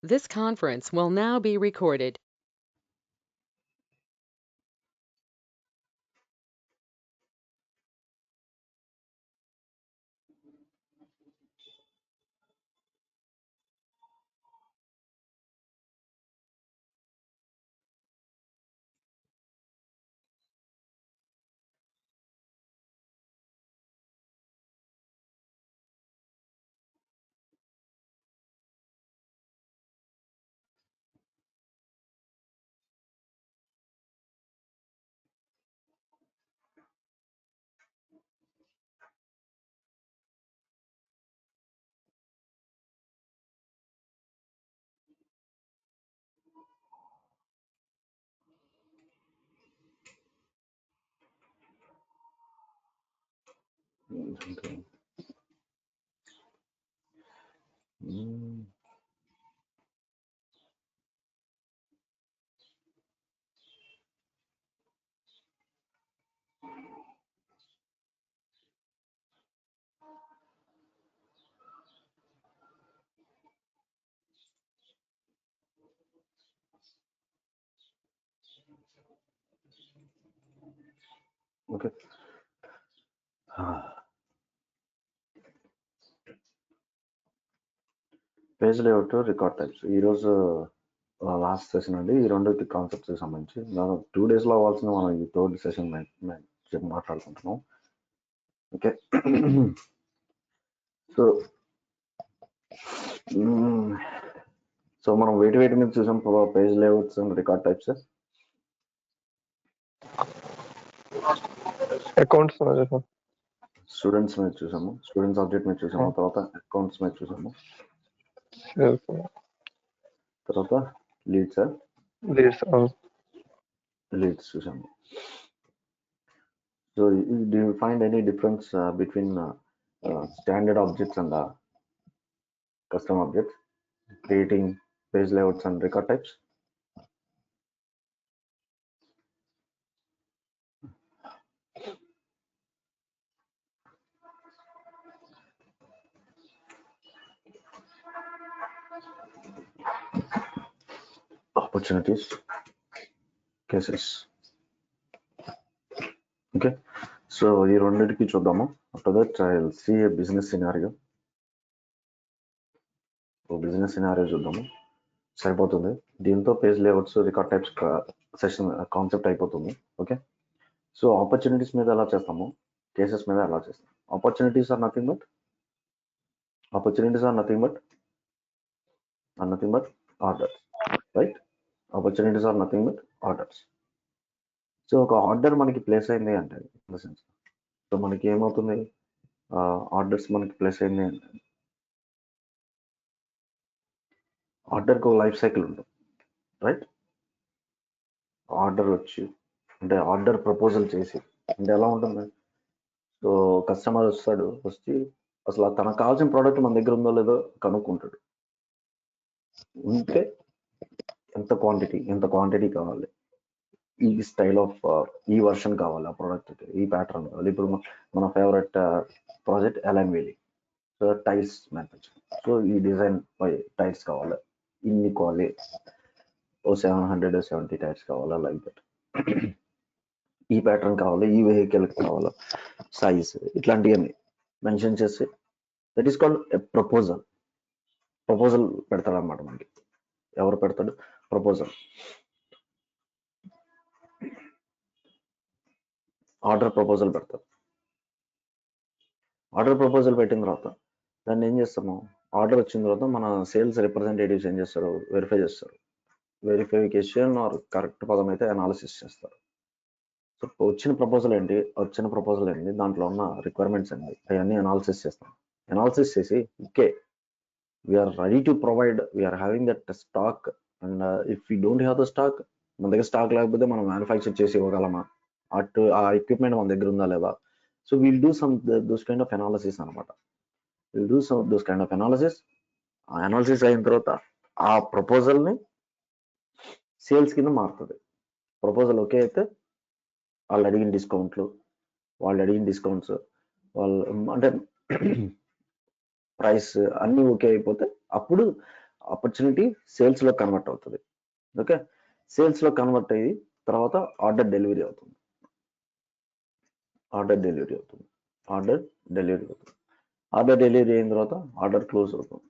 This conference will now be recorded. Okay. Mm. Okay. Page layout record types ఈరోజు last session అండి. ఈ రెండుకి కాన్సెప్ట్స్కి సంబంధించి 2 డేస్లో అవ్వాల్సిన మనం ఈ థర్డ్ సెషన్ మాట్లాడుకుంటున్నాం. ఓకే. సో సో మనం వేటి మీద చూసాం page layouts and record types. Accounts students మీద చూసాము, స్టూడెంట్స్ ఆబ్జెక్ట్ మీద చూసాము, తర్వాత అకౌంట్స్ మీద చూసాము, తర్వాత లీడ్స్ చూసాము. So do you find any difference between standard objects and custom objects creating page layouts and record types? Opportunities, cases. Okay, so ఈ రెండింటికి చూద్దాము. After that I'll see a business scenario. Business scenario చూద్దాము, సరిపోతుంది. దీంతో page layouts record types session concept అయిపోతుంది. Okay, so opportunities మీద ఎలా చేస్తాము, కేసెస్ మీద ఎలా చేస్తాం. Opportunities are nothing but orders, right? Opportunities are nothing but orders. So ఒక ఆర్డర్ మనకి ప్లేస్ అయింది అంటే ఇన్ ద సెన్స్, సో మనకి ఏమవుతుంది, ఆర్డర్స్ మనకి ప్లేస్ అయింది అంటే ఆర్డర్కి ఒక లైఫ్ సైకిల్ ఉంటుంది, రైట్? ఆర్డర్ వచ్చి అంటే ఆర్డర్ ప్రపోజల్ చేసి అంటే ఎలా ఉంటుంది, సో కస్టమర్ వచ్చి అసలు తనకు కావాల్సిన ప్రోడక్ట్ మన దగ్గర ఉందో లేదో కనుక్కుంటాడు. ఉంటే ఎంత క్వాంటిటీ కావాలి, ఈ స్టైల్ ఆఫ్ ఈ వర్షన్ కావాలి, ఆ ప్రోడక్ట్ ఈ ప్యాటర్న్ కావాలి. ఇప్పుడు మన favourite project align wavy, so tiles manufacturing, so ఈ డిజైన్ టైల్స్ కావాలి, ఇన్ని కావాలి, 770 టైల్స్ కావాలా, లైక్ దట్. ఈ ప్యాటర్న్ కావాలి, ఈ వెహికల్ కావాలా, సైజ్, ఇట్లాంటివన్నీ మెన్షన్ చేసి దట్ ఈస్ కాల్డ్ ప్రపోజల్ పెడతాడు అనమాట. మనకి ఎవరు పెడతాడు? ప్రపోజల్. ఆర్డర్ ప్రపోజల్ పెడతారు. ఆర్డర్ ప్రపోజల్ పెట్టిన తర్వాత దాన్ని ఏం చేస్తాము, ఆర్డర్ వచ్చిన తర్వాత మన సేల్స్ రిప్రజెంటేటివ్స్ ఏం చేస్తారు, వెరిఫై చేస్తారు. వెరిఫికేషన్ ఆర్ కరెక్ట్ పదం అయితే అనాలిసిస్ చేస్తారు. సో వచ్చిన ప్రపోజల్ ఏంటి, దాంట్లో ఉన్న రిక్వైర్మెంట్స్ ఏంటి, అవన్నీ అనాలిసిస్ చేస్తాం. అనాలిసిస్ చేసి okay, we're ready to provide, we're having that stock, and if you don't have the stock, మన దగ్గర స్టాక్ లేకపోతే మనం మ్యానుఫ్యాక్చర్ చేసి ఇవ్వగలమా, ఆ ఎక్విప్మెంట్ మన దగ్గర ఉందా లేదా. So will do those kind of analysis అనమాట. అనాలిసిస్ అయిన తర్వాత ఆ ప్రపోజల్ని సేల్స్ కింద మారుతుంది. ప్రపోజల్ ఓకే అయితే వాళ్ళు అడిగిన డిస్కౌంట్స్, వాళ్ళు అంటే ప్రైస్ అన్నీ ఓకే అయిపోతే అప్పుడు ఆపర్చునిటీ సేల్స్ లో కన్వర్ట్ అవుతుంది. ఓకే, సేల్స్ లో కన్వర్ట్ అయ్యి తర్వాత ఆర్డర్ డెలివరీ అవుతుంది. ఆర్డర్ డెలివరీ అయిన తర్వాత ఆర్డర్ క్లోజ్ అవుతుంది.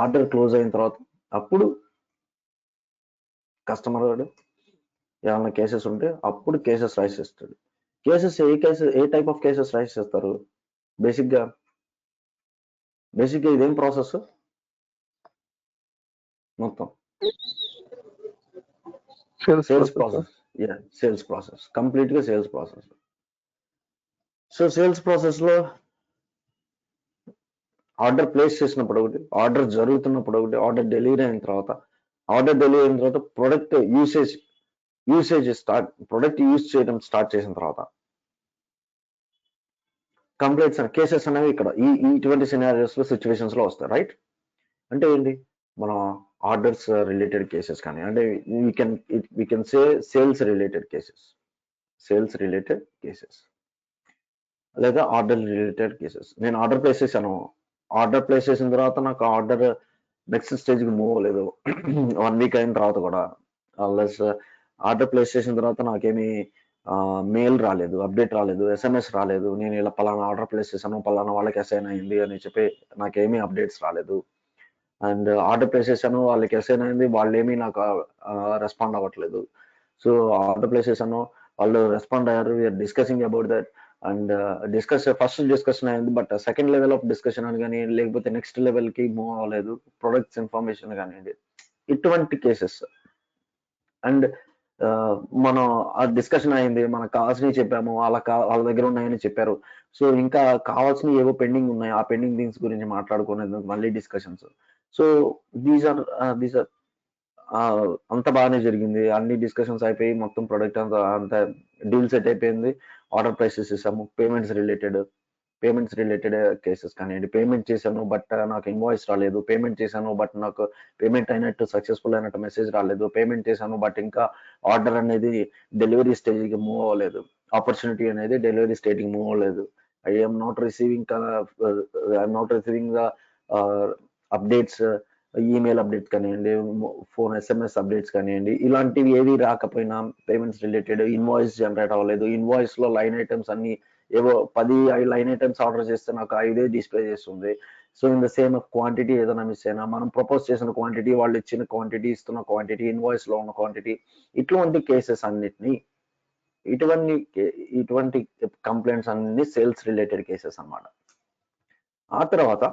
ఆర్డర్ క్లోజ్ అయిన తర్వాత అప్పుడు కస్టమర్ ఏమైనా కేసెస్ ఉంటే అప్పుడు కేసెస్ రైస్ చేస్తాడు. ఏ టైప్ ఆఫ్ కేసెస్ రైస్ చేస్తారు? బేసిక్గా ఇదేం ప్రాసెస్ మొత్తం? సేల్స్ ప్రాసెస్, కంప్లీట్ గా sales process. So sales process లో ఆర్డర్ ప్లేస్ చేసినప్పుడు ఒకటి, ఆర్డర్ జరుగుతున్నప్పుడు ఒకటి, ఆర్డర్ డెలివరీ అయిన తర్వాత ప్రొడక్ట్ యూజ్ చేయడం స్టార్ట్ చేసిన తర్వాత కంప్లైంట్స్ కేసెస్ అనేవి ఇక్కడ ఇటువంటి సినారియోస్ లో సిచ్యువేషన్స్ లో వస్తాయి. రైట్, అంటే ఏంటి? మనం ఆర్డర్స్ రిలేటెడ్ కేసెస్ కానీ, అంటే we can say sales related cases లేదా ఆర్డర్ రిలేటెడ్ కేసెస్. నేను ఆర్డర్ ప్లేస్ చేశాను, ఆర్డర్ ప్లేస్ చేసిన తర్వాత నాకు ఆర్డర్ నెక్స్ట్ స్టేజ్కి మూవ్ అవ్వలేదు 1 వీక్ అయిన తర్వాత కూడా, ప్లస్ ఆర్డర్ ప్లేస్ చేసిన తర్వాత నాకేమి మెయిల్ రాలేదు, అప్డేట్ రాలేదు, SMS రాలేదు, నేను ఇలా పలానా ఆర్డర్ ప్లేస్ చేశాను, పలానా వాళ్ళకి అసైన్ అయింది అని చెప్పి నాకేమీ అప్డేట్స్ రాలేదు. అండ్ ఆర్డర్ ప్లేస్ చేశాను, వాళ్ళకి అసైన్ అయింది, వాళ్ళు ఏమీ నాకు రెస్పాండ్ అవ్వట్లేదు. సో ఆర్డర్ ప్లేస్ చేశాను, వాళ్ళు రెస్పాండ్ అయ్యారు, we're discussing about that. And first discussion అయింది, but second level of discussion అని కానీ, లేకపోతే నెక్స్ట్ లెవెల్ కి మూవ్ అవ్వలేదు, ప్రొడక్ట్స్ ఇన్ఫర్మేషన్ కానివ్వండి, ఇటువంటి కేసెస్. అండ్ మనం ఆ డిస్కషన్ అయింది, మనకు కావాల్సినవి చెప్పాము, వాళ్ళ దగ్గర ఉన్నాయని చెప్పారు. సో ఇంకా కావాల్సినవి ఏవో పెండింగ్ ఉన్నాయి, ఆ పెండింగ్ థింగ్స్ గురించి మాట్లాడుకునేందుకు మళ్ళీ డిస్కషన్స్. సో దీస్ ఆర్ అంత బాగానే జరిగింది, అన్ని డిస్కషన్స్ అయిపోయి మొత్తం ప్రొడక్ట్ అంత డీల్ సెట్ అయిపోయింది. ఆర్డర్ ప్రైసెస్ ఇస్తాము, పేమెంట్స్ రిలేటెడ్ కేసెస్ కానివ్వండి. పేమెంట్ చేశాను బట్ నాకు ఇన్వాయిస్ రాలేదు, పేమెంట్ చేశాను బట్ నాకు పేమెంట్ అయినట్టు సక్సెస్ఫుల్ అయినట్టు మెసేజ్ రాలేదు, పేమెంట్ చేశాను బట్ ఇంకా ఆర్డర్ అనేది డెలివరీ స్టేజ్కి మూవ్ అవ్వలేదు, ఆపర్చునిటీ అనేది డెలివరీ స్టేజ్కి మూవ్ అవ్వలేదు. I'm not receiving the updates, email updates కానివ్వండి, ఫోన్ SMS అప్డేట్స్ కానివ్వండి, ఇలాంటివి ఏవి రాకపోయినా, పేమెంట్స్ రిలేటెడ్ ఇన్వాయిస్ జనరేట్ అవ్వలేదు, ఇన్వాయిస్ లో లైన్ ఐటమ్స్ అన్ని ఏవో 10 లైన్ ఐటమ్స్ ఆర్డర్ చేస్తే నాకు 5 డిస్ప్లే చేస్తుంది. So in the same quantity ఏదైనా మిస్ అయినా, మనం ప్రపోజ్ చేసిన క్వాంటిటీ, వాళ్ళు ఇచ్చిన క్వాంటిటీ, ఇస్తున్న క్వాంటిటీ, ఇన్వాయిస్ లో ఉన్న క్వాంటిటీ, ఇటువంటి కేసెస్ అన్నిటిని, ఇటువంటి కంప్లైంట్స్ అన్ని సేల్స్ రిలేటెడ్ కేసెస్ అన్నమాట. ఆ తర్వాత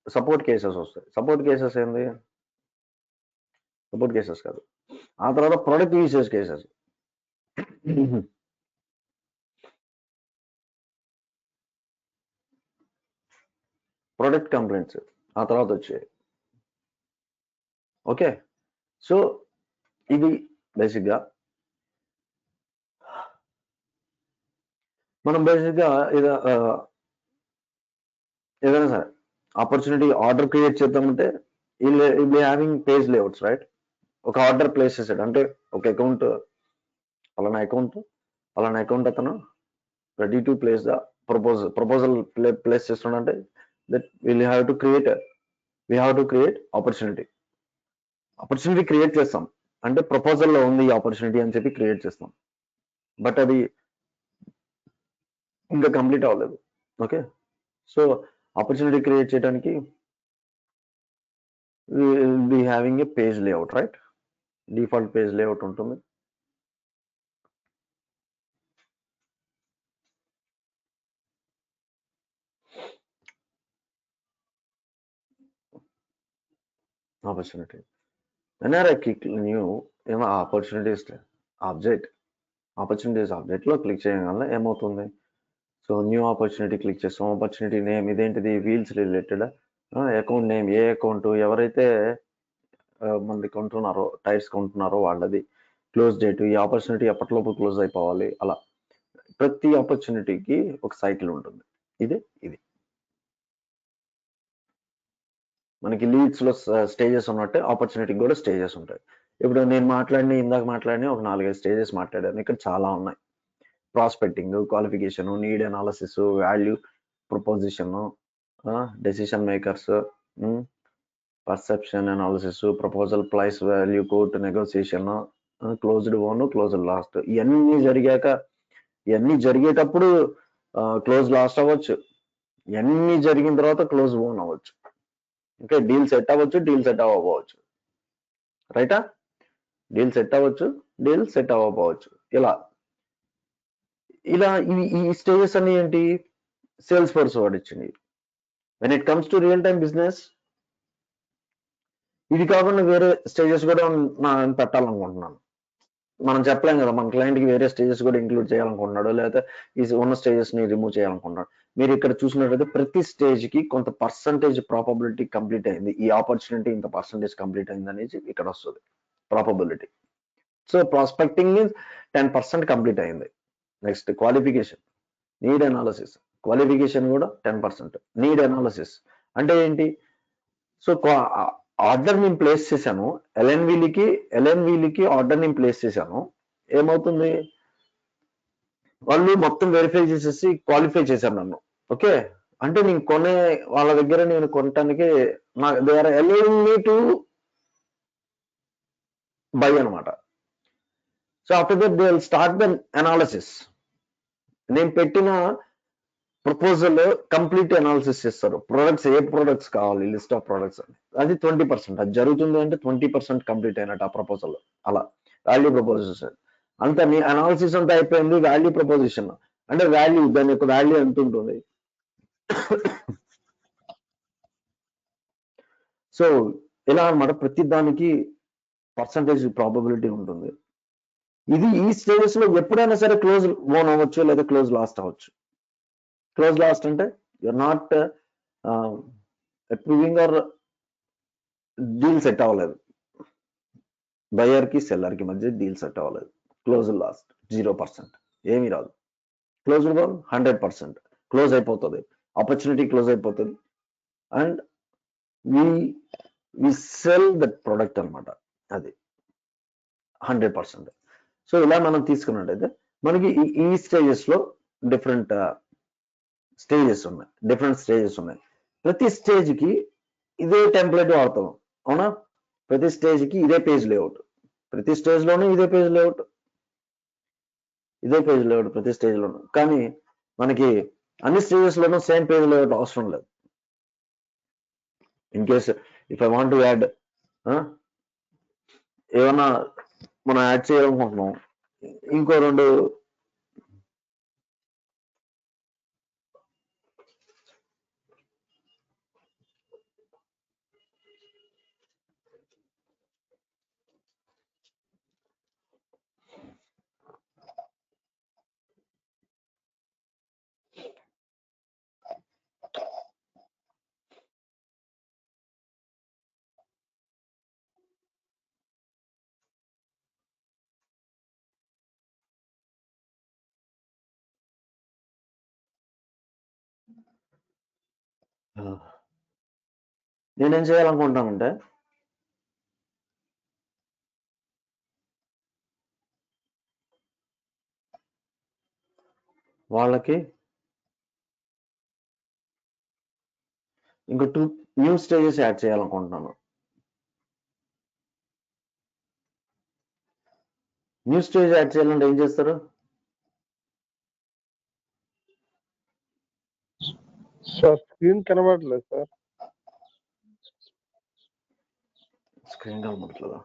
సపోర్ట్ కేసెస్ వస్తాయి. సపోర్ట్ కేసెస్ కాదు, ఆ తర్వాత product usage cases. Product complaints ఆ తర్వాత వచ్చాయి. ఓకే, సో ఇది బేసిక్గా మనం ఏదైనా సరే ఆపర్చునిటీ ఆర్డర్ క్రియేట్ చేద్దామంటే ఇది హ్యావింగ్ పేజ్ లేఅవుట్స్. రైట్, ఒక ఆర్డర్ ప్లేస్ చేసాడు అంటే ఒక అకౌంట్, అలానే అకౌంట్ అతను ready to place the proposal place చేస్తున్నాడంటే that we have to create opportunity create చేస్తాం. అంటే ప్రపోజల్లో ఉంది ఈ ఆపర్చునిటీ అని చెప్పి క్రియేట్ చేస్తాం, బట్ అది ఇంకా కంప్లీట్ అవ్వలేదు. ఓకే, సో ఆపర్చునిటీ క్రియేట్ చేయడానికి we having a page layout. Right, default page layout ఉంటుంది. Opportunity whenever I click new opportunities object లో క్లిక్ చేయడం వల్ల ఏమవుతుంది? సో న్యూ ఆపర్చునిటీ క్లిక్ చేస్తాం. ఆపర్చునిటీ నేమ్ ఇదేంటిది? Wheels related. అకౌంట్ నేమ్, ఏ account, ఎవరైతే మనకి కొంటున్నారో, టైర్స్ కొంటున్నారో వాళ్ళది. క్లోజ్ డేట్, ఈ ఆపర్చునిటీ ఎప్పటిలోపు క్లోజ్ అయిపోవాలి. అలా ప్రతి ఆపర్చునిటీకి ఒక సైకిల్ ఉంటుంది. ఇది మనకి లీడ్స్ లో స్టేజెస్ ఉన్నట్టే ఆపర్చునిటీకి కూడా స్టేజెస్ ఉంటాయి. ఇప్పుడు నేను ఇందాక మాట్లాడిన ఒక 4-5 స్టేజెస్ మాట్లాడాను. ఇక్కడ చాలా ఉన్నాయి. Prospecting, qualification, need analysis, value proposition, decision makers, perception analysis, proposal, price value, quote negotiation, closed won, closed lost. ఇవన్నీ జరిగేటప్పుడు క్లోజ్ లాస్ట్ అవ్వచ్చు, ఇవన్నీ జరిగిన తర్వాత క్లోజ్ ఓన్ అవ్వచ్చు. ఓకే, డీల్ సెట్ అవ్వచ్చు, డీల్ సెట్ అవ్వకపోవచ్చు. రైటా? డీల్ సెట్ అవ్వచ్చు, డీల్ సెట్ అవ్వకపోవచ్చు. ఇలా ఈ స్టేజెస్ అన్ని ఏంటి, సేల్స్ ఫోర్స్ వాడిచ్చింది. When it comes to real time business, ఇది కాకుండా వేరే స్టేజెస్ కూడా నేను పెట్టాలనుకుంటున్నాను. మనం చెప్పలేం కదా, మన క్లయింట్ కి వేరే స్టేజెస్ కూడా ఇంక్లూడ్ చేయాలనుకుంటున్నాడు, లేకపోతే ఈ ఉన్న స్టేజెస్ ని రిమూవ్ చేయాలనుకుంటున్నాడు. మీరు ఇక్కడ చూసినట్లయితే ప్రతి స్టేజ్ కి కొంత పర్సంటేజ్ ప్రాబబిలిటీ కంప్లీట్ అయింది, ఈ ఆపర్చునిటీ ఇంత పర్సంటేజ్ కంప్లీట్ అయింది అనేది ఇక్కడ వస్తుంది ప్రాబబిలిటీ. సో ప్రాస్పెక్టింగ్ 10% కంప్లీట్ అయింది. Next qualification, need analysis, qualification కూడా 10%. నీడ్ అనాలిసిస్ అంటే ఏంటి, సో ఆర్డర్ నేను ప్లేస్ చేశాను, ఎల్ఎన్విలికి ఆర్డర్ నేను ప్లేస్ చేశాను. ఏమవుతుంది, వాళ్ళు మొత్తం వెరిఫై చేసేసి క్వాలిఫై చేశారు నన్ను. ఓకే, అంటే నేను వాళ్ళ దగ్గర నేను కొనటానికి they are allowing me to buy అనమాట. So after that they will start the analysis. నేను పెట్టిన ప్రపోజల్ కంప్లీట్ అనాలిసిస్ చేస్తారు. ప్రొడక్ట్స్, ఏ ప్రొడక్ట్స్ కావాలి, లిస్ట్ ఆఫ్ ప్రొడక్ట్స్ అని. అది 20%. అది జరుగుతుంది అంటే 20% కంప్లీట్ అయినట్టు ఆ ప్రపోజల్. అలా వాల్యూ ప్రపోజిషన్ అంతా నీ అనాలిసిస్ అంతా అయిపోయింది. వాల్యూ ప్రపోజిషన్ అంటే వాల్యూ, దాని యొక్క వాల్యూ ఎంత ఉంటుంది. సో ఇలా అనమాట, ప్రతి దానికి పర్సంటేజ్ ప్రాబబిలిటీ ఉంటుంది. ఈ స్టేజెస్ లో ఎప్పుడైనా సరే క్లోజ్ ఓన్ అవ్వచ్చు, లేదా క్లోజ్ లాస్ట్ అవ్వచ్చు. క్లోజ్ లాస్ట్ అంటే you're not approving or deal set అవ్వలేదు, బయర్ కి సెల్లర్ కి మధ్య డీల్ సెట్ అవ్వలేదు. క్లోజ్ లాస్ట్ 0%, ఏమీ రాదు. క్లోజ్ 100% క్లోజ్ అయిపోతుంది, ఆపర్చునిటీ క్లోజ్ అయిపోతుంది, and we sell that product అనమాట. అది 100%. సో ఇలా మనం తీసుకున్నట్టయితే మనకి ఈ స్టేజెస్ లో డిఫరెంట్ స్టేజెస్ ఉన్నాయి. ప్రతి స్టేజ్ కి ఇదే టెంప్లెట్ వాడతాం, అవునా? ప్రతి స్టేజ్ కి ఇదే పేజ్ లేఅవుట్, ప్రతి స్టేజ్ లోనూ ఇదే పేజ్ లేఅవుట్ ప్రతి స్టేజ్ లోనూ. కానీ మనకి అన్ని స్టేజెస్ లోనూ సేమ్ పేజ్ లేఅవుట్ అవసరం లేదు. In case if I want to add, ఏమన్నా మనం యాడ్ చేయాలనుకుంటున్నాం, ఇంకో 2 నేనేం చేయాలనుకుంటానంటే, వాళ్ళకి ఇంకో 2 న్యూ స్టేజెస్ యాడ్ చేయాలనుకుంటున్నాను. న్యూ స్టేజ్ యాడ్ చేయాలంటే ఏం చేస్తారు? సార్ స్క్రీన్ కనబడలేదు సార్. స్క్రీన్ కనబడట్లేదా?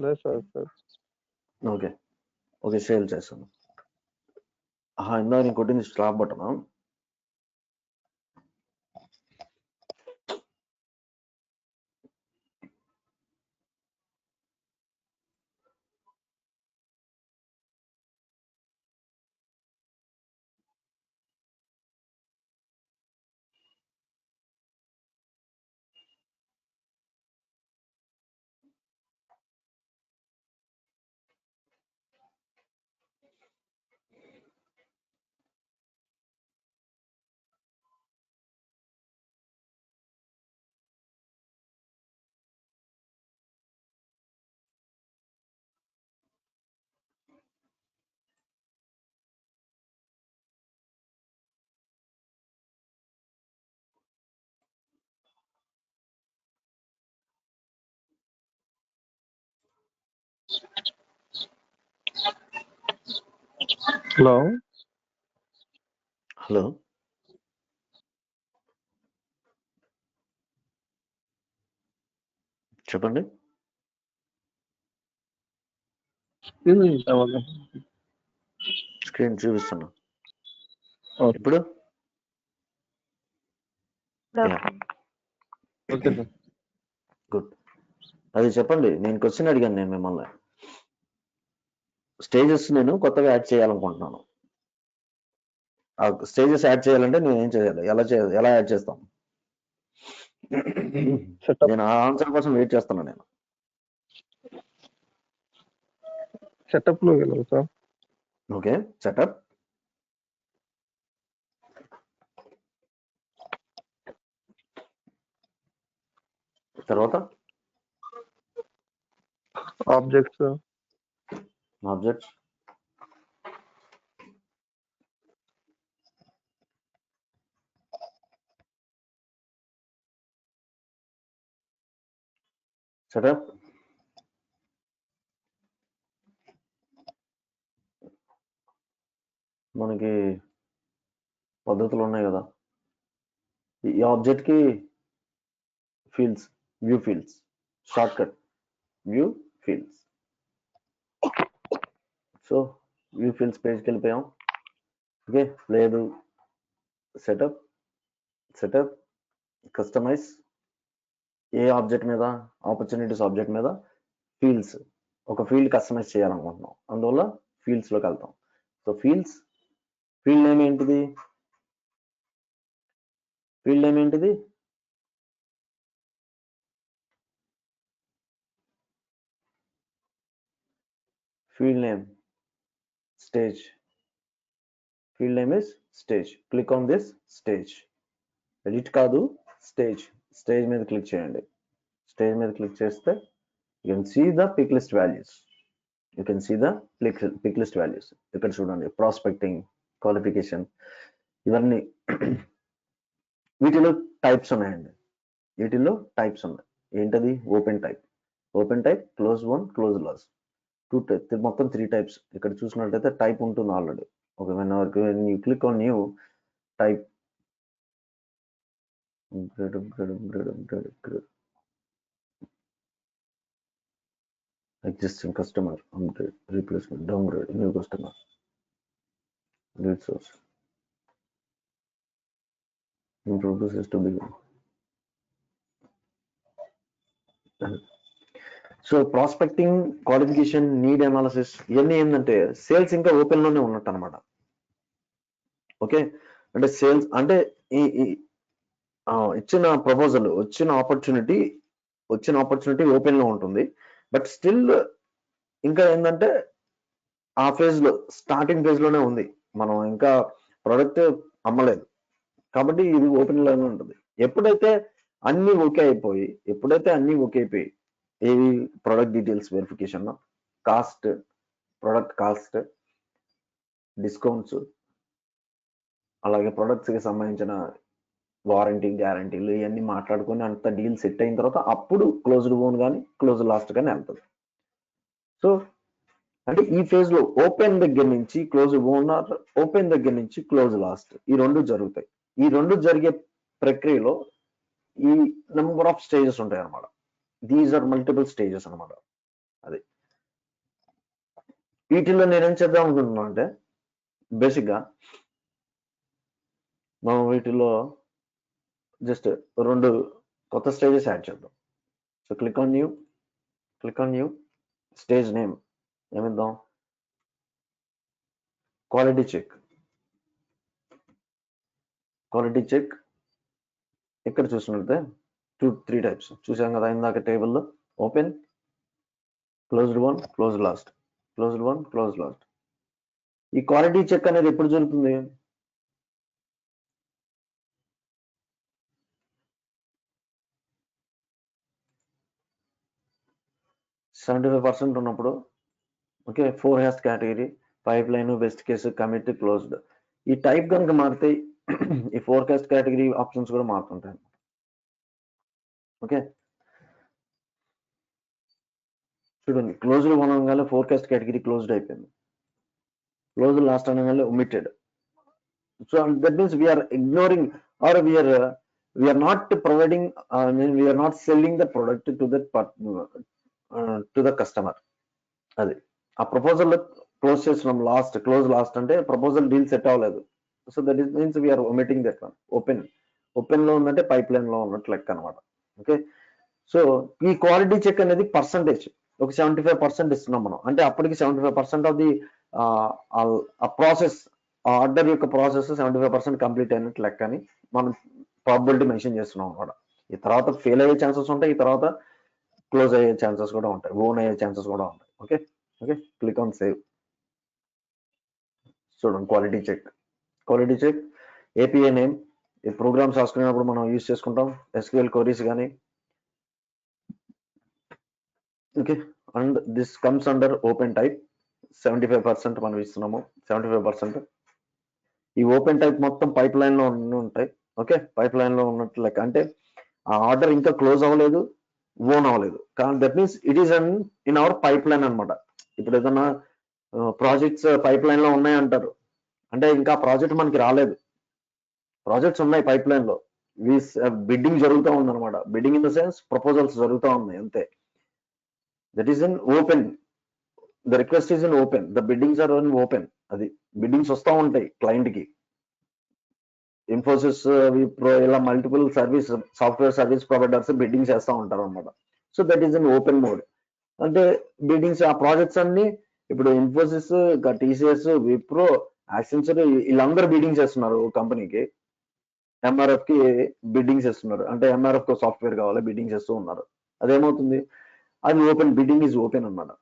లేదు సార్. ఓకే, సేల్ చేస్తాను. ఇందాక నేను కొట్టింది స్టాప్ బటన్. హలో హలో చెప్పండి. స్క్రీన్ చూపిస్తున్నా ఓకే. ఇప్పుడు. Okay sir. గుడ్. అది చెప్పండి. నేను క్వశ్చన్ అడిగాను నేను మిమ్మల్ని. స్టేజెస్ నేను కొత్తగా యాడ్ చేయాలనుకుంటున్నాను. ఆ స్టేజెస్ యాడ్ చేయాలంటే నేను ఏం చేయాలి? ఎలా యాడ్ చేస్తాం? సెటప్ నేను ఆ ఆన్సర్ కోసం వెయిట్ చేస్తున్నాను నేను. సెటప్ లో వెళ్ళాలి సార్. Okay, setup. తర్వాత ఆబ్జెక్ట్స్ ఆబ్జెక్ట్స్. సెటప్. మనకి పద్ధతులు ఉన్నాయి కదా. ఈ ఆబ్జెక్ట్ కి fields, view fields, shortcut view fields. So view fields పేజ్కి వెళ్ళిపోయాం. ఓకే, లేదు సెటప్, సెటప్, కస్టమైజ్. ఏ ఆబ్జెక్ట్ మీద? ఆపర్చునిటీస్ ఆబ్జెక్ట్ మీద ఫీల్డ్స్. ఒక ఫీల్డ్ కస్టమైజ్ చేయాలనుకుంటున్నాం, అందువల్ల ఫీల్డ్స్ లోకి వెళ్తాం. సో ఫీల్డ్స్, ఫీల్డ్ నేమ్ ఏంటిది? ఫీల్డ్ నేమ్ ఏంటిది? Field name stage. Field name is stage. Click on this stage. Edit కాదు, స్టేజ్. స్టేజ్ మీద క్లిక్ చేయండి. స్టేజ్ మీద క్లిక్ చేస్తే you can see the pick list values. You can see the pick list values. ఇక్కడ చూడండి, prospecting, qualification, ఇవన్నీ. వీటిలో types ఉన్నాయండి. వీటిల్లో టైప్స్ ఉన్నాయి. ఏంటది? Open type, open type, close won, close loss. మొత్తం 3 టైప్స్. ఇక్కడ చూసినట్లయితే టైప్ ఉంటుంది already. Okay, when you click on new type, existing customer, upgrade, replacement, downgrade, new customer, lead source, improve process to begin. So prospecting, qualification, need analysis, ఇవన్నీ ఏంటంటే sales ఇంకా open లోనే ఉన్నట్టు అనమాట. ఓకే, అంటే సేల్స్ అంటే ఈ ఇచ్చిన ప్రపోజల్, వచ్చిన ఆపర్చునిటీ ఓపెన్ లో ఉంటుంది. బట్ స్టిల్ ఇంకా ఏంటంటే ఆ ఫేజ్ లో, స్టార్టింగ్ ఫేజ్ లోనే ఉంది. మనం ఇంకా ప్రొడక్ట్ అమ్మలేదు కాబట్టి ఇది ఓపెన్ లోనే ఉంటుంది. ఎప్పుడైతే అన్ని ఓకే అయిపోయి ఏవి? Product details verification, cost, product cost, discounts, అలాగే ప్రొడక్ట్స్ కి సంబంధించిన వారంటీ, గ్యారంటీలు, ఇవన్నీ మాట్లాడుకొని అంత డీల్ సెట్ అయిన తర్వాత అప్పుడు క్లోజ్డ్ ఓన్ కానీ క్లోజ్ లాస్ట్ కానీ వెళ్తుంది. సో అంటే ఈ ఫేజ్ లో ఓపెన్ దగ్గర నుంచి క్లోజ్ ఓనర్, ఓపెన్ దగ్గర నుంచి క్లోజ్ లాస్ట్, ఈ రెండు జరుగుతాయి. ఈ రెండు జరిగే ప్రక్రియలో ఈ నెంబర్ ఆఫ్ స్టేజెస్ ఉంటాయి అన్నమాట. దీస్ ఆర్ మల్టిపుల్ స్టేజెస్ అనమాట. అది వీటిల్లో నేనేం చేద్దాం అనుకుంటున్నా అంటే, బేసిక్ గా మనం వీటిలో జస్ట్ 2 కొత్త స్టేజెస్ యాడ్ చేద్దాం. So click on new, stage name ఏమిద్దాం? Quality check. ఇక్కడ చూసినట్లయితే 3 టైప్స్ చూసాం కదా ఇందాక టేబుల్లో. Open, closed won, close lost, closed won, close lost. ఈ క్వాలిటీ చెక్ అనేది ఎప్పుడు జరుగుతుంది? %75 ఉన్నప్పుడు. Okay, 4 has category, pipeline, best case, commit, closed. ఈ టైప్ కనుక మారితే ఈ ఫోర్కాస్ట్ కేటగిరీ ఆప్షన్స్ కూడా మారుతుంటాయి. ఓకే, చూడండి, క్లోజ్డ్ అనగానే ఫోర్కాస్ట్ కేటగిరీ క్లోజ్డ్ అయిపోయింది. close last అనగానే omitted. So that means we are ignoring, or we are not providing, we are not selling the product to the to the customer. అది ఆ proposal close చేస్తున్నాం, close lost అంటే proposal deal set అవ్వలేదు. So that is means we're omitting that one. Open లో ఉందంటే pipeline లో ఉన్నట్లు లెక్క అనమాట. ఓకే, సో ఈ క్వాలిటీ చెక్ అనేది పర్సంటేజ్ ఒక 75% ఇస్తున్నాం మనం. అంటే అప్పటికి 75% ఆఫ్ ది ప్రాసెస్, ఆర్డర్ యొక్క ప్రాసెస్ 75% కంప్లీట్ అయినట్టు లెక్క అని మనం ప్రాబిలిటీ మెన్షన్ చేస్తున్నాం అనమాట. ఈ తర్వాత ఫెయిల్ అయ్యే ఛాన్సెస్ ఉంటాయి, ఈ తర్వాత క్లోజ్ అయ్యే ఛాన్సెస్ కూడా ఉంటాయి, ఓన్ అయ్యే ఛాన్సెస్ కూడా ఉంటాయి. Okay okay, click on save. చూడండి క్వాలిటీ చెక్ ఏపీఐ నేమ్. ఈ ప్రోగ్రామ్స్ రాసుకునేటప్పుడు మనం యూజ్ చేసుకుంటాం ఎస్క్యూఎల్ క్వరీస్ కానీ. Okay, and this comes under open type. 75% మనం ఇస్తున్నాము, 75%. ఈ ఓపెన్ టైప్ మొత్తం పైప్ లైన్ లో ఉంటాయి. ఓకే, పైప్ లైన్ లో ఉన్నట్లు లెక్క. అంటే ఆ ఆర్డర్ ఇంకా క్లోజ్ అవ్వలేదు, ఓన్ అవ్వలేదు, కానీ that means it is in our pipe line అనమాట. ఇప్పుడు ఏదైనా ప్రాజెక్ట్స్ పైప్ లైన్ లో ఉన్నాయంటారు అంటే ఇంకా ప్రాజెక్ట్ మనకి రాలేదు, ప్రాజెక్ట్స్ ఉన్నాయి పైప్ లైన్ లో, బిడ్డింగ్ జరుగుతూ ఉంది అనమాట. Bidding in the sense proposals జరుగుతూ ఉన్నాయి అంతే. That is in open, the request is in open, the biddings are in open. అది బిడ్డింగ్స్ వస్తూ ఉంటాయి క్లయింట్ కి. ఇన్ఫోసిస్, విప్రో, ఇలా multiple software service providers biddings చేస్తూ ఉంటారు అనమాట. So that is in open mode. అంటే బిడ్డింగ్స్ ఆ ప్రాజెక్ట్స్ అన్ని ఇప్పుడు ఇన్ఫోసిస్, టీసీఎస్, విప్రో, యాక్సెంచర్ వీళ్ళందరూ బిడ్డింగ్స్ చేస్తున్నారు కంపెనీకి. ఎంఆర్ఎఫ్ కి బిడ్డింగ్స్ చేస్తున్నారు, అంటే ఎంఆర్ఎఫ్ కు సాఫ్ట్వేర్ కావాలి, బిడ్డింగ్స్ చేస్తూ ఉన్నారు. అదేమవుతుంది, అది ఓపెన్, బిడ్డింగ్ ఈజ్ ఓపెన్ అనమాట.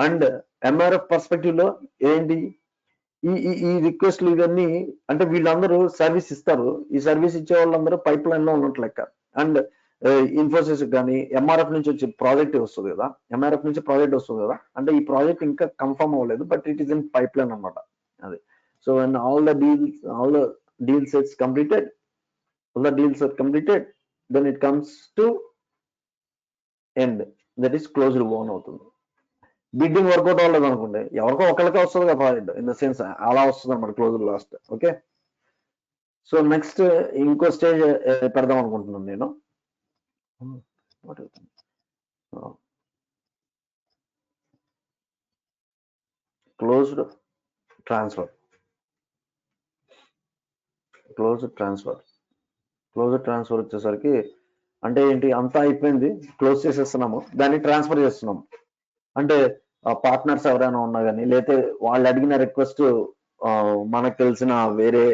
అండ్ ఎంఆర్ఎఫ్ పర్స్పెక్టివ్ లో ఏంటి, ఈ రిక్వెస్ట్లు ఇవన్నీ అంటే వీళ్ళందరూ సర్వీస్ ఇస్తారు, ఈ సర్వీస్ ఇచ్చే వాళ్ళందరూ పైప్ లైన్ లో ఉన్నట్లు లెక్క. అండ్ ఇన్ఫోసిస్ కానీ ఎంఆర్ఎఫ్ నుంచి వచ్చే ప్రాజెక్ట్ వస్తుంది కదా, అంటే ఈ ప్రాజెక్ట్ ఇంకా కన్ఫర్మ్ అవ్వలేదు, but it is in pipe line అనమాట. అది so and all the deal sets completed, then it comes to end, that is closed won అవుతుంది. బిడ్డింగ్ వర్కౌట్ అవ్వలేదు అనుకోండి, ఎవరికో ఒకరికే వస్తుంది కదా ప్రాజెక్ట్, ఇన్ ద సెన్స్ అలా వస్తుంది అనమాట close last. Okay, so next ఇంకో స్టేజ్ పెడదాం అనుకుంటున్నాను నేను. క్లోజ్డ్ ట్రాన్స్ఫర్ వచ్చేసరికి అంటే ఏంటి, అంతా అయిపోయింది, క్లోజ్ చేసేస్తున్నాము, దాన్ని ట్రాన్స్ఫర్ చేస్తున్నాము. అంటే పార్ట్నర్స్ ఎవరైనా ఉన్నా కానీ, లేకపోతే వాళ్ళు అడిగిన రిక్వెస్ట్ మనకు తెలిసిన వేరే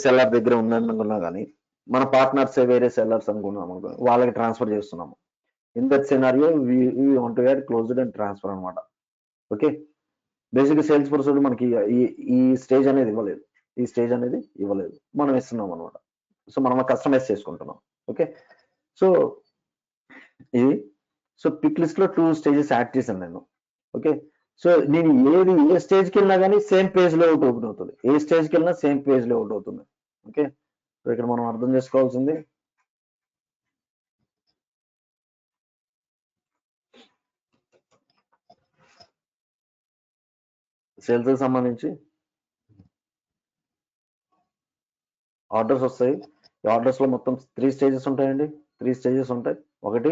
సెల్లర్ దగ్గర ఉందనుకున్నా కానీ, మన పార్ట్నర్స్ వేరే సెల్లర్స్ అనుకున్నాము, వాళ్ళకి ట్రాన్స్ఫర్ చేస్తున్నాము. In that scenario we want to add closed and transfer అనమాట. ఓకే, బేసిక్ సేల్స్ ఫోర్స్ మనకి ఈ స్టేజ్ అనేది ఇవ్వలేదు, మనం ఇస్తున్నాం అనమాట. సో మనం కస్టమైజ్ చేసుకుంటున్నాం. ఓకే, సో ఇది పిక్ లిస్ట్ లో 2 స్టేజెస్ యాడ్ చేశాను నేను. ఓకే, సో నేను ఏ స్టేజ్కి వెళ్ళినా కానీ సేమ్ పేజ్ లేఅవుట్ ఓపెన్ అవుతుంది, ఏ స్టేజ్కి వెళ్ళినా సేమ్ పేజ్ లేఅవుట్ అవుతుంది. ఓకే, సో ఇక్కడ మనం అర్థం చేసుకోవాల్సింది సేల్స్ కి సంబంధించి ఆర్డర్స్ వస్తాయి. ఈ ఆర్డర్స్ లో మొత్తం 3 స్టేజెస్ ఉంటాయండి. 3 స్టేజెస్ ఉంటాయి. ఒకటి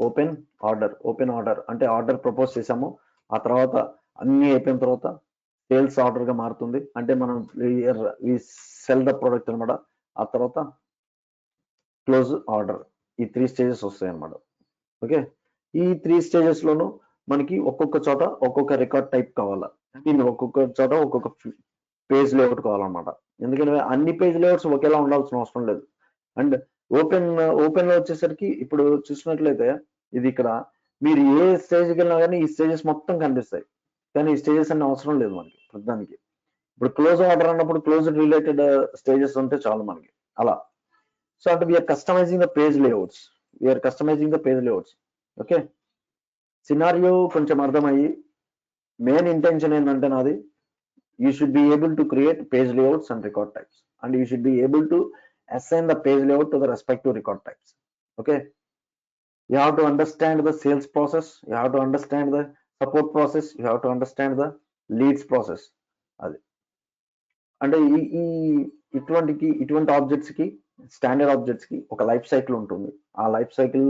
ఓపెన్ ఆర్డర్ అంటే ఆర్డర్ ప్రపోజ్ చేసాము, ఆ తర్వాత అన్ని అయిపోయిన తర్వాత సేల్స్ ఆర్డర్ గా మారుతుంది, అంటే మనం సెల్ ద ప్రొడక్ట్ అనమాట. ఆ తర్వాత క్లోజ్ ఆర్డర్, ఈ 3 స్టేజెస్ వస్తాయి అనమాట. ఓకే, ఈ 3 స్టేజెస్ లోను మనకి ఒక్కొక్క చోట ఒక్కొక్క రికార్డ్ టైప్ కావాలా, ఒక్కొక్క చోట ఒక్కొక్క పేజ్ లేఅవుట్ కావాలన్నమాట. ఎందుకంటే అన్ని పేజ్ లేఅవుట్స్ ఒకేలా ఉండాల్సిన అవసరం లేదు. అండ్ ఓపెన్ లో వచ్చేసరికి ఇప్పుడు చూసినట్లయితే ఇది ఇక్కడ మీరు ఏ స్టేజ్కి వెళ్ళినా కానీ ఈ స్టేజెస్ మొత్తం కనిపిస్తాయి, కానీ ఈ స్టేజెస్ అన్ని అవసరం లేదు మనకి ప్రధానికి. ఇప్పుడు క్లోజ్ ఆర్డర్ అన్నప్పుడు క్లోజ్ రిలేటెడ్ స్టేజెస్ ఉంటే చాలు మనకి అలా. సో అంటే we're customizing the page layouts. Okay, scenario కొంచెం అర్థమయ్యి మెయిన్ ఇంటెన్షన్ ఏంటంటే నాది, you should be able to create page layouts and record types, and you should be able to assign the page layout to the respective record types. Okay, you have to understand the sales process, you have to understand the support process you have to understand the leads process. అది అంటే ఇటువంటి objects కి standard objects కి ఒక life cycle ఉంటుంది. ఆ life cycle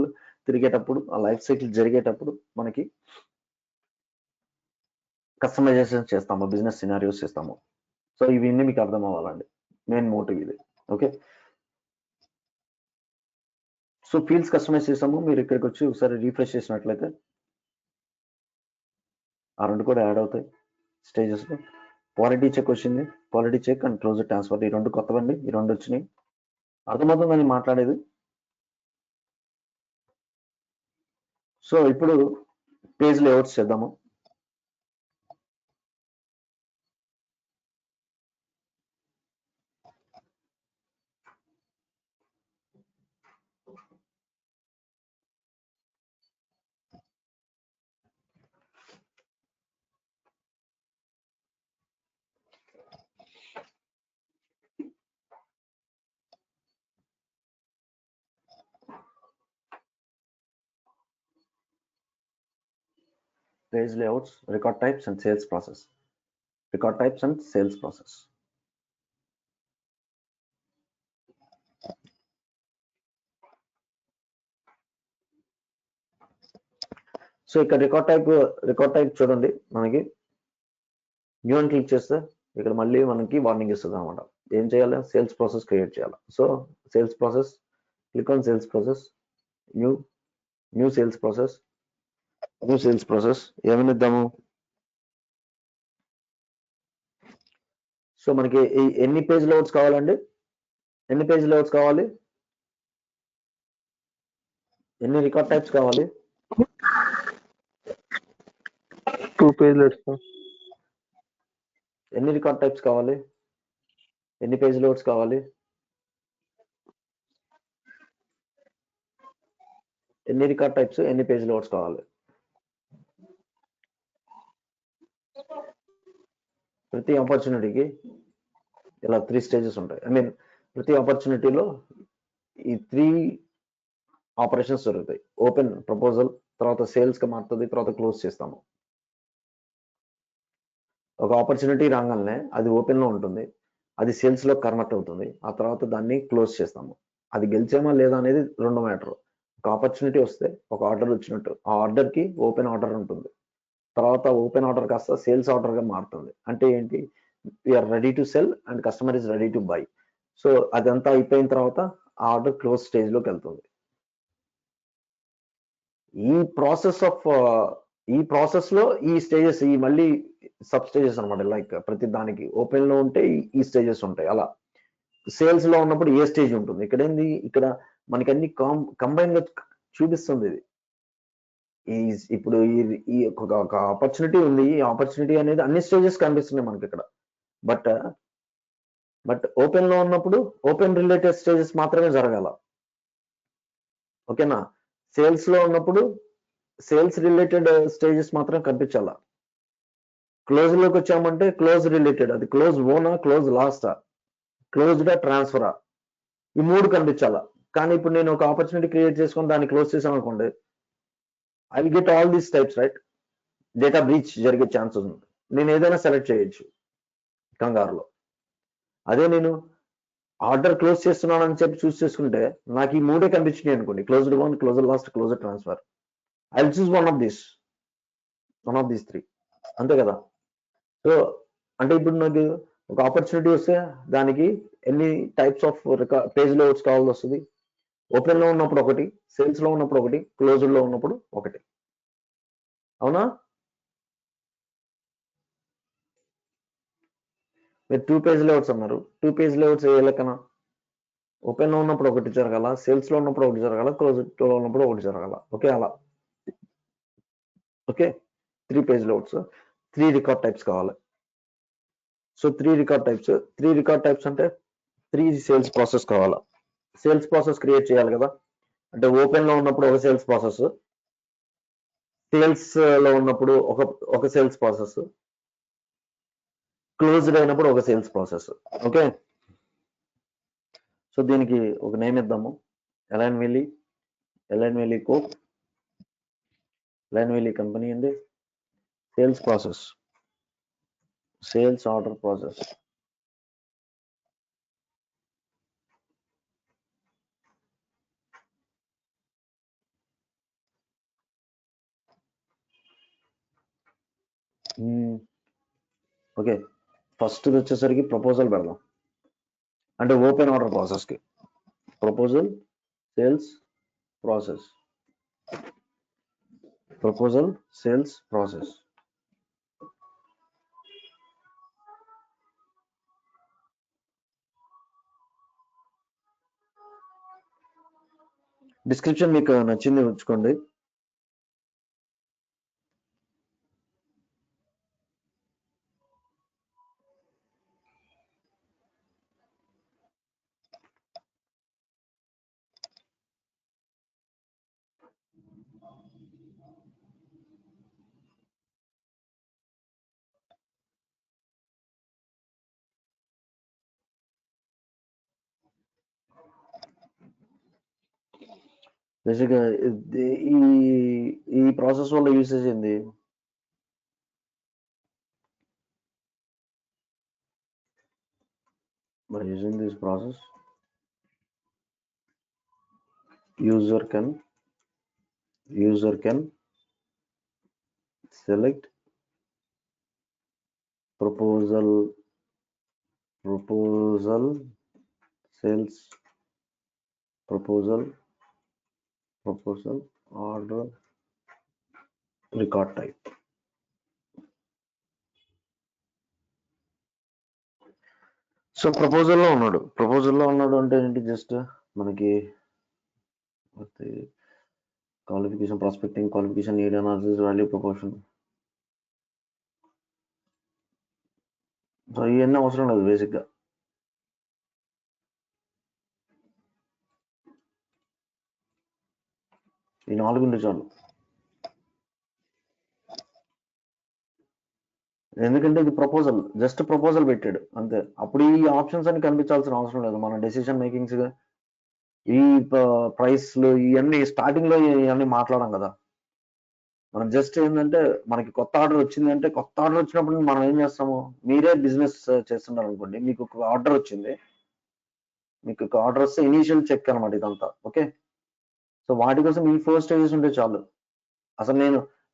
తిరిగేటప్పుడు, ఆ లైఫ్ సైకిల్ జరిగేటప్పుడు మనకి కస్టమైజేషన్ చేస్తాము, బిజినెస్ సినారియోస్ చేస్తాము. సో ఇవన్నీ మీకు అర్థం అవ్వాలండి, మెయిన్ మోటివ్ ఇది. ఓకే, సో ఫీల్డ్స్ కస్టమైజ్ చేసాము. మీరు ఇక్కడికి వచ్చి ఒకసారి రీఫ్రెష్ చేసినట్లయితే ఆ రెండు కూడా యాడ్ అవుతాయి స్టేజెస్. క్వాలిటీ చెక్ వచ్చింది, quality check and close transfer, ఈ రెండు కొత్తవండి, ఈ రెండు వచ్చినాయి. అర్థమవుతుందని మాట్లాడేది. సో ఇప్పుడు పేజ్ లేఅవుట్స్ చేద్దాము. Page layouts, record types and sales process. Record types and sales process. So ఇక్కడ రికార్డ్ టైప్ చూడండి, మనకి న్యూ అని క్లిక్ చేస్తే ఇక్కడ మళ్ళీ మనకి వార్నింగ్ ఇస్తుంది అనమాట. ఏం చేయాలి? సేల్స్ ప్రాసెస్ క్రియేట్ చేయాలి. So sales process, click on sales process, new sales process, ఏమని ఇద్దాము? సో మనకి ఎన్ని పేజ్ లేఅవుట్స్ కావాలండి? ఎన్ని పేజ్ లేఅవుట్స్ కావాలి? ఎన్ని రికార్డ్ టైప్స్ కావాలి? 2 pages సార్. ఎన్ని రికార్డ్ టైప్స్ కావాలి? ఎన్ని పేజ్ లేఅవుట్స్ కావాలి? ఎన్ని రికార్డ్ టైప్స్, ఎన్ని పేజ్ లేఅవుట్స్ కావాలి? ప్రతి ఆపర్చునిటీకి ఇలా 3 స్టేజెస్ ఉంటాయి. ఐ మీన్ ప్రతి ఆపర్చునిటీలో ఈ 3 ఆపరేషన్స్ జరుగుతాయి. ఓపెన్, ప్రపోజల్, తర్వాత సేల్స్ కి మారుతుంది, తర్వాత క్లోజ్ చేస్తాము. ఒక ఆపర్చునిటీ రాగానే అది ఓపెన్ లో ఉంటుంది, అది సేల్స్ లో కన్వర్ట్ అవుతుంది, ఆ తర్వాత దాన్ని క్లోజ్ చేస్తాము. అది గెలిచామా లేదా అనేది రెండో మ్యాటర్. ఒక ఆపర్చునిటీ వస్తే ఒక ఆర్డర్ వచ్చినట్టు, ఆ ఆర్డర్ కి ఓపెన్ ఆర్డర్ ఉంటుంది, తర్వాత ఓపెన్ ఆర్డర్ కాస్త సేల్స్ ఆర్డర్ గా మారుతుంది. అంటే ఏంటి? We're ready to sell and customer is ready to buy. So అదంతా అయిపోయిన తర్వాత ఆ ఆర్డర్ క్లోజ్ స్టేజ్ లోకి వెళ్తుంది. ఈ ప్రాసెస్ లో ఈ స్టేజెస్, ఈ మళ్ళీ సబ్ స్టేజెస్ అనమాట. లైక్ ప్రతి దానికి ఓపెన్ లో ఉంటే ఈ స్టేజెస్ ఉంటాయి. అలా సేల్స్ లో ఉన్నప్పుడు ఏ స్టేజ్ ఉంటుంది. ఇక్కడ ఏంది? ఇక్కడ మనకి అన్ని కంబైన్ గా చూపిస్తుంది. ఇది ఇప్పుడు ఈ ఒక ఆపర్చునిటీ ఉంది, ఈ ఆపర్చునిటీ అనేది అన్ని స్టేజెస్ కనిపిస్తున్నాయి మనకి ఇక్కడ. బట్ ఓపెన్ లో ఉన్నప్పుడు ఓపెన్ రిలేటెడ్ స్టేజెస్ మాత్రమే జరగాల. ఓకేనా? సేల్స్ లో ఉన్నప్పుడు సేల్స్ రిలేటెడ్ స్టేజెస్ మాత్రం కనిపించాల. క్లోజ్ లోకి వచ్చామంటే క్లోజ్ రిలేటెడ్, అది క్లోజ్ ఓనా, క్లోజ్ లాస్టా, క్లోజ్డా, ట్రాన్స్ఫరా, ఈ 3 కనిపించాలా. కానీ ఇప్పుడు నేను ఒక ఆపర్చునిటీ క్రియేట్ చేసుకొని దాన్ని క్లోజ్ చేసాను అనుకోండి, I will get all these types, right? Data breach జరిగే ఛాన్సెస్ ఉంది. నేను ఏదైనా సెలెక్ట్ చేయొచ్చు కంగారులో. అదే నేను ఆర్డర్ క్లోజ్ చేస్తున్నాను అని చెప్పి చూస్ చేసుకుంటే నాకు ఈ 3 కనిపించినాయి అనుకోండి, closed one, closed last, closed transfer. I will choose one of these 3, అంతే కదా? సో అంటే ఇప్పుడు నాకు ఒక ఆపర్చునిటీ వస్తే దానికి ఎన్ని టైప్స్ ఆఫ్ పేజ్ లేఅవుట్స్ కావాల్సి వస్తుంది? ఓపెన్ లో ఉన్నప్పుడు ఒకటి, సేల్స్ లో ఉన్నప్పుడు ఒకటి, క్లోజ్డ్ లో ఉన్నప్పుడు ఒకటి. అవునా? మీరు 2 పేజ్ లేఅవుట్స్ అన్నారు. 2 పేజ్ లేఅవుట్స్ ఏ లెక్కన? ఓపెన్ లో ఉన్నప్పుడు ఒకటి జరగాల, సేల్స్ లో ఉన్నప్పుడు ఒకటి జరగాల, క్లోజ్డ్ లో ఉన్నప్పుడు ఒకటి జరగాల. ఓకే, అలా. Okay, 3 page layouts, 3 record types కావాలి. సో 3 రికార్డ్ టైప్స్ అంటే 3 సేల్స్ ప్రాసెస్ కావాలా. సేల్స్ ప్రాసెస్ క్రియేట్ చేయాలి కదా. అంటే ఓపెన్ లో ఉన్నప్పుడు ఒక సేల్స్ ప్రాసెస్, సేల్స్ లో ఉన్నప్పుడు ఒక సేల్స్ ప్రాసెస్, క్లోజ్డ్ అయినప్పుడు ఒక సేల్స్ ప్రాసెస్. ఓకే, సో దీనికి ఒక నేమ్ ఇద్దాము. Elaine valley coop, Elaine valley company అండి. Sales process, sales order process. Okay, first వచ్చేసరికి ప్రపోజల్ పెడదాం. అంటే ఓపెన్ ఆర్డర్ ప్రాసెస్కి proposal, sales process, proposal, sales process. Description మీకు నచ్చింది ఉంచుకోండి. బేసిక్గా ఈ ప్రాసెస్ వల్ల యూసేజ్ ఏంది? By using this process, user can select proposal, sales, proposal, order, record type. So ప్రపోజల్లో ఉన్నాడు అంటే ఏంటి? జస్ట్ మనకి qualification, prospecting, qualification, need analysis, value proportion. So ఇవన్నీ అవసరం లేదు బేసిక్గా. ఈ 4 ఉంటే చాలు. ఎందుకంటే ఇది ప్రపోజల్, జస్ట్ ప్రపోజల్ పెట్టాడు అంతే. అప్పుడు ఈ ఆప్షన్స్ అని కనిపించాల్సిన అవసరం లేదు. మన డెసిషన్ మేకింగ్స్, ఈ ప్రైస్లు, ఇవన్నీ స్టార్టింగ్ లో ఇవన్నీ మాట్లాడాం కదా. మనం జస్ట్ ఏంటంటే మనకి కొత్త ఆర్డర్ వచ్చిందంటే, కొత్త ఆర్డర్ వచ్చినప్పుడు మనం ఏం చేస్తాము? మీరే బిజినెస్ చేస్తున్నారు అనుకోండి, మీకు ఒక ఆర్డర్ వచ్చింది, మీకు ఒక ఆర్డర్ వస్తే ఇనీషియల్ చెక్ అనమాట ఇదంతా. ఓకే, సో వాటి కోసం ఈ 4 స్టేజెస్ ఉంటే చాలు. అసలు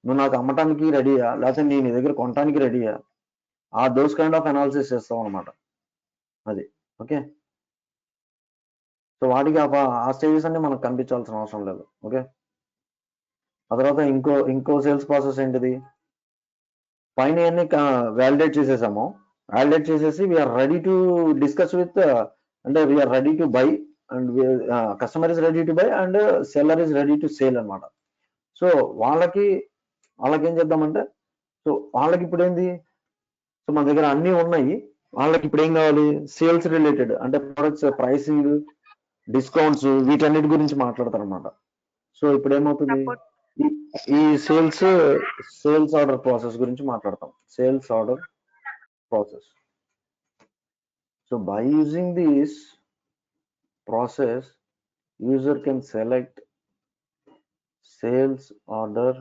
నువ్వు నాకు అమ్మటానికి రెడీయా, లేకపోతే నేను నీ దగ్గర కొనడానికి రెడీయా, దోస్ కైండ్ ఆఫ్ అనాలిసిస్ చేస్తాం అనమాట. అది ఓకే. సో వాటికి ఆ స్టేజెస్ అన్ని మనకు కనిపించాల్సిన అవసరం లేదు. ఓకే, ఆ తర్వాత ఇంకో సేల్స్ ప్రాసెస్ ఏంటిది? పైన అన్ని వ్యాలిడేట్ చేసేసాము. వ్యాలిడేట్ చేసేసి we're ready to discuss with, అంటే we're ready to buy, and customer is ready to buy and seller is ready to sale అనమాట. సో వాళ్ళకి ఏం చేద్దామంటే, సో వాళ్ళకి ఇప్పుడు ఏంది? సో మన దగ్గర అన్నీ ఉన్నాయి. వాళ్ళకి ఇప్పుడు ఏం కావాలి? సేల్స్ రిలేటెడ్, అంటే ప్రొడక్ట్స్ ప్రైసింగ్, డిస్కౌంట్స్, వీటన్నిటి గురించి మాట్లాడతారు అనమాట. సో ఇప్పుడు ఏమవుతుంది? ఈ సేల్స్ ఆర్డర్ ప్రాసెస్ గురించి మాట్లాడతాం. Sales order process. So by using this process, user can select sales order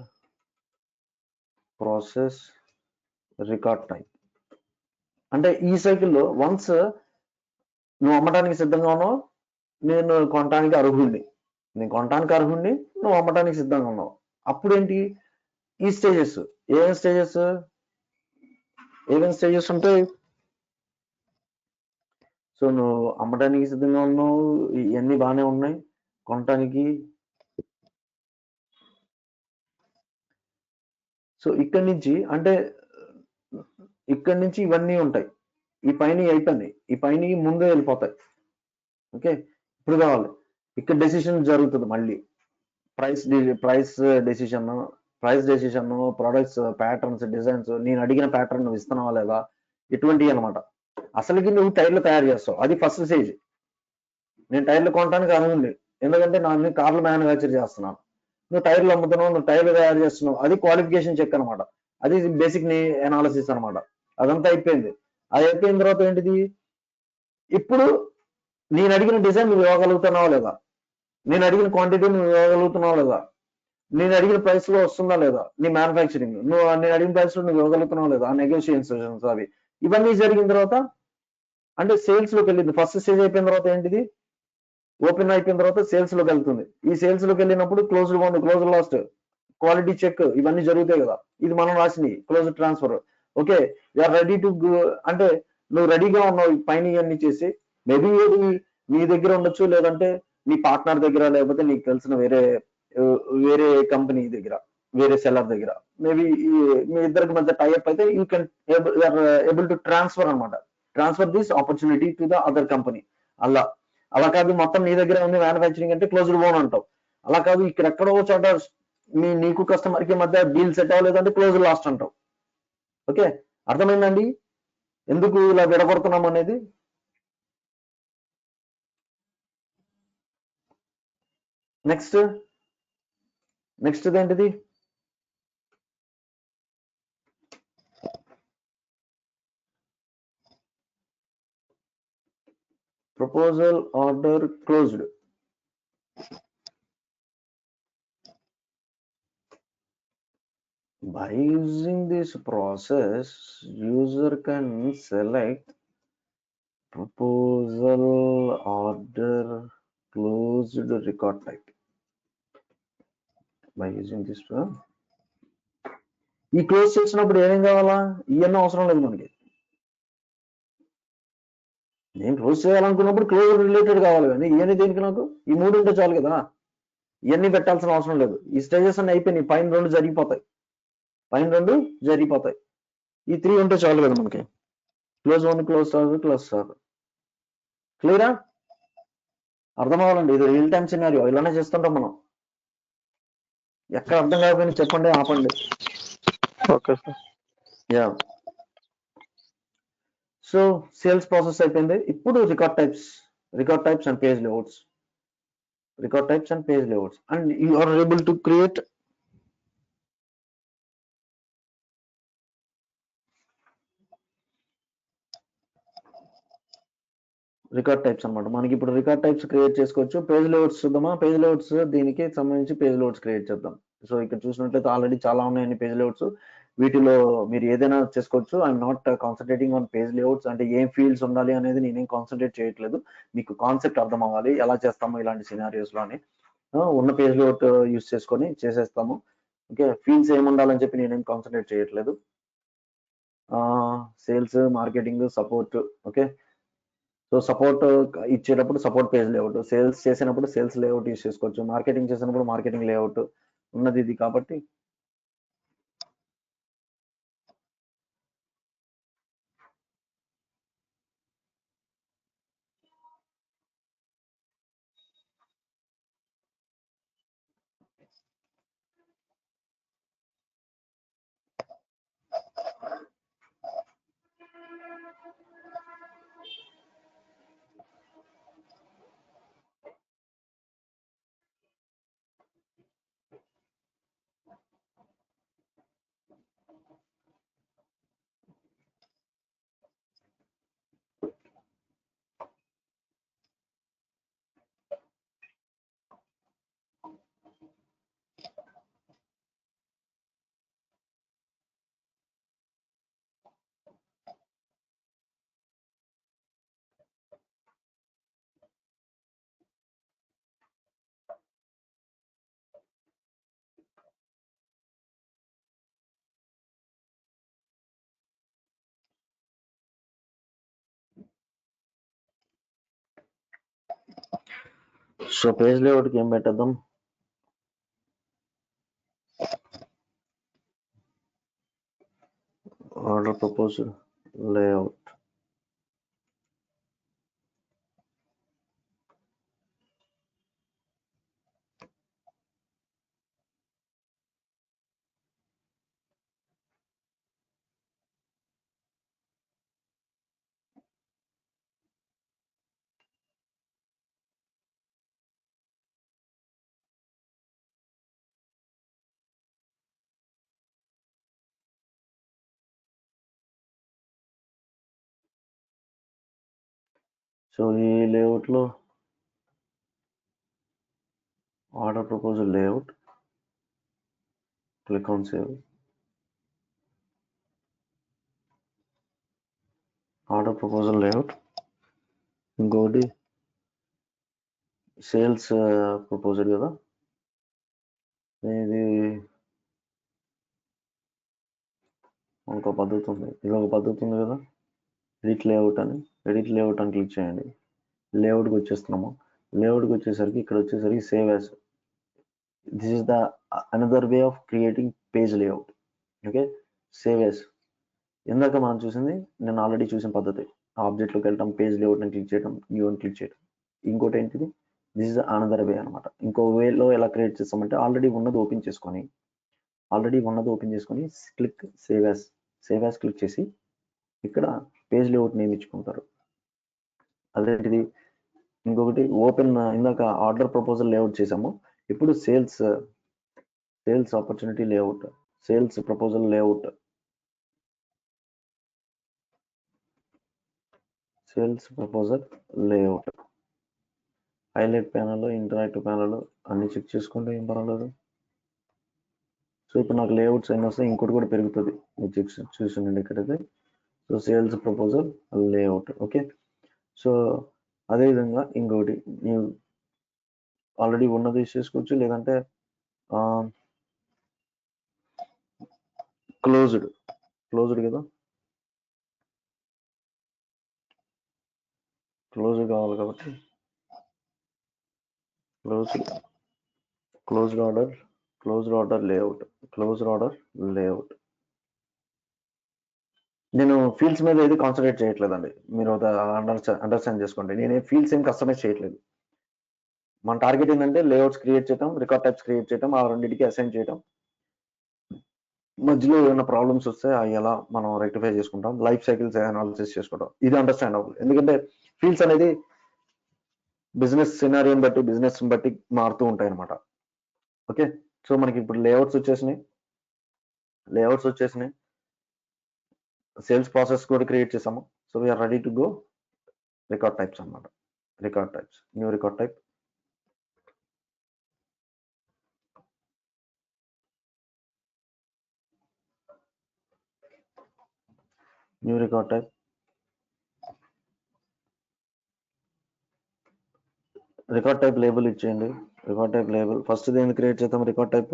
process record type. అంటే ఈ సైకిల్లో వన్స్ నువ్వు అమ్మటానికి సిద్ధంగా ఉన్నావు, నేను కొనటానికి అర్హుడిని, నువ్వు అమ్మటానికి సిద్ధంగా ఉన్నావు. అప్పుడు ఏంటి? ఈ స్టేజెస్. ఏమేమి స్టేజెస్ ఉంటాయి? సో నువ్వు అమ్మటానికి సిద్ధంగా ఉన్నావు, ఇవన్నీ బాగానే ఉన్నాయి. కొనటానికి, సో ఇక్కడి నుంచి ఇవన్నీ ఉంటాయి. ఈ పైన అయిపోయినాయి, ఈ పైన ముందే వెళ్ళిపోతాయి. ఓకే, ఇప్పుడు కావాలి ఇక్కడ డెసిషన్ జరుగుతుంది మళ్ళీ. Price decision, products patterns, designs, నేను అడిగిన ప్యాటర్న్ నువ్వు ఇస్తున్నావా లేదా, ఇటువంటివి అనమాట. అసలుకి నువ్వు టైర్లు తయారు చేస్తావు, అది ఫస్ట్ స్టేజ్. నేను టైర్లు కొనడానికి అనుకుంది, ఎందుకంటే నేను కార్లు మ్యానుఫ్యాక్చర్ చేస్తున్నాను. నువ్వు టైర్లు అమ్ముతున్నావు, నువ్వు టైర్లు తయారు చేస్తున్నావు, అది క్వాలిఫికేషన్ చెక్ అనమాట. అది బేసిక్ అనాలిసిస్ అనమాట. అదంతా అయిపోయింది. అది అయిపోయిన తర్వాత ఏంటిది? ఇప్పుడు నేను అడిగిన డిజైన్ నువ్వు ఇవ్వగలుగుతున్నావా లేదా, నేను అడిగిన క్వాంటిటీ నువ్వు ఇవ్వగలుగుతున్నావా లేదా, నేను అడిగిన ప్రైస్ లో వస్తుందా లేదా, నీ మ్యానుఫ్యాక్చరింగ్ నువ్వు నేను అడిగిన ప్రైస్ లో నువ్వు ఇవ్వగలుగుతున్నావు లేదా, ఆ నెగోషియేషన్స్ అవి ఇవన్నీ జరిగిన తర్వాత అంటే సేల్స్ లోకి వెళ్ళింది. ఫస్ట్ స్టేజ్ అయిపోయిన తర్వాత ఏంటిది, ఓపెన్ అయిపోయిన తర్వాత సేల్స్ లోకి వెళ్తుంది. ఈ సేల్స్ లోకి వెళ్ళినప్పుడు closed won, close lost, quality check ఇవన్నీ జరుగుతాయి కదా. ఇది మనం రాసినవి close transfer. Okay, you're ready to, అంటే నువ్వు రెడీగా ఉన్నావు పైన ఇవన్నీ చేసి. మేబీ నీ దగ్గర ఉండొచ్చు, లేదంటే నీ పార్ట్నర్ దగ్గర, లేకపోతే నీకు తెలిసిన వేరే కంపెనీ దగ్గర, వేరే సెల్లర్ దగ్గర. మేబీ మీ ఇద్దరికి మధ్య టైఅప్ అయితే you can able to transfer అనమాట. Transfer this opportunity to the other company. అలా కాదు మొత్తం నీ దగ్గర ఉంది మ్యానుఫ్యాక్చరింగ్ అంటే క్లోజ్డ్ ఓన్ అంటావు. అలా కాదు ఇక్కడ ఎక్కడో చోట నీకు కస్టమర్ కి మధ్య డీల్ సెట్ అవ్వలేదంటే క్లోజ్ లాస్ట్ అంటావు. ఓకే, అర్థమైందండి ఎందుకు ఇలా విడగొడుతున్నాం అనేది. నెక్స్ట్ ఏంటిది, proposal order closed. By using this process, user can select proposal order closed record type. By using this, ఈ క్లోజ్ చేసినప్పుడు ఏమేం కావాలా, ఇవన్నీ అవసరం లేదు మనకి. నేను క్లోజ్ చేయాలనుకున్నప్పుడు క్లోజ్ రిలేటెడ్ కావాలి, కానీ ఇవన్నీ దేనికి, నాకు ఈ మూడు ఉంటే చాలు కదా, ఇవన్నీ పెట్టాల్సిన అవసరం లేదు. ఈ స్టేజెస్ అన్ని అయిపోయినాయి, పైన రెండు జరిగిపోతాయి. ఈ 3 ఉంటే చాలు కదా మనకి. Close won, close star. క్లియరా, అర్థం అవ్వాలండి. ఇది రియల్ టైమ్ సినారియో, ఇలానే చేస్తుంటాం మనం. ఎక్కడ అర్థం కాకపోయినా చెప్పండి, ఆపండి. Okay sir. Yeah, so sales process అయిపోయింది. ఇప్పుడు record types and page layouts. And you are able to create record types అనమాట. మనకి ఇప్పుడు రికార్డ్ టైప్స్ క్రియేట్ చేసుకోవచ్చు. పేజ్ లేఅవుట్స్ చూద్దామా. పేజ్ లేఅవుట్స్ దీనికి సంబంధించి పేజ్ లేఅవుట్స్ క్రియేట్ చేద్దాం. సో ఇక్కడ చూసినట్లయితే ఆల్రెడీ చాలా ఉన్నాయండి పేజ్ లేఅవుట్స్. వీటిలో మీరు ఏదైనా చేసుకోవచ్చు. I'm not concentrating on page layouts. అంటే ఏం ఫీల్డ్స్ ఉండాలి అనేది నేనేం కాన్సన్ట్రేట్ చేయట్లేదు. మీకు కాన్సెప్ట్ అర్థం అవ్వాలి, ఎలా చేస్తాము ఇలాంటి సినారియోస్ లో అని. ఉన్న పేజ్ లేఅవుట్ యూస్ చేసుకొని చేసేస్తాము. ఓకే, ఫీల్డ్స్ ఏమి ఉండాలని చెప్పి నేనేం కాన్సన్ట్రేట్ చేయట్లేదు. Sales, marketing, support. Okay, so support ఇచ్చేటప్పుడు సపోర్ట్ పేజ్ లేఅవుట్, సేల్స్ చేసినప్పుడు సేల్స్ లేఅవుట్ యూస్ చేసుకోవచ్చు, మార్కెటింగ్ చేసినప్పుడు మార్కెటింగ్ లేఅవుట్ ఉన్నది ఇది కాబట్టి. సో పేజ్ లేఅవుట్కి ఏం పెట్టేద్దాం, ఆర్డర్ ప్రపోజల్ లేఅవుట్. సో ఈ లేఅవుట్లో order proposal layout, click on save. Order proposal layout, ఇంకోటి సేల్స్ ప్రపోజల్ కదా, ఇది ఇంకో పద్ధతి ఉంది, ఇది ఒక పద్ధతి ఉంది కదా, ఎడిట్ లేఅవుట్ అని క్లిక్ చేయండి. లేఅవుట్కి వచ్చేస్తున్నాము. లేఅవుట్కి వచ్చేసరికి ఇక్కడ వచ్చేసరికి save as. This is the another way of creating page layout. Okay, save as ఇందాక మనం చూసింది, నేను ఆల్రెడీ చూసిన పద్ధతి. ఆబ్జెక్ట్లోకి వెళ్ళటం, పేజ్ లేఅవుట్ అని క్లిక్ చేయడం, న్యూ అని క్లిక్ చేయడం. ఇంకోటి ఏంటిది, దిస్ ఇస్ అనదర్ వే అనమాట. ఇంకో వేలో ఎలా క్రియేట్ చేస్తామంటే ఆల్రెడీ ఉన్నది ఓపెన్ చేసుకొని క్లిక్ సేవ్ యాజ్ క్లిక్ చేసి ఇక్కడ పేజ్ లేఅవుట్ నేమ్ ఇచ్చుకుంటారు. అదేంటిది, ఇంకొకటి ఓపెన్, ఇందాక ఆర్డర్ ప్రపోజల్ లేఅవుట్ చేసాము, ఇప్పుడు sales opportunity layout, sales proposal layout, highlight panel, interactive panel అన్ని చెక్ చేసుకుంటే ఏం పర్వాలేదు. సో ఇప్పుడు నాకు లేఅవుట్స్ అయినా వస్తే ఇంకోటి కూడా పెరుగుతుంది, మీరు చెక్ చూసిండండి ఇక్కడైతే. So sales proposal layout. Okay, so అదేవిధంగా ఇంకోటి ನೀವು ఆల్రెడీ ఉన్నది యూస్ చేసుకోవచ్చు, లేదంటే క్లోజ్డ్ కదా, క్లోజ్ కావాలి కాబట్టి క్లోజ్డ్ ఆర్డర్ లేఅవుట్. నేను ఫీల్డ్స్ మీద ఏది కాన్సన్ట్రేట్ చేయట్లేదండి, మీరు అండర్స్టాండ్ చేసుకోండి. నేను ఫీల్డ్స్ ఏం కస్టమైజ్ చేయట్లేదు. మన టార్గెట్ ఏంటంటే లేఅవుట్స్ క్రియేట్ చేయడం, రికార్డ్ టైప్స్ క్రియేట్ చేయడం, ఆ రెండింటికి అసైన్ చేయడం. మధ్యలో ఏమైనా ప్రాబ్లమ్స్ వస్తే అవి ఎలా మనం రెక్టిఫై చేసుకుంటాం, లైఫ్ సైకిల్స్ అనాలిసిస్ చేసుకుంటాం. ఇది అండర్స్టాండ్ అవ్వాలి, ఎందుకంటే ఫీల్డ్స్ అనేది బిజినెస్ సినారియోని బట్టి, బిజినెస్ బట్టి మారుతూ ఉంటాయి అనమాట. ఓకే, సో మనకి ఇప్పుడు లేఅవుట్స్ వచ్చేసినాయి, సేల్స్ ప్రాసెస్ కూడా క్రియేట్ చేసాము. So we're ready to go record types అనమాట. Record types, new record type, record type label ఇచ్చేయండి. రికార్డ్ టైప్ లేబుల్ ఫస్ట్ దేని క్రియేట్ చేద్దాం, రికార్డ్ టైప్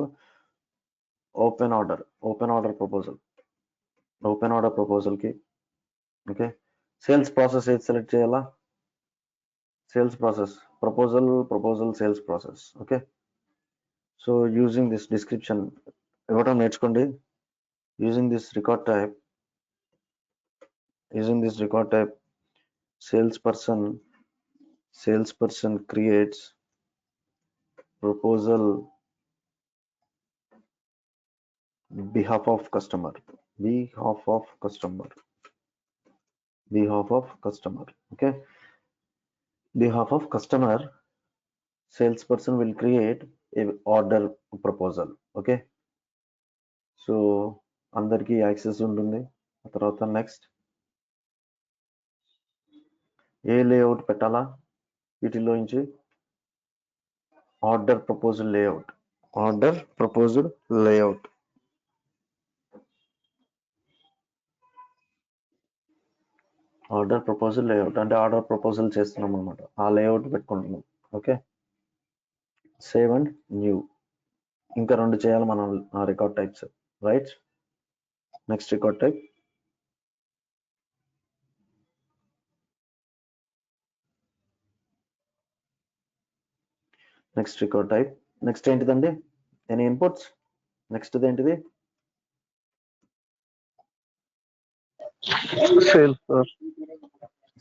ఓపెన్ ఆర్డర్ ప్రపోజల్కి. ఓకే, సేల్స్ ప్రాసెస్ ఏది select చేయాలా, sales process proposal sales process. Okay, so using this description ఇవ్వడం నేర్చుకోండి. Using this record type salesperson creates proposal behalf of customer. Okay, behalf of customer, salesperson will create a order proposal. Okay, so అందరికి access ఉంటుంది. ఆ తర్వాత next ఏ layout పెట్టాలా, వీటిలో నుంచి order proposal layout అంటే ఆర్డర్ ప్రపోజల్ చేస్తున్నాం అనమాట, ఆ లేఅవుట్ పెట్టుకుంటున్నాం. Okay, save and new. ఇంకా 2 చేయాలి మనం ఆ record types, right. Next record type, next ఏంటిదండి, ఎనీ ఇన్పుట్స్. నెక్స్ట్ ఏంటిది,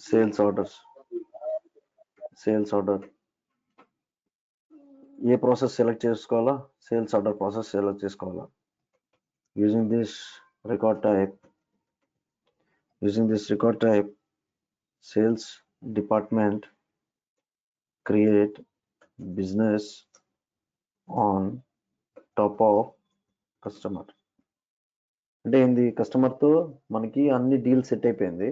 సేల్స్ ఆర్డర్. ఏ ప్రాసెస్ సెలెక్ట్ చేసుకోవాలా, సేల్స్ ఆర్డర్ ప్రాసెస్ సెలెక్ట్ చేసుకోవాలా. Using this record type sales department create business on top of customer. అంటే ఏంది, కస్టమర్తో మనకి అన్ని డీల్ సెట్ అయిపోయింది,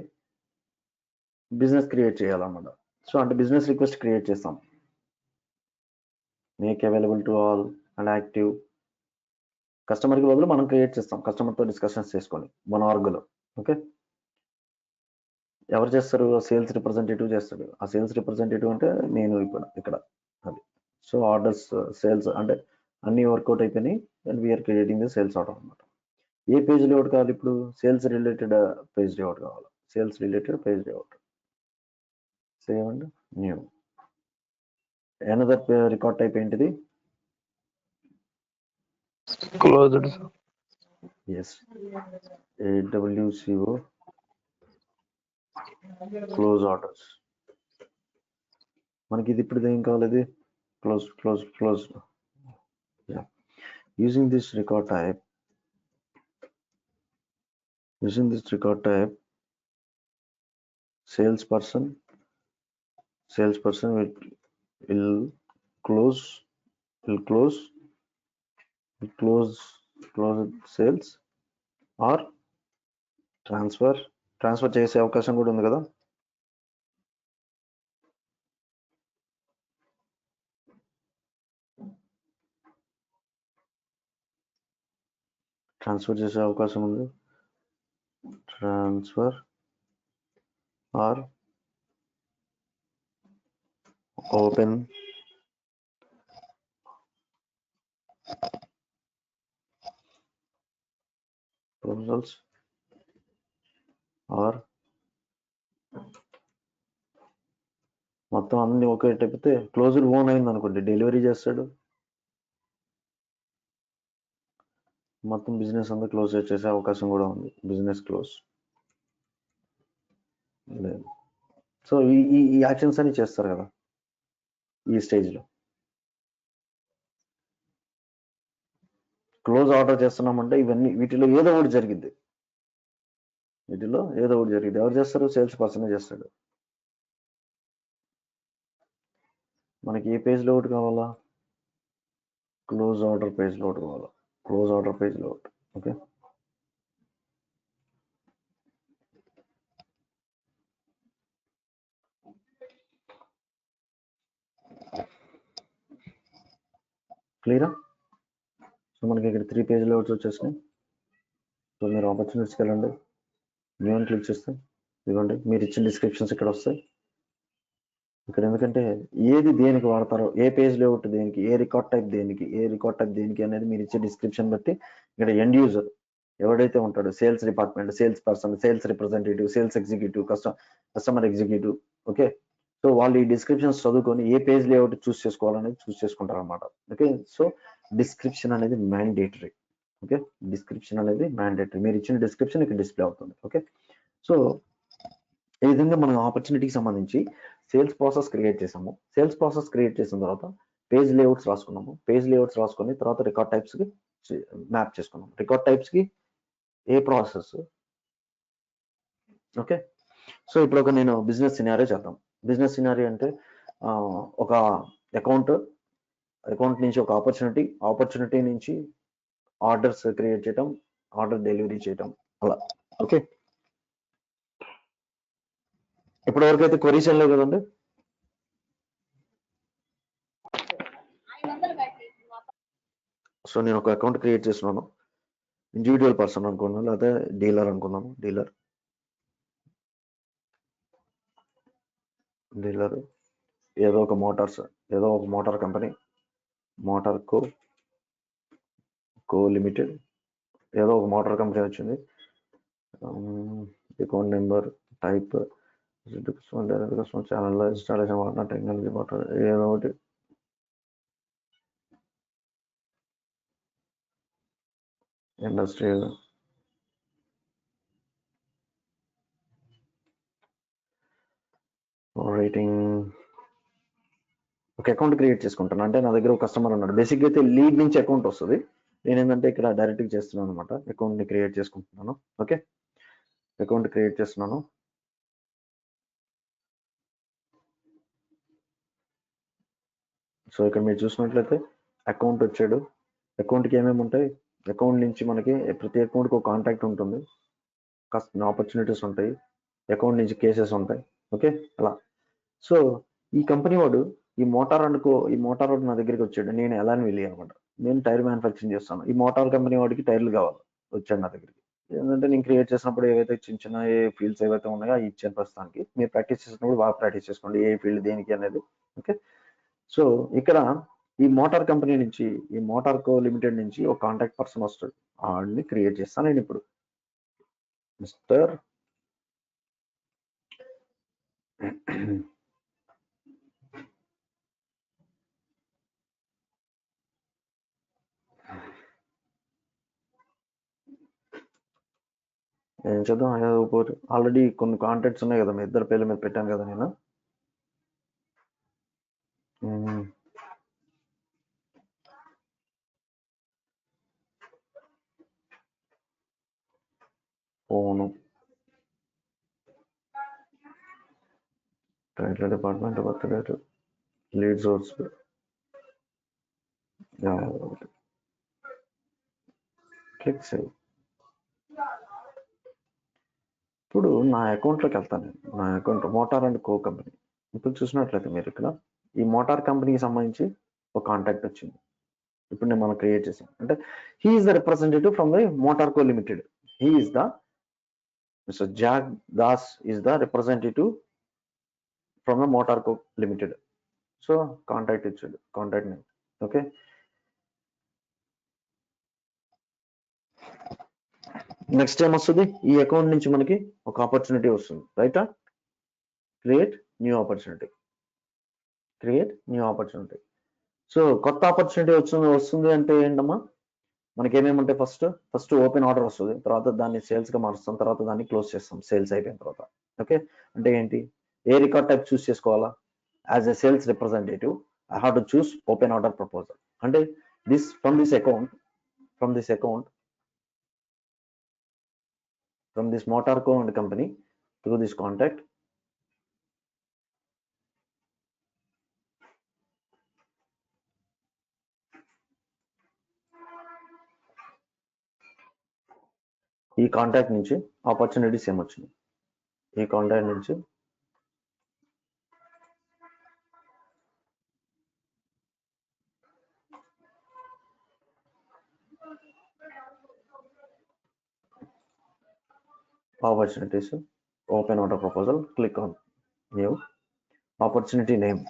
బిజినెస్ క్రియేట్ చేయాలన్నమాట. సో అంటే బిజినెస్ రిక్వెస్ట్ క్రియేట్ చేస్తాం, make available to all and active కస్టమర్కి బదులు మనం క్రియేట్ చేస్తాం, కస్టమర్తో డిస్కషన్స్ చేసుకొని మన ఆర్గ్లో. ఓకే, ఎవరు చేస్తారు? సేల్స్ రిప్రజెంటేటివ్ చేస్తాడు. ఆ సేల్స్ రిప్రజెంటేటివ్ అంటే నేను ఇప్పుడు ఇక్కడ అది. సో ఆర్డర్స్ సేల్స్ అంటే అన్ని వర్కౌట్ అయిపోయినాయి and we're creating the sales order అనమాట. ఏ పేజ్ లేఅవుట్ కావాలి ఇప్పుడు? సేల్స్ రిలేటెడ్ పేజ్ లేఅవుట్ కావాలి. Sales related page layout. Save and new. Another record type ఏంటిది? Closed. Yes, AWCO close orders. మనకి ఇది ఇప్పుడు ఏం కావాలి? ఇది close close close. Using this record type, salesperson will close sales or transfer చేసే అవకాశం కూడా ఉంది కదా. ట్రాన్స్ఫర్ చేసే అవకాశం ఉంది. Transfer or open proposals are మొత్తం అన్ని ఒకే టైపితే క్లోజ్డ్ ఓన్ అయింది అనుకోండి, డెలివరీ చేస్తాడు, మొత్తం బిజినెస్ అంతా క్లోజ్ చేసే అవకాశం కూడా ఉంది. బిజినెస్ క్లోజ్ లేదు. సో ఈ యాక్షన్స్ అని చేస్తారు కదా ఈ స్టేజ్లో. క్లోజ్ ఆర్డర్ చేస్తున్నామంటే ఇవన్నీ వీటిలో ఏదో ఒకటి జరిగింది. ఎవరు చేస్తారు? సేల్స్ పర్సనే చేస్తాడు. మనకి ఏ పేజ్ లోడ్ కావాలా? క్లోజ్ ఆర్డర్ పేజ్ లోడ్ కావాలా? Close order page load. Okay, క్లియరా? సో మనకి ఇక్కడ 3 పేజ్ లోడ్స్ వచ్చేసినాయి. సో మీరు ఆపర్చునిటీస్కి వెళ్ళండి, న్యూ అని క్లిక్ చేస్తే ఇదిగోండి మీరు ఇచ్చిన డిస్క్రిప్షన్స్ ఇక్కడ వస్తాయి. ఇక్కడ ఎందుకంటే ఏది దేనికి వాడతారో, ఏ పేజ్ లేఅవుట్ దేనికి, ఏ రికార్డ్ టైప్ దేనికి అనేది మీరు ఇచ్చే డిస్క్రిప్షన్ బట్టి ఇక్కడ ఎండ్ యూజర్ ఎవడైతే ఉంటాడో, sales department, sales person, sales representative, sales executive, customer executive. Okay, so వాళ్ళు ఈ డిస్క్రిప్షన్స్ చదువుకొని ఏ పేజ్ లేఅవుట్ చూస్ చేసుకోవాలనేది చూస్ చేసుకుంటారు అనమాట. ఓకే, సో డిస్క్రిప్షన్ అనేది మ్యాండేటరీ. ఓకే, డిస్క్రిప్షన్ అనేది మ్యాండేటరీ. మీరు ఇచ్చిన డిస్క్రిప్షన్ ఇక్కడ డిస్ప్లే అవుతుంది. ఓకే, సో ఈ విధంగా మనం ఆపర్చునిటీకి సంబంధించి సేల్స్ ప్రాసెస్ క్రియేట్ చేసాము. సేల్స్ ప్రాసెస్ క్రియేట్ చేసిన తర్వాత పేజ్ లేఅవుట్స్ రాసుకున్నాము. పేజ్ లేఅవుట్స్ రాసుకొని తర్వాత రికార్డ్ టైప్స్కి మ్యాప్ చేసుకున్నాము. రికార్డ్ టైప్స్కి ఏ ప్రాసెస్. ఓకే, సో ఇప్పుడు నేను బిజినెస్ సినారియో చేద్దాం. బిజినెస్ సినారియో అంటే ఒక అకౌంట్ నుంచి ఒక ఆపర్చునిటీ నుంచి ఆర్డర్స్ క్రియేట్ చేయటం, ఆర్డర్ డెలివరీ చేయటం, అలా. ఓకే, ఇప్పటి వరకు అయితే క్వరీస్ ఏం లేవు కదండి. సో నేను ఒక అకౌంట్ క్రియేట్ చేస్తున్నాను. ఇండివిజువల్ పర్సన్ అనుకున్నాను, లేదా డీలర్ అనుకున్నాము. డీలర్ ఏదో ఒక మోటార్ కంపెనీ, మోటార్ కో లిమిటెడ్, ఏదో ఒక మోటార్ కంపెనీ వచ్చింది. Account number, type, channel, installation వాడిన టెక్నాలజీ మోటార్, ఏదో ఒకటి. Industrial, rating. ఒక అకౌంట్ క్రియేట్ చేసుకుంటాను. అంటే నా దగ్గర ఒక కస్టమర్ ఉన్నాడు. బేసిక్గా అయితే లీడ్ నుంచి అకౌంట్ వస్తుంది. నేను ఏంటంటే ఇక్కడ డైరెక్ట్గా చేస్తున్నాను అనమాట. అకౌంట్ని క్రియేట్ చేసుకుంటున్నాను. ఓకే, అకౌంట్ క్రియేట్ చేస్తున్నాను. సో ఇక్కడ మీరు చూసినట్లయితే అకౌంట్ వచ్చాడు. అకౌంట్కి ఏమేమి ఉంటాయి? అకౌంట్ నుంచి మనకి ప్రతి అకౌంట్కి ఒక కాంటాక్ట్ ఉంటుంది, ఆపర్చునిటీస్ ఉంటాయి, అకౌంట్ నుంచి కేసెస్ ఉంటాయి. ఓకే, అలా. సో ఈ కంపెనీ వాడు ఈ మోటార్ వాడు నా దగ్గరికి వచ్చాడు. నేను ఎలా వెళ్ళి అనమాట. నేను టైర్ మ్యానుఫ్యాక్చరింగ్ చేస్తాను. ఈ మోటార్ కంపెనీ వాడికి టైర్లు కావాలి, వచ్చాడు నా దగ్గరికి. ఏంటంటే నేను క్రియేట్ చేసినప్పుడు ఏవైతే చిన్న చిన్న ఏ ఫీల్డ్స్ ఏవైతే ఉన్నాయో అవి ఇచ్చాను ప్రస్తుతానికి. మీరు ప్రాక్టీస్ చేసినప్పుడు బాగా ప్రాక్టీస్ చేసుకోండి ఏ ఫీల్డ్ దేనికి అనేది. ఓకే, సో ఇక్కడ ఈ మోటార్ కంపెనీ నుంచి, ఈ మోటార్ కో లిమిటెడ్ నుంచి ఒక కాంటాక్ట్ పర్సన్ వస్తాడు, వాడిని క్రియేట్ చేస్తాను నేను ఇప్పుడు. మిస్టర్ ఏం చేద్దాం, ఆల్రెడీ కొన్ని కాంటాక్ట్స్ ఉన్నాయి కదా, మీ ఇద్దరు పేర్ల మీద పెట్టాను కదా నేను. Phone, title, department, birth date, lead source, click save. ఇప్పుడు నా అకౌంట్లోకి వెళ్తాను నేను. నా account motor and co company. ఇప్పుడు చూసినట్లయితే మీరు ఇక్కడ ఈ మోటార్ కంపెనీకి సంబంధించి ఒక కాంటాక్ట్ వచ్చింది. ఇప్పుడు నేను మనం క్రియేట్ చేసాం అంటే he is the representative from the motor co limited. He is the mister Jack Das is the representative from the motor co limited. So contact ఇచ్చాడు, కాంటాక్ట్ నేమ్. ఓకే, నెక్స్ట్ ఏం వస్తుంది, ఈ అకౌంట్ నుంచి మనకి ఒక ఆపర్చునిటీ వస్తుంది, రైటా? Create new opportunity, create new opportunity. So కొత్త ఆపర్చునిటీ వస్తుంది అంటే ఏంటమ్మా, మనకి ఏమేమంటే ఫస్ట్ ఓపెన్ ఆర్డర్ వస్తుంది, తర్వాత దాన్ని సేల్స్గా మారుస్తాం, తర్వాత దాన్ని క్లోజ్ చేస్తాం సేల్స్ అయిపోయిన తర్వాత. ఓకే, అంటే ఏంటి, ఏ రికార్డ్ టైప్ చూస్ చేసుకోవాలా? As a sales representative I have to choose open order proposal. అంటే from this motor co and company through this contact, ఈ కాంటాక్ట్ నుంచి ఆపర్చునిటీస్ ఏమొచ్చినాయి, ఈ కాంటాక్ట్ నుంచి opportunities, open order proposal, click on new opportunity name.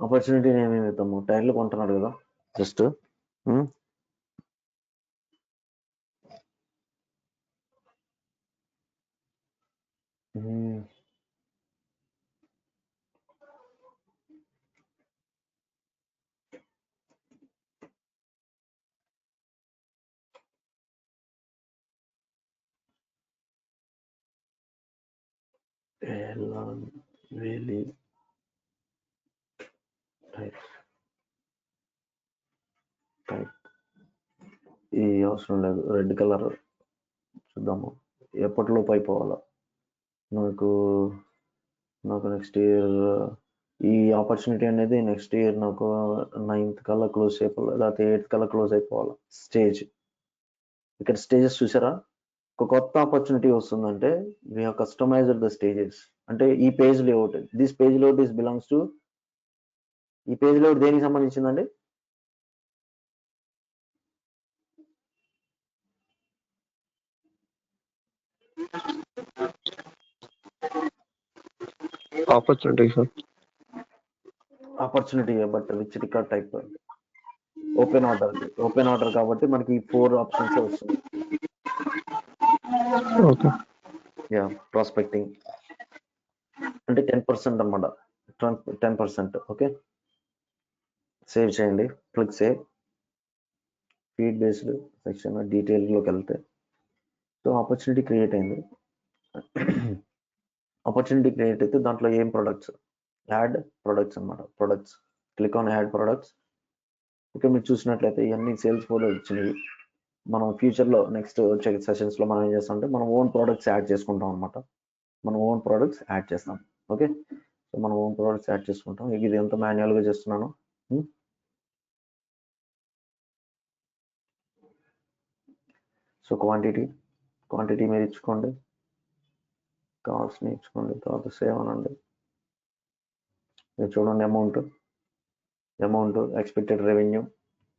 Opportunity name ఏమి ఇద్దాము, టైర్లు కొంటున్నాడు కదా జస్ట్. వేలి టైప్ ఈ అవసరం లేదు, రెడ్ కలర్ చూద్దాము, ఎప్పటిలోపు అయిపోవాలా నాకు నెక్స్ట్ ఇయర్. ఈ ఆపర్చునిటీ అనేది నెక్స్ట్ ఇయర్ నాకు 9th కల్లా క్లోజ్ అయిపోవాలి, లేకపోతే 8th కల్లా క్లోజ్ అయిపోవాలి. స్టేజ్, ఇక్కడ స్టేజెస్ చూసారా, ఒక కొత్త ఆపర్చునిటీ వస్తుందంటే we have customized the stages. అంటే ఈ page layout, this page layout is belongs to, ఈ పేజ్ లేఅవుట్ దేనికి సంబంధించిందండి? Opportunity sir. Opportunity, but which record type? Open order కాబట్టి మనకి 4 ఆప్షన్స్ వస్తుంది. ఓకే, యా, ప్రాస్పెక్టింగ్ అంటే 10% అన్నమాట, 10%. ఓకే, సేవ్ చేయండి, click save. Feed based section డీటెయిల్లోకి వెళ్తే, సో ఆపర్చునిటీ క్రియేట్ అయింది. ఆపర్చునిటీ క్రియేట్ అయితే దాంట్లో ఏం ప్రొడక్ట్స్, యాడ్ ప్రొడక్ట్స్ అన్నమాట. Products, click on add products. Okay, మీరు చూసినట్లయితే ఇవన్నీ సేల్స్ ఫోలో వచ్చినాయి. మనం ఫ్యూచర్లో నెక్స్ట్ వచ్చే సెషన్స్లో మనం ఏం చేస్తామంటే మనం ఓన్ ప్రోడక్ట్స్ యాడ్ చేసుకుంటాం అనమాట. మనం ఓన్ ప్రోడక్ట్స్ యాడ్ చేస్తాం. ఓకే, సో మనం ఓన్ ప్రోడక్ట్స్ యాడ్ చేసుకుంటాం. ఇది ఎంత మాన్యువల్గా చేస్తున్నాను. సో క్వాంటిటీ మీరు ఇచ్చుకోండి, కాస్ట్ని ఇచ్చుకోండి, తర్వాత సేవ్ అనండి. మీరు చూడండి amount expected revenue,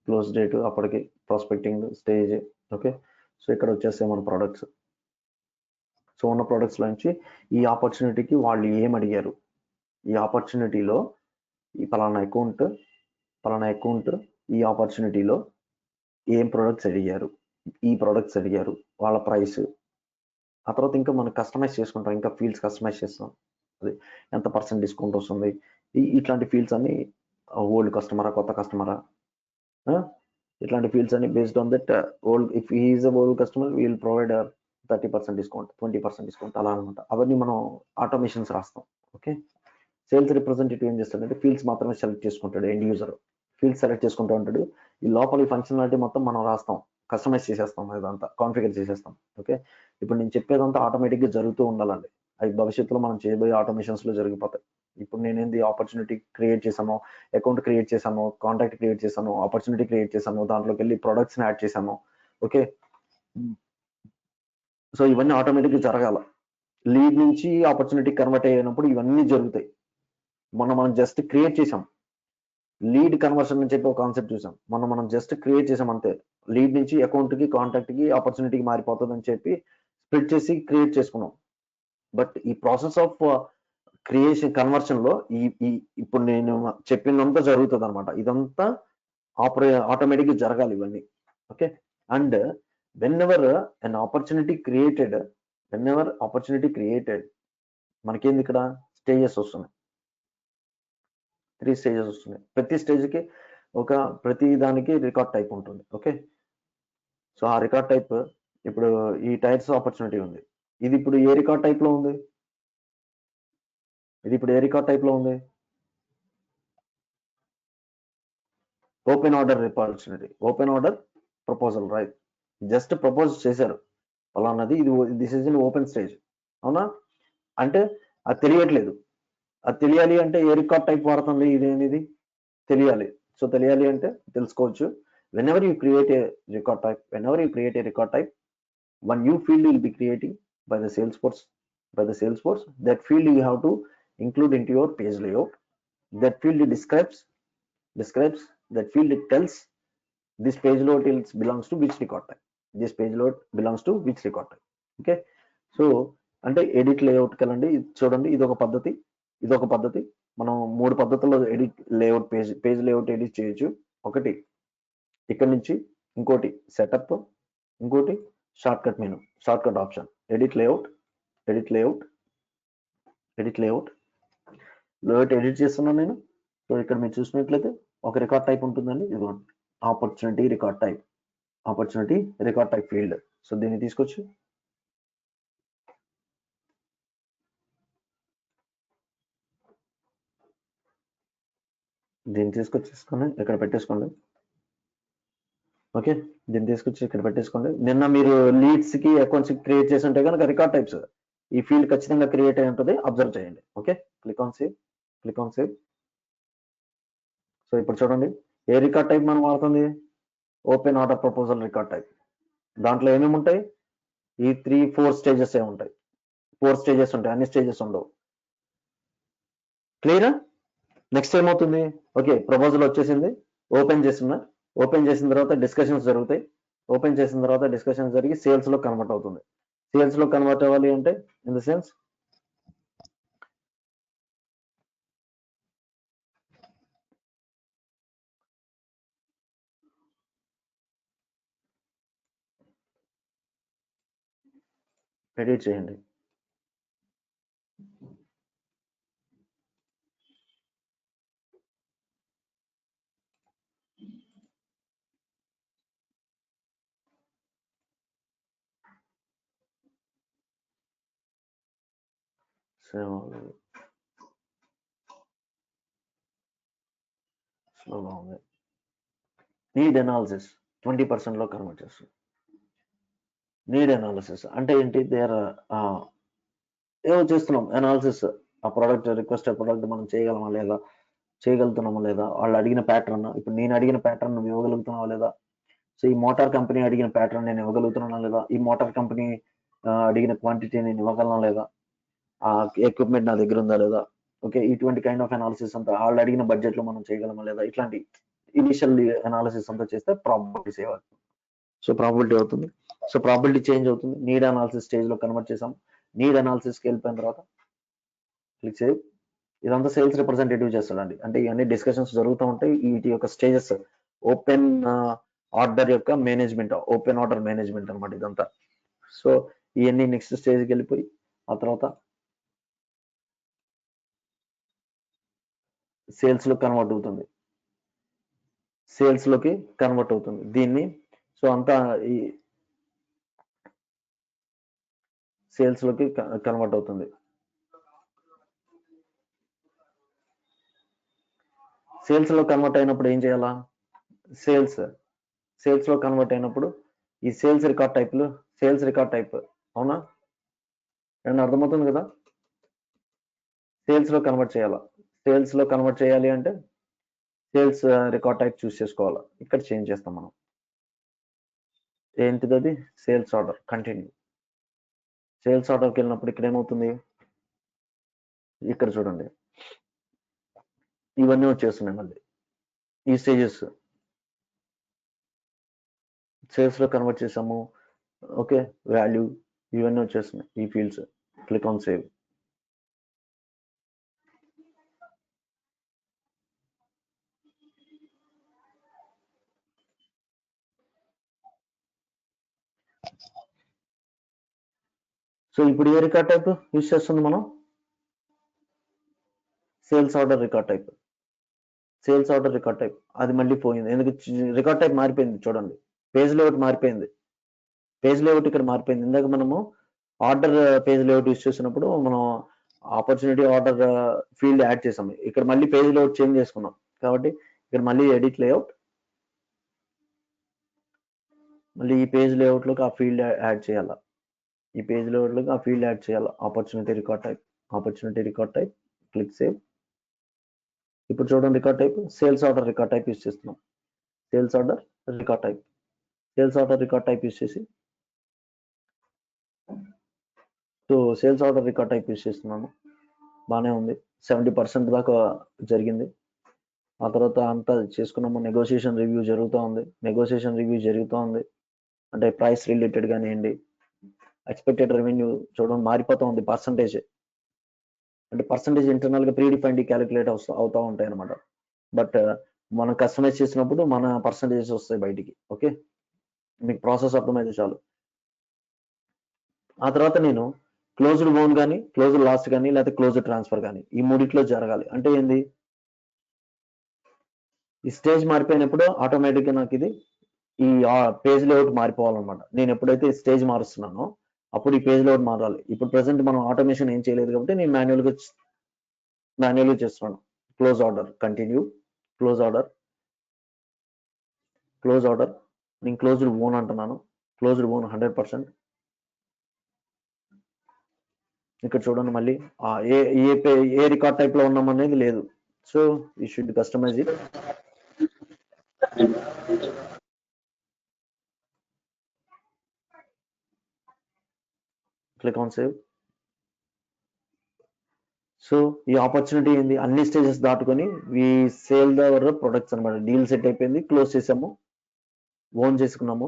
close date, అప్పటికి ప్రాస్పెక్టింగ్ స్టేజ్. ఓకే, సో ఇక్కడ వచ్చేస్తాయి మన ప్రోడక్ట్స్. సో ఉన్న ప్రోడక్ట్స్ నుంచి ఈ ఆపర్చునిటీకి వాళ్ళు ఏం అడిగారు, ఈ ఆపర్చునిటీలో ఈ పలానా అకౌంట్ ఈ ఆపర్చునిటీలో ఏం ప్రొడక్ట్స్ అడిగారు, ఈ ప్రొడక్ట్స్ అడిగారు, వాళ్ళ ప్రైస్. ఆ తర్వాత ఇంకా మనం కస్టమైజ్ చేసుకుంటాం, ఇంకా ఫీల్డ్స్ కస్టమైజ్ చేస్తాం. అది ఎంత పర్సెంట్ డిస్కౌంట్ వస్తుంది, ఇట్లాంటి ఫీల్డ్స్ అన్ని ఓల్డ్ కస్టమరా కొత్త కస్టమరా, ఇట్లాంటి ఫీల్డ్స్ అన్ని based on that old. If is a old customer will provide 30% discount, 20% discount, అలా అనమాట. అవన్నీ మనం ఆటోమేషన్స్ రాస్తాం. ఓకే, సేల్స్ రిప్రజెంటేటివ్ ఏం చేస్తాడంటే ఫీల్డ్స్ మాత్రమే సెలెక్ట్ చేసుకుంటాడు. ఎండ్ యూజర్ ఫీల్డ్స్ సెలెక్ట్ చేసుకుంటూ ఉంటాడు. ఈ లోపల ఈ ఫంక్షనాలిటీ మొత్తం మనం రాస్తాం, కస్టమైజ్ చేసేస్తాం, ఇదంతా కాన్ఫిగర్ చేసేస్తాం. ఓకే, ఇప్పుడు నేను చెప్పేదంతా ఆటోమేటిక్గా జరుగుతూ ఉండాలండి. అవి భవిష్యత్తులో మనం చేయబోయే ఆటోమేషన్స్లో జరిగిపోతాయి. ఇప్పుడు నేనేంది ఆపర్చునిటీ క్రియేట్ చేశాను, అకౌంట్ క్రియేట్ చేశాను, కాంటాక్ట్ క్రియేట్ చేశాను, ఆపర్చునిటీ క్రియేట్ చేశాను, దాంట్లోకి వెళ్ళి ప్రొడక్ట్స్ని యాడ్ చేశాను. ఓకే, సో ఇవన్నీ ఆటోమేటిక్గా జరగాల. లీడ్ నుంచి ఆపర్చునిటీ కన్వర్ట్ అయినప్పుడు ఇవన్నీ జరుగుతాయి. మనం జస్ట్ క్రియేట్ చేసాం, లీడ్ కన్వర్షన్ అని చెప్పి ఒక కాన్సెప్ట్ చూసాం. మనం జస్ట్ క్రియేట్ చేసాం అంతే. లీడ్ నుంచి అకౌంట్కి, కాంటాక్ట్కి, ఆపర్చునిటీకి మారిపోతుంది అని చెప్పి స్ప్లిట్ చేసి క్రియేట్ చేసుకున్నాం. బట్ ఈ ప్రాసెస్ ఆఫ్ క్రియేషన్ కన్వర్షన్లో ఇప్పుడు నేను చెప్పినంత జరుగుతుంది అనమాట. ఇదంతా ఆటోమేటిక్గా జరగాలి ఇవన్నీ. Okay, and whenever opportunity created మనకేంది ఇక్కడ స్టేజెస్ వస్తున్నాయి, 3 స్టేజెస్ వస్తున్నాయి. ప్రతి దానికి రికార్డ్ టైప్ ఉంటుంది. ఓకే, సో ఆ రికార్డ్ టైప్ ఇప్పుడు ఈ టైర్స్ ఆపర్చునిటీ ఉంది. ఇది ఇప్పుడు ఏ రికార్డ్ టైప్ లో ఉంది, open order opportunity, open order proposal, right. Just propose చేశారు అలాన్నది, this is in open stage. అవునా, అంటే అది తెలియట్లేదు. అది తెలియాలి అంటే ఏ రికార్డ్ టైప్ వాడుతుంది ఇది అనేది తెలియాలి. సో తెలియాలి అంటే తెలుసుకోవచ్చు. whenever you create a record type, one new field will be creating by the Salesforce. That field you have to include into your page layout. That field describes, that field tells this page layout belongs to which record type. Okay, so అంటే edit layout కలండి. చూడండి, ఇదొక పద్ధతి. మనం 3 పద్ధతుల్లో edit layout, page layout edit చేయొచ్చు. ఒకటి ఇక్కడ నుంచి, ఇంకోటి సెటప్, ఇంకోటి short cut menu, short cut option. Edit layout edit చేస్తున్నాను నేను. సో ఇక్కడ మీరు చూసినట్లయితే ఒక రికార్డ్ టైప్ ఉంటుందండి. ఇదిగోండి, opportunity record type field. So దీన్ని తీసుకొచ్చి ఇక్కడ పెట్టేసుకోండి. ఓకే, దీన్ని తీసుకొచ్చి ఇక్కడ పెట్టేసుకోండి. నిన్న మీరు లీడ్స్ కి, అకౌంట్స్ కి క్రియేట్ చేసి ఉంటే కనుక రికార్డ్ టైప్స్ ఈ ఫీల్డ్ ఖచ్చితంగా క్రియేట్ అయి ఉంటుంది. అబ్జర్వ్ చేయండి. Okay, click on save. So ఇప్పుడు చూడండి, ఏ రికార్డ్ టైప్ మనం వాడుతుంది, open order proposal record type. దాంట్లో ఏమేమి ఉంటాయి, ఈ 3-4 స్టేజెస్ ఉంటాయి. 4 స్టేజెస్ ఉంటాయి, అన్ని స్టేజెస్ ఉండవు. క్లియరా? నెక్స్ట్ ఏమవుతుంది, ఓకే ప్రపోజల్ వచ్చేసింది, ఓపెన్ చేసిన తర్వాత డిస్కషన్స్ జరుగుతాయి. జరిగి సేల్స్ లో కన్వర్ట్ అవుతుంది. సేల్స్ లో కన్వర్ట్ అవ్వాలి అంటే ఇన్ ద సెన్స్ ఎడిట్ చేయండి. స్లోగా ఉంది. నీడ్ అనాలిసిస్ 20% లో కన్వర్ట్ చేస్తుంది. నీడ్ అనాలిసిస్ అంటే ఏంటి? ఏమో చేస్తున్నాం అనాలిసిస్. ఆ ప్రోడక్ట్ రిక్వెస్ట్ ప్రోడక్ట్ మనం చేయగలమా లేదా, చేయగలుగుతున్నామా లేదా, వాళ్ళు అడిగిన ప్యాటర్న్, ఇప్పుడు నేను అడిగిన ప్యాటర్న్ నువ్వు ఇవ్వగలుగుతున్నావా లేదా, సో ఈ మోటార్ కంపెనీ అడిగిన ప్యాటర్న్ నేను ఇవ్వగలుగుతున్నానా లేదా, ఈ మోటార్ కంపెనీ అడిగిన క్వాంటిటీ నేను ఇవ్వగలనా లేదా, ఆ ఎక్విప్మెంట్ నా దగ్గర ఉందా లేదా, ఓకే, ఇటువంటి కైండ్ ఆఫ్ అనాలిసిస్ అంతా వాళ్ళు అడిగిన బడ్జెట్ లో మనం చేయగలమా లేదా, ఇట్లాంటి ఇనిషియల్ అనాలిసిస్ అంతా చేస్తే ప్రాబబిలిటీ సేవ్ అవుతుంది. సో ప్రాబబిలిటీ అవుతుంది. సో ప్రాబబిలిటీ చేంజ్ అవుతుంది. నీడ్ అనాలిసిస్ స్టేజ్ లో కన్వర్ట్ చేసాం. నీడ్ అనాలిసిస్కి వెళ్ళిపోయిన తర్వాత క్లిక్ చేయి. ఇదంతా సేల్స్ రిప్రజెంటేటివ్ చేస్తాడండి. అంటే ఇవన్నీ డిస్కషన్స్ జరుగుతూ ఉంటాయి. వీటి యొక్క స్టేజెస్ ఓపెన్ ఆర్డర్ యొక్క మేనేజ్మెంట్, ఓపెన్ ఆర్డర్ మేనేజ్మెంట్ అనమాట ఇదంతా. సో ఇవన్నీ నెక్స్ట్ స్టేజ్కి వెళ్ళిపోయి ఆ తర్వాత సేల్స్ లో కన్వర్ట్ అవుతుంది. సేల్స్ లోకి కన్వర్ట్ అవుతుంది దీన్ని. సో అంతా ఈ సేల్స్ లోకి కన్వర్ట్ అవుతుంది. సేల్స్ లో కన్వర్ట్ అయినప్పుడు ఏం చేయాలా? సేల్స్ లో కన్వర్ట్ అయినప్పుడు ఈ సేల్స్ రికార్డ్ టైప్ అవునా? ఏమన్నా అర్థమవుతుంది కదా? సేల్స్ లో కన్వర్ట్ చేయాలా? సేల్స్ లో కన్వర్ట్ చేయాలి అంటే సేల్స్ రికార్డ్ టైప్ చూస్ చేసుకోవాలా. ఇక్కడ చేంజ్ చేస్తాం మనం. ఏంటిది అది? Sales order. కంటిన్యూ. సేల్స్ ఆర్డర్కి వెళ్ళినప్పుడు ఇక్కడ ఏమవుతుంది? ఇక్కడ చూడండి ఇవన్నీ వచ్చేస్తున్నాయి మళ్ళీ ఈ స్టేజెస్. సేల్స్ లో కన్వర్ట్ చేసాము, ఓకే, వాల్యూ ఇవన్నీ వచ్చేస్తున్నాయి ఈ fields. Click on save. So ఇప్పుడు ఏ రికార్డ్ టైప్ యూజ్ చేస్తుంది మనం? Sales order record type. Sales order record type అది మళ్ళీ పోయింది. ఎందుకు? రికార్డ్ టైప్ మారిపోయింది చూడండి. పేజ్ లేఅవుట్ మారిపోయింది. పేజ్ లేఅవుట్ ఇక్కడ మారిపోయింది. ఇందాక మనము ఆర్డర్ పేజ్ లేఅవుట్ యూజ్ చేసినప్పుడు మనం ఆపర్చునిటీ ఆర్డర్ ఫీల్డ్ యాడ్ చేసాము. ఇక్కడ మళ్ళీ పేజ్ లేఅవుట్ చేంజ్ చేసుకున్నాం కాబట్టి ఇక్కడ మళ్ళీ ఎడిట్ లేఅవుట్, మళ్ళీ ఈ పేజ్ లేఅవుట్లోకి ఆ ఫీల్డ్ యాడ్ చేయాలా. ఈ పేజ్ లేఅవుట్లోకి ఆ ఫీల్డ్ యాడ్ చేయాలా. Opportunity record type click save. ఇప్పుడు చూడండి record type sales order record type use చేస్తున్నాం. Sales order record type use చేసి so sales order record type use చేస్తున్నాము. బాగానే ఉంది. 70% దాకా జరిగింది. ఆ తర్వాత అంతా చేసుకున్నాము. నెగోషియేషన్ రివ్యూ జరుగుతూ ఉంది. అంటే ప్రైస్ రిలేటెడ్ కానివ్వండి, ఎక్స్పెక్టెడ్ రెవెన్యూ చూడండి మారిపోతూ ఉంది. పర్సంటేజ్ అంటే పర్సంటేజ్ ఇంటర్నల్ గా ప్రీ డిఫైన్డ్ క్యాలిక్యులేట్ అవుతూ ఉంటాయి అనమాట. బట్ మనం కస్టమైజ్ చేసినప్పుడు మన పర్సంటేజెస్ వస్తాయి బయటికి. ఓకే, మీకు ప్రాసెస్ అర్థమైతే చాలు. ఆ తర్వాత నేను క్లోజ్డ్ బోన్ కానీ, క్లోజ్డ్ లాస్ట్ కానీ, లేకపోతే క్లోజ్డ్ ట్రాన్స్ఫర్ కానీ ఈ మూడిట్లో జరగాలి. అంటే ఏంది? ఈ స్టేజ్ మారిపోయినప్పుడు ఆటోమేటిక్గా నాకు ఇది ఈ పేజ్ లేఅవుట్ మారిపోవాలన్నమాట. నేను ఎప్పుడైతే స్టేజ్ మారుస్తున్నానో అప్పుడు ఈ పేజ్ లేఅవుట్ మారాలి. ఇప్పుడు ప్రెసెంట్ మనం ఆటోమేషన్ ఏం చేయలేదు కాబట్టి నేను మాన్యువల్గా చేస్తున్నాను. Close order, continue, close order, నేను క్లోజ్డ్ ఓన్ అంటున్నాను. Closed own 100%. ఇక్కడ చూడండి మళ్ళీ ఏ రికార్డ్ టైప్ లో ఉన్నాం అనేది లేదు. So you should customize it. Click on save. So ఈ ఆపర్చునిటీ ఏంది? అన్ని స్టేజెస్ దాటుకొని వి సేల్ ద ప్రొడక్ట్స్ అనమాట. డీల్ సెట్ అయిపోయింది, క్లోజ్ చేసాము, ఓన్ చేసుకున్నాము.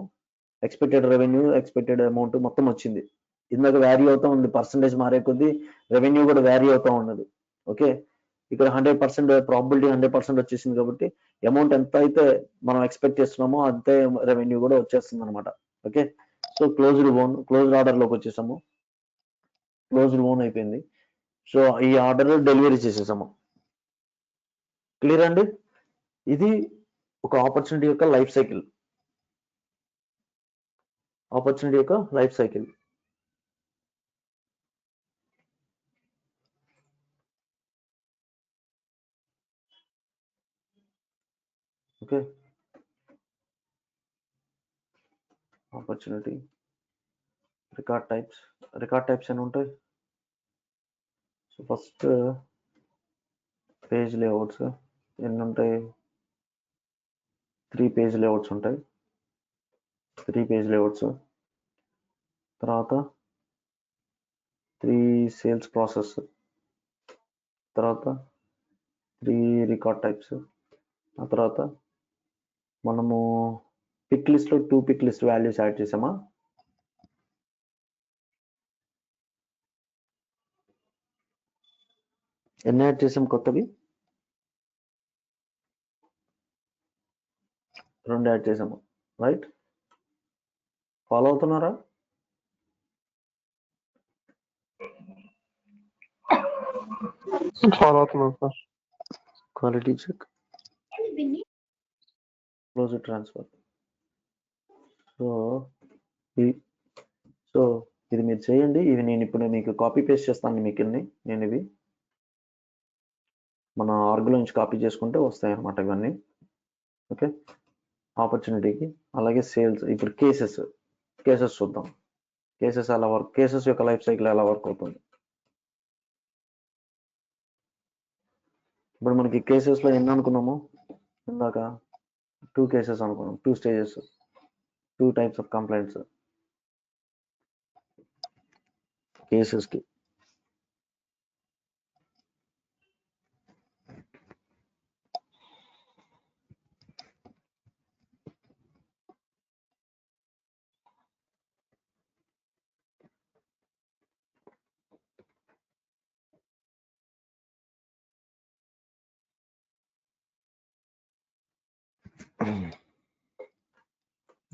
ఎక్స్పెక్టెడ్ రెవెన్యూ, ఎక్స్పెక్టెడ్ అమౌంట్ మొత్తం వచ్చింది. ఇందాక వ్యారీ అవుతా ఉంది. పర్సంటేజ్ మారే కొద్దీ రెవెన్యూ కూడా వ్యారీ అవుతా ఉన్నది. ఓకే, ఇక్కడ 100% ప్రాబిలిటీ 100% వచ్చేసింది కాబట్టి అమౌంట్ ఎంత అయితే మనం ఎక్స్పెక్ట్ చేస్తున్నామో అంతే రెవెన్యూ కూడా వచ్చేస్తుంది అనమాట. ఓకే, సో క్లోజ్డ్ ఆర్డర్ లోకి వచ్చేసాము. క్లోజ్డ్ ఓన్ అయిపోయింది. సో ఈ ఆర్డర్ డెలివరీ చేసేసాము. క్లియర్ అండి? ఇది ఒక ఆపర్చునిటీ యొక్క life cycle. Okay, opportunity record types అని ఉంటాయి. సో ఫస్ట్ పేజ్ లేఅవుట్స్ ఎన్ని ఉంటాయి? 3 పేజ్ లేఅవుట్స్ ఉంటాయి. 3 పేజ్ లేఅవుట్స్, తర్వాత 3 సేల్స్ ప్రాసెస్, తర్వాత 3 రికార్డ్ టైప్స్, ఆ తర్వాత మనము పిక్ లిస్ట్ లో 2 పిక్ లిస్ట్ వాల్యూస్ యాడ్ చేసామా? ఎన్ని యాడ్ చేసాం కొత్తవి? 2 యాడ్ చేసాము, రైట్? ఫాలో అవుతున్నారా? ఫాలో అవుతున్నాం sir. Quality check, close transfer. So ఇది మీరు చేయండి. ఇవి నేను ఇప్పుడు మీకు కాపీ పేస్ట్ చేస్తాను. మీకు నేను ఇవి మన ఆర్గ్లో నుంచి కాపీ చేసుకుంటే వస్తాయి అన్నమాట ఇవన్నీ. ఓకే, ఆపర్చునిటీకి, అలాగే సేల్స్. ఇప్పుడు కేసెస్ చూద్దాం. కేసెస్ యొక్క లైఫ్ సైకిల్ ఎలా వర్క్ అవుతుంది. ఇప్పుడు మనకి కేసెస్ లో ఎన్ని అనుకున్నాము ఇందాక? 2 కేసెస్ అనుకున్నాం, 2 stages, 2 types of complaints cases కి.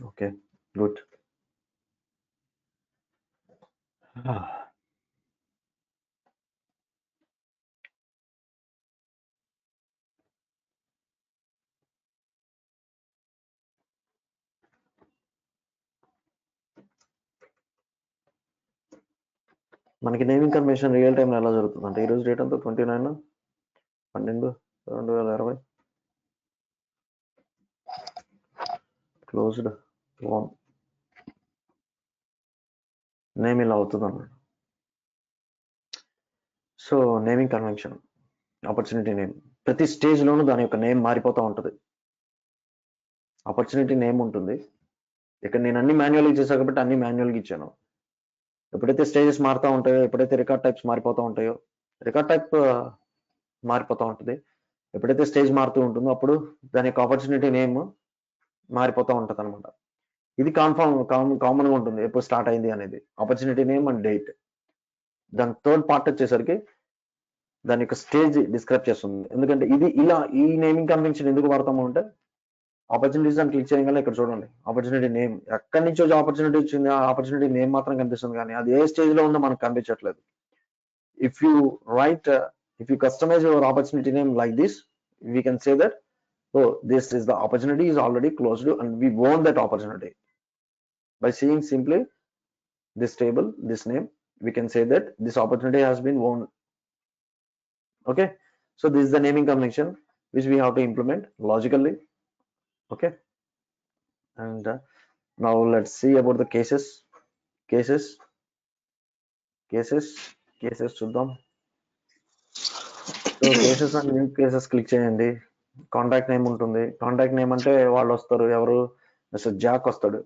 Okay, good. మనకి నేమింగ్ కన్వెన్షన్ రియల్ టైంలో ఎలా జరుగుతుంది అంటే, ఈరోజు డేట్ అంతా 29/12/2020 క్లోజ్డ్ ఫామ్ నేమ్ ఇలా అవుతుంది అన్నమాట. So naming convention, opportunity name, ప్రతి స్టేజ్ లోనూ దాని యొక్క నేమ్ మారిపోతూ ఉంటుంది. ఆపర్చునిటీ నేమ్ ఉంటుంది. ఇక్కడ నేను అన్ని మాన్యువల్గా చేశాను కాబట్టి అన్ని మాన్యువల్గా ఇచ్చాను. ఎప్పుడైతే స్టేజెస్ మారుతూ ఉంటాయో, ఎప్పుడైతే రికార్డ్ టైప్స్ మారిపోతూ ఉంటాయో, రికార్డ్ టైప్ మారిపోతూ ఉంటుంది. ఎప్పుడైతే స్టేజ్ మారుతూ ఉంటుందో అప్పుడు దాని యొక్క ఆపర్చునిటీ నేమ్ మారిపోతూ ఉంటుంది అనమాట. ఇది కామన్ గా ఉంటుంది ఎప్పుడు స్టార్ట్ అయింది అనేది, ఆపర్చునిటీ నేమ్ అండ్ డేట్. దాని థర్డ్ పార్ట్ వచ్చేసరికి దాని యొక్క స్టేజ్ డిస్క్రైబ్ చేస్తుంది. ఎందుకంటే ఇది ఇలా ఈ నేమింగ్ కన్వెన్షన్ ఎందుకు వాడతాము అంటే, ఆపర్చునిటీస్ అని క్లిక్ చేయగల ఇక్కడ చూడండి, ఆపర్చునిటీ నేమ్ ఎక్కడి నుంచి వచ్చి ఆపర్చునిటీ వచ్చింది, ఆ ఆపర్చునిటీ నేమ్ మాత్రం కనిపిస్తుంది, కానీ అది ఏ స్టేజ్ లో ఉందో మనకు కనిపించట్లేదు. If you customize your opportunity name like this, we can say that, oh, this is the opportunity is already closed and we won that opportunity. By seeing simply this table, this name, we can say that this opportunity has been won. Okay, so this is the naming convention which we have to implement logically. Okay, and now let's see about the cases చూద్దాం. So cases and new cases click చేయండి. Contact name ఉంటుంది. Contact name అంటే వాళ్ళు వస్తారు, ఎవరు? Mister Jack వస్తాడు.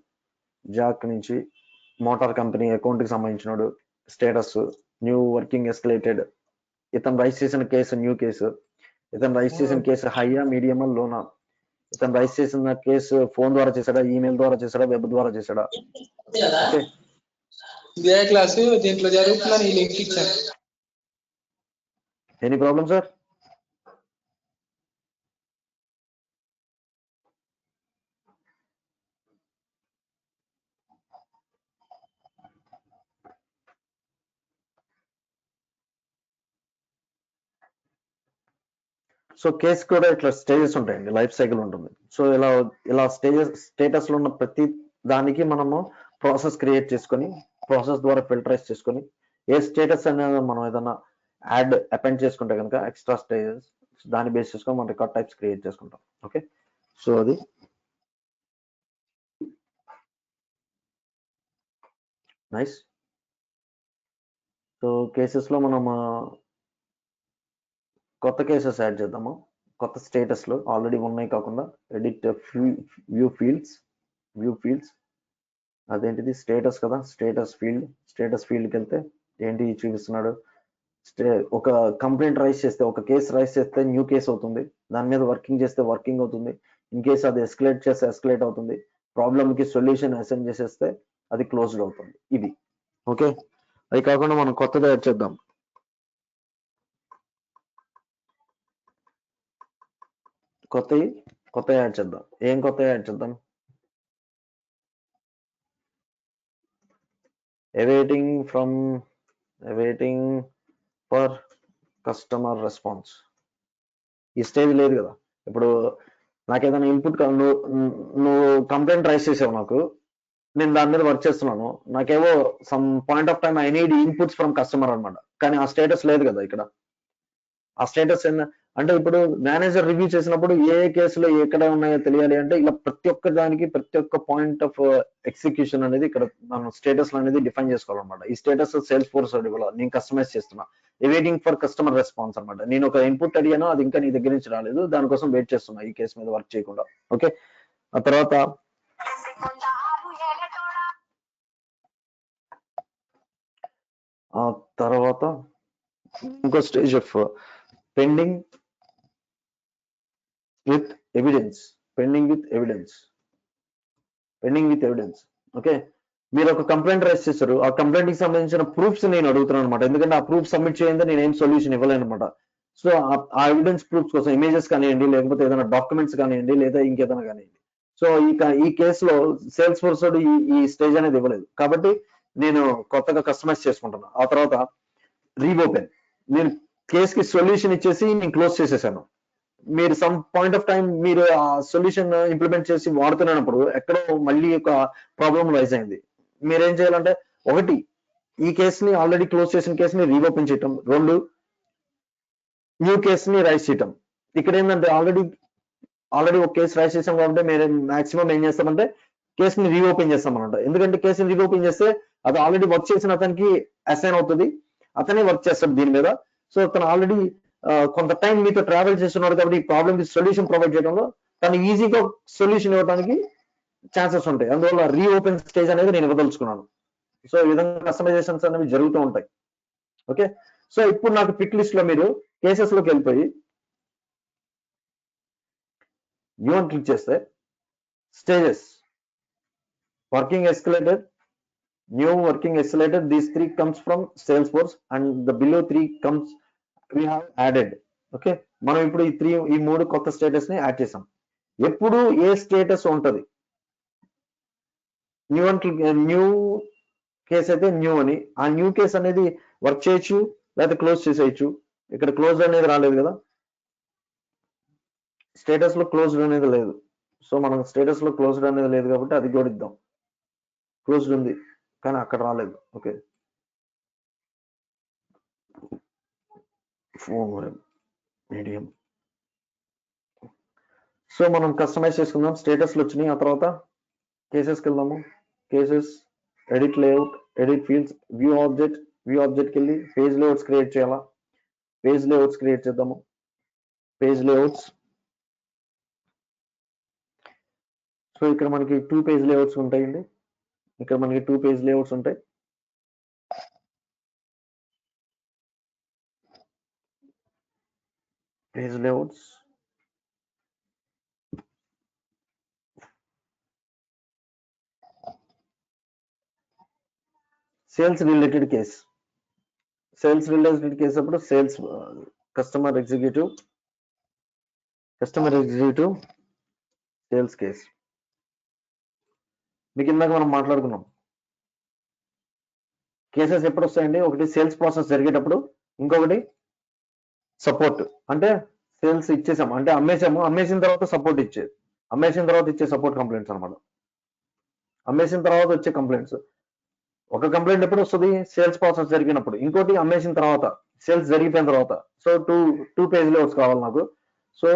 Jack నుంచి motor company account కి సంబంధించినడు. Status new working escalated. ఇతను రైస్ చేసిన కేసు న్యూ కేసు. ఇతను రైస్ చేసిన కేసు హైయా, మీడియమా, లోనా? ఇతను రైస్ చేసిన కేసు ఫోన్ ద్వారా చేశాడా, ఈమెయిల్ ద్వారా చేశాడా, వెబ్ ద్వారా చేశాడా? Any problem sir? So case కూడా ఇట్లా స్టేజెస్ ఉంటాయండి, లైఫ్ సైకిల్ ఉంటుంది. సో ఇలా స్టేటస్ లో ఉన్న ప్రతి దానికి మనము ప్రాసెస్ క్రియేట్ చేసుకొని, ప్రాసెస్ ద్వారా ఫిల్టరైజ్ చేసుకొని, ఏ స్టేటస్ అనేది మనం ఏదైనా అపెండ్ చేసుకుంటే కనుక ఎక్స్ట్రా స్టేజెస్, దాన్ని బేస్ చేసుకొని మనం రికార్డ్ టైప్స్ క్రియేట్ చేసుకుంటాం. ఓకే, సో అది నైస్. సో కేసెస్లో మనం కొత్త కేసెస్ యాడ్ చేద్దాము. కొత్త స్టేటస్లో ఆల్రెడీ ఉన్నాయి కాకుండా ఎడిట్ వ్యూ ఫీల్డ్స్ అదేంటిది స్టేటస్ కదా, స్టేటస్ ఫీల్డ్కి వెళ్తే ఏంటి చూపిస్తున్నాడు, ఒక కంప్లైంట్ రైజ్ చేస్తే, ఒక కేసు రైజ్ చేస్తే న్యూ కేసు అవుతుంది, దాని మీద వర్కింగ్ చేస్తే వర్కింగ్ అవుతుంది, ఇన్ కేసు అది ఎస్కలేట్ చేస్తే ఎస్కలేట్ అవుతుంది, ప్రాబ్లమ్కి సొల్యూషన్ అసైన్ చేసేస్తే అది క్లోజ్డ్ అవుతుంది. ఇది ఓకే. అది కాకుండా మనం కొత్తది యాడ్ చేద్దాం. కొత్త యాడ్ చేద్దాం. ఏం కొత్త యాడ్ చేద్దాం? awaiting for customer response. ఈ స్టేజ్ లేదు కదా. ఇప్పుడు నాకు ఏదైనా ఇన్పుట్ నువ్వు కంప్లైంట్ రైజ్ చేసావు, నేను దాని మీద వర్క్ చేస్తున్నాను, నాకేవో some point of time I need inputs from customer అనమాట. కానీ ఆ స్టేటస్ లేదు కదా ఇక్కడ. ఆ స్టేటస్ అంటే ఇప్పుడు మేనేజర్ రివ్యూ చేసినప్పుడు ఏ కేసులో ఎక్కడ ఉన్నాయో తెలియాలి అంటే ఇలా ప్రతి ఒక్క దానికి ప్రతి ఒక్క పాయింట్ ఆఫ్ ఎగ్జిక్యూషన్ అనేది ఇక్కడ మనం స్టేటస్ అనేది డిఫైన్ చేసుకోవాలన్నమాట. ఈ స్టేటస్ సేల్స్ ఫోర్స్ నేను కస్టమైజ్ చేస్తున్నా. వెయిటింగ్ ఫర్ కస్టమర్ రెస్పాన్స్ అనమాట. నేను ఒక ఇన్పుట్ అడిగాను, అది ఇంకా నీ దగ్గర నుంచి రాలేదు, దానికోసం వెయిట్ చేస్తున్నా ఈ కేసు మీద వర్క్ చేయకుండా. ఓకే. ఆ తర్వాత ఇంకో stage of pending with evidence. Okay. మీరు ఒక కంప్లైంట్ రైజ్ చేస్తారు, ఆ కంప్లైంట్ కి సంబంధించిన ప్రూఫ్స్ నేను అడుగుతున్నాను అనమాట. ఎందుకంటే ఆ ప్రూఫ్ సబ్మిట్ చేయండి నేను ఏం సొల్యూషన్ ఇవ్వలేను అనమాట. సో ఆ ఎవిడెన్స్ ప్రూఫ్స్ కోసం ఇమేజెస్ కానివ్వండి, లేకపోతే ఏదైనా డాక్యుమెంట్స్ కానివ్వండి, లేదా ఇంకేదైనా కానివ్వండి. సో ఈ కేసులో సేల్స్ ఫోర్స్ ఈ స్టేజ్ అనేది ఇవ్వలేదు కాబట్టి నేను కొత్తగా కస్టమైజ్ చేసుకుంటున్నా. ఆ తర్వాత రీఓపెన్. నేను కేసుకి సొల్యూషన్ ఇచ్చేసి నేను క్లోజ్ చేసేసాను. మీరు సమ్ పాయింట్ ఆఫ్ టైం మీరు ఆ సొల్యూషన్ ఇంప్లిమెంట్ చేసి వాడుతున్నప్పుడు ఎక్కడో మళ్ళీ ఒక ప్రాబ్లం రైజ్ అయింది. మీరేం చేయాలంటే, ఒకటి ఈ కేసుని ఆల్రెడీ క్లోజ్ చేసిన కేసుని రీఓపెన్ చేయటం, 2 న్యూ కేసుని రైజ్ చేయటం. ఇక్కడ ఏంటంటే ఆల్రెడీ ఒక కేసు రైజ్ చేసాం కాబట్టి మీరు మాక్సిమం ఏం చేస్తామంటే కేసుని రీఓపెన్ చేస్తామన్నమాట. ఎందుకంటే కేసుని రీఓపెన్ చేస్తే అది ఆల్రెడీ వర్క్ చేసిన అతనికి అసైన్ అవుతుంది, అతనే వర్క్ చేస్తాడు దీని మీద. సో తను ఆల్రెడీ కొంత టైం మీతో ట్రావెల్ చేస్తున్నాడు కాబట్టి ఈ ప్రాబ్లమ్ కి సొల్యూషన్ ప్రొవైడ్ చేయడంలో తను ఈజీగా సొల్యూషన్ ఇవ్వడానికి ఛాన్సెస్ ఉంటాయి. అందువల్ల రీఓపెన్ స్టేజ్ అనేది నేను ఇవ్వదలుచుకున్నాను. సో ఈ విధంగా కస్టమైజేషన్స్ అనేవి జరుగుతూ ఉంటాయి. ఓకే. సో ఇప్పుడు నాకు పిక్ లిస్ట్ లో మీరు కేసెస్ లోకి వెళ్ళిపోయి న్యూ అని క్లిక్ చేస్తే stages working escalated, new working escalated, these 3 comes from Salesforce and the below 3 comes we have added. Okay. మనం ఇప్పుడు ఈ 3 కొత్త స్టేటస్ ని యాడ్ చేసాం. ఎప్పుడు ఏ స్టేటస్ ఉంటది, న్యూ కేస్ అయితే న్యూ అని, ఆ న్యూ కేస్ అనేది వర్క్ చేయొచ్చు లేదా క్లోజ్ చేసేయచ్చు. ఇక్కడ క్లోజ్ అనేది రాలేదు కదా, స్టేటస్ లో క్లోజ్డ్ అనేది లేదు. సో మనం స్టేటస్ లో క్లోజ్డ్ అనేది లేదు కాబట్టి అది కూడా ఇద్దాం. క్లోజ్డ్ ఉంది కానీ అక్కడ రాలేదు. ఓకే. మీడియం. సో మనం కస్టమైజ్ చేసుకుందాం. స్టేటస్ లో వచ్చినాయి. ఆ తర్వాత కేసెస్కి వెళ్దాము. Cases, edit layout, edit fields, view ఆబ్జెక్ట్కి వెళ్ళి పేజ్ లేఅవుట్స్ క్రియేట్ చేయాలా. పేజ్ లేఅవుట్స్ క్రియేట్ చేద్దాము. Page layouts. సో ఇక్కడ మనకి 2 పేజ్ లేఅవుట్స్ ఉంటాయండి. ఇక్కడ మనకి 2 పేజ్ లేఅవుట్స్ ఉంటాయి. Page layouts, sales related case అప్పుడు sales customer executive sales case. మీకు ఇందాక మనం మాట్లాడుకున్నాం కేసెస్ ఎప్పుడు వస్తాయండి. ఒకటి సేల్స్ ప్రాసెస్ జరిగేటప్పుడు, ఇంకొకటి సపోర్ట్. అంటే సేల్స్ ఇచ్చేసాము అంటే అమ్మేసిన తర్వాత సపోర్ట్ ఇచ్చే సపోర్ట్ కంప్లైంట్స్ అనమాట. అమ్మేసిన తర్వాత వచ్చే కంప్లైంట్స్. ఒక కంప్లైంట్ ఎప్పుడు వస్తుంది, సేల్స్ ప్రాసెస్ జరిగినప్పుడు. ఇంకోటి అమ్మేసిన తర్వాత, సేల్స్ జరిగిపోయిన తర్వాత. సో టూ పేజ్ లేఅవుట్స్ కావాలి నాకు. So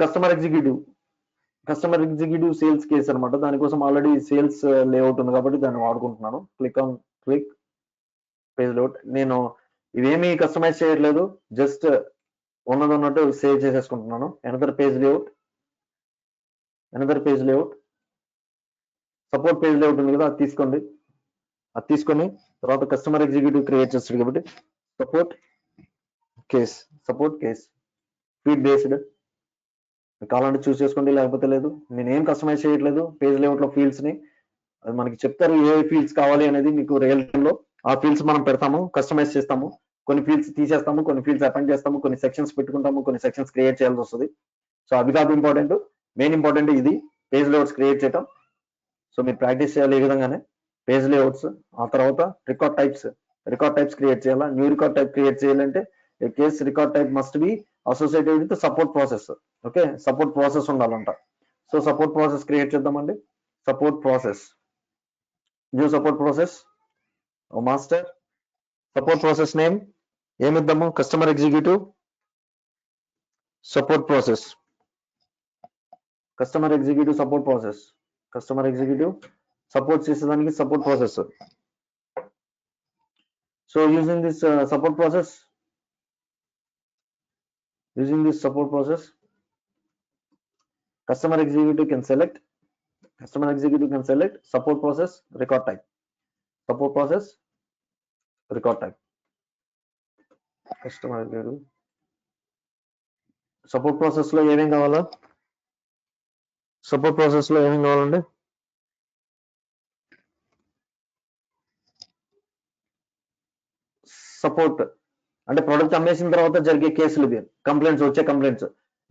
customer executive sales case అనమాట. దానికోసం ఆల్రెడీ సేల్స్ లేఅవుట్ ఉంది కాబట్టి దాన్ని వాడుకుంటున్నాను. Click page layout. నేను ఇవేమీ కస్టమైజ్ చేయట్లేదు, జస్ట్ ఉన్నది ఉన్నట్టు సేవ్ చేసేసుకుంటున్నాను. Another page layout, support page layout ఉంది కదా, అది తీసుకొని తర్వాత కస్టమర్ ఎగ్జిక్యూటివ్ క్రియేట్ చేస్తాడు కాబట్టి సపోర్ట్ కేస్ ఫీడ్ బేస్డ్ కావాలంటే చూస్ చేసుకోండి, లేకపోతే లేదు. నేను ఏం కస్టమైజ్ చేయట్లేదు పేజ్ లేఅవుట్ లో ఫీల్డ్స్ ని. అది మనకి చెప్తారు ఏ ఫీల్డ్స్ కావాలి అనేది మీకు రియల్ టైమ్ లో. ఆ ఫీల్డ్స్ మనం పెడతాము, కస్టమైజ్ చేస్తాము, కొన్ని ఫీల్డ్స్ తీసేస్తాము, కొన్ని ఫీల్డ్స్ అపెండ్ చేస్తాము, కొన్ని సెక్షన్స్ పెట్టుకుంటాము, కొన్ని సెక్షన్స్ క్రియేట్ చేయాల్సి వస్తుంది. సో అది కాదు ఇంపార్టెంట్, మెయిన్ ఇంపార్టెంట్ ఇది పేజ్ లేఅవుట్స్ క్రియేట్ చేయటం. సో మీరు ప్రాక్టీస్ చేయాలి ఈ విధంగానే పేజ్ లేఅవుట్స్. ఆ తర్వాత రికార్డ్ టైప్స్ క్రియేట్ చేయాలా. న్యూ రికార్డ్ టైప్ క్రియేట్ చేయాలంటే a case record type must be associated with support process. Okay, support process ఉండాలంట. సో సపోర్ట్ ప్రాసెస్ క్రియేట్ చేద్దామండి. New support process master. Support process name ఏమిద్దాము, customer executive support process. Customer executive support చేసేదానికి support process. So using this support process, customer executive can select support process record type. Customer executive support process లో ఏమేం కావాలా, కావాలండి support అంటే product అమ్మేసిన తర్వాత జరిగే కేసులు, కంప్లైంట్స్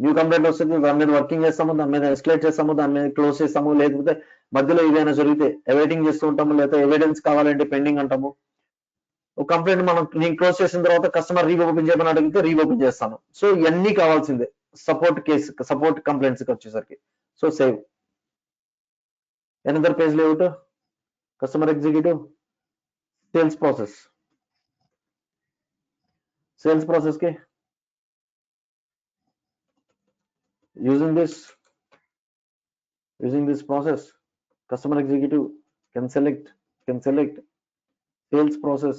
న్యూ కంప్లైంట్ వస్తుంది, దాని మీద వర్కింగ్ చేస్తాము, దాని మీద ఎస్కలేట్ చేస్తాము, దాని మీద క్లోజ్ చేస్తాము, లేకపోతే మధ్యలో ఏదైనా జరిగితే అవైటింగ్ చేస్తూ ఉంటాము, లేకపోతే ఎవిడెన్స్ కావాలంటే పెండింగ్ అంటాము. ఒక కంప్లైంట్ నేను క్లోజ్ చేసిన తర్వాత కస్టమర్ రీఓపెన్ చేయమని అడిగితే రీఓపెన్ చేస్తాను. సో ఇవన్నీ కావాల్సిందే సపోర్ట్ కంప్లైంట్స్ కి వచ్చేసరికి. So save another page layout, customer executive sales process కి using this process customer executive can select sales process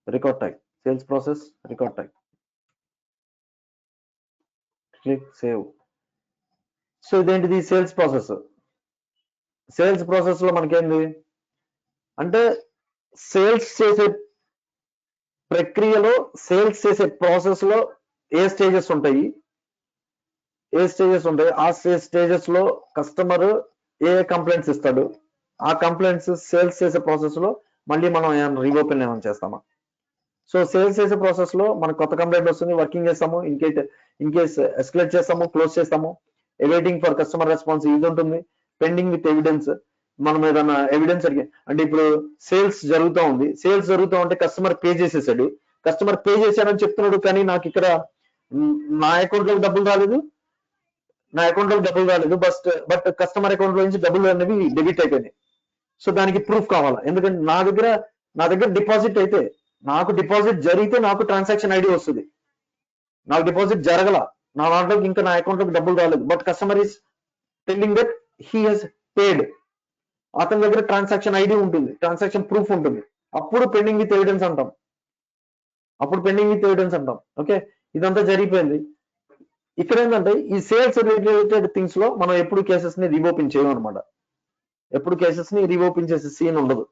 record type. Click save. So ఇదేంటిది, సేల్స్ ప్రాసెస్ లో మనకేంది అంటే సేల్స్ చేసే ప్రక్రియలో, సేల్స్ చేసే ప్రాసెస్ లో ఏ స్టేజెస్ ఉంటాయి, ఆ స్టేజెస్ లో కస్టమర్ ఏ కంప్లైంట్స్ ఇస్తాడు, ఆ కంప్లైంట్స్ సేల్స్ చేసే ప్రాసెస్ లో మళ్ళీ మనం రీఓపెన్ ఏమైనా చేస్తామా. సో సేల్స్ చేసే ప్రాసెస్ లో మనకు కొత్త కంప్లైంట్ వస్తుంది, వర్కింగ్ చేస్తాము, ఇన్ కేస్ ఎస్కలేట్ చేస్తాము, క్లోజ్ చేస్తాము, అవైటింగ్ ఫర్ కస్టమర్ రెస్పాన్స్ ఇది ఉంటుంది, పెండింగ్ విత్ ఎవిడెన్స్. మనం ఏదైనా ఎవిడెన్స్ అంటే ఇప్పుడు సేల్స్ జరుగుతూ ఉంటే కస్టమర్ పే చేశాడని చెప్తున్నాడు, కానీ నాకు ఇక్కడ నా అకౌంట్ లో డబ్బులు రాలేదు, బట్ కస్టమర్ అకౌంట్ లో నుంచి డబ్బులు అనేవి డెబిట్ అయిపోయినాయి. సో దానికి ప్రూఫ్ కావాలా, ఎందుకంటే నా దగ్గర డిపాజిట్ అయితే, నాకు డిపాజిట్ జరిగితే నాకు ట్రాన్సాక్షన్ ఐడి వస్తుంది. నాకు డిపాజిట్ జరగల, నా దాంట్లోకి ఇంకా నా అకౌంట్ లోకి డబ్బులు రాలేదు, but customer is telling that he has paid. అతని దగ్గర ట్రాన్సాక్షన్ ఐడి ఉంటుంది, ట్రాన్సాక్షన్ ప్రూఫ్ ఉంటుంది. అప్పుడు పెండింగ్ విత్ ఎవిడెన్స్ అంటాం. ఓకే, ఇదంతా జరిగిపోయింది. ఇక్కడ ఏంటంటే ఈ సేల్స్ రిలేటెడ్ థింగ్స్ లో మనం ఎప్పుడు కేసెస్ ని రీఓపెన్ చేయం అనమాట. ఎప్పుడు కేసెస్ ని రీఓపెన్ చేసే సీన్ ఉండదు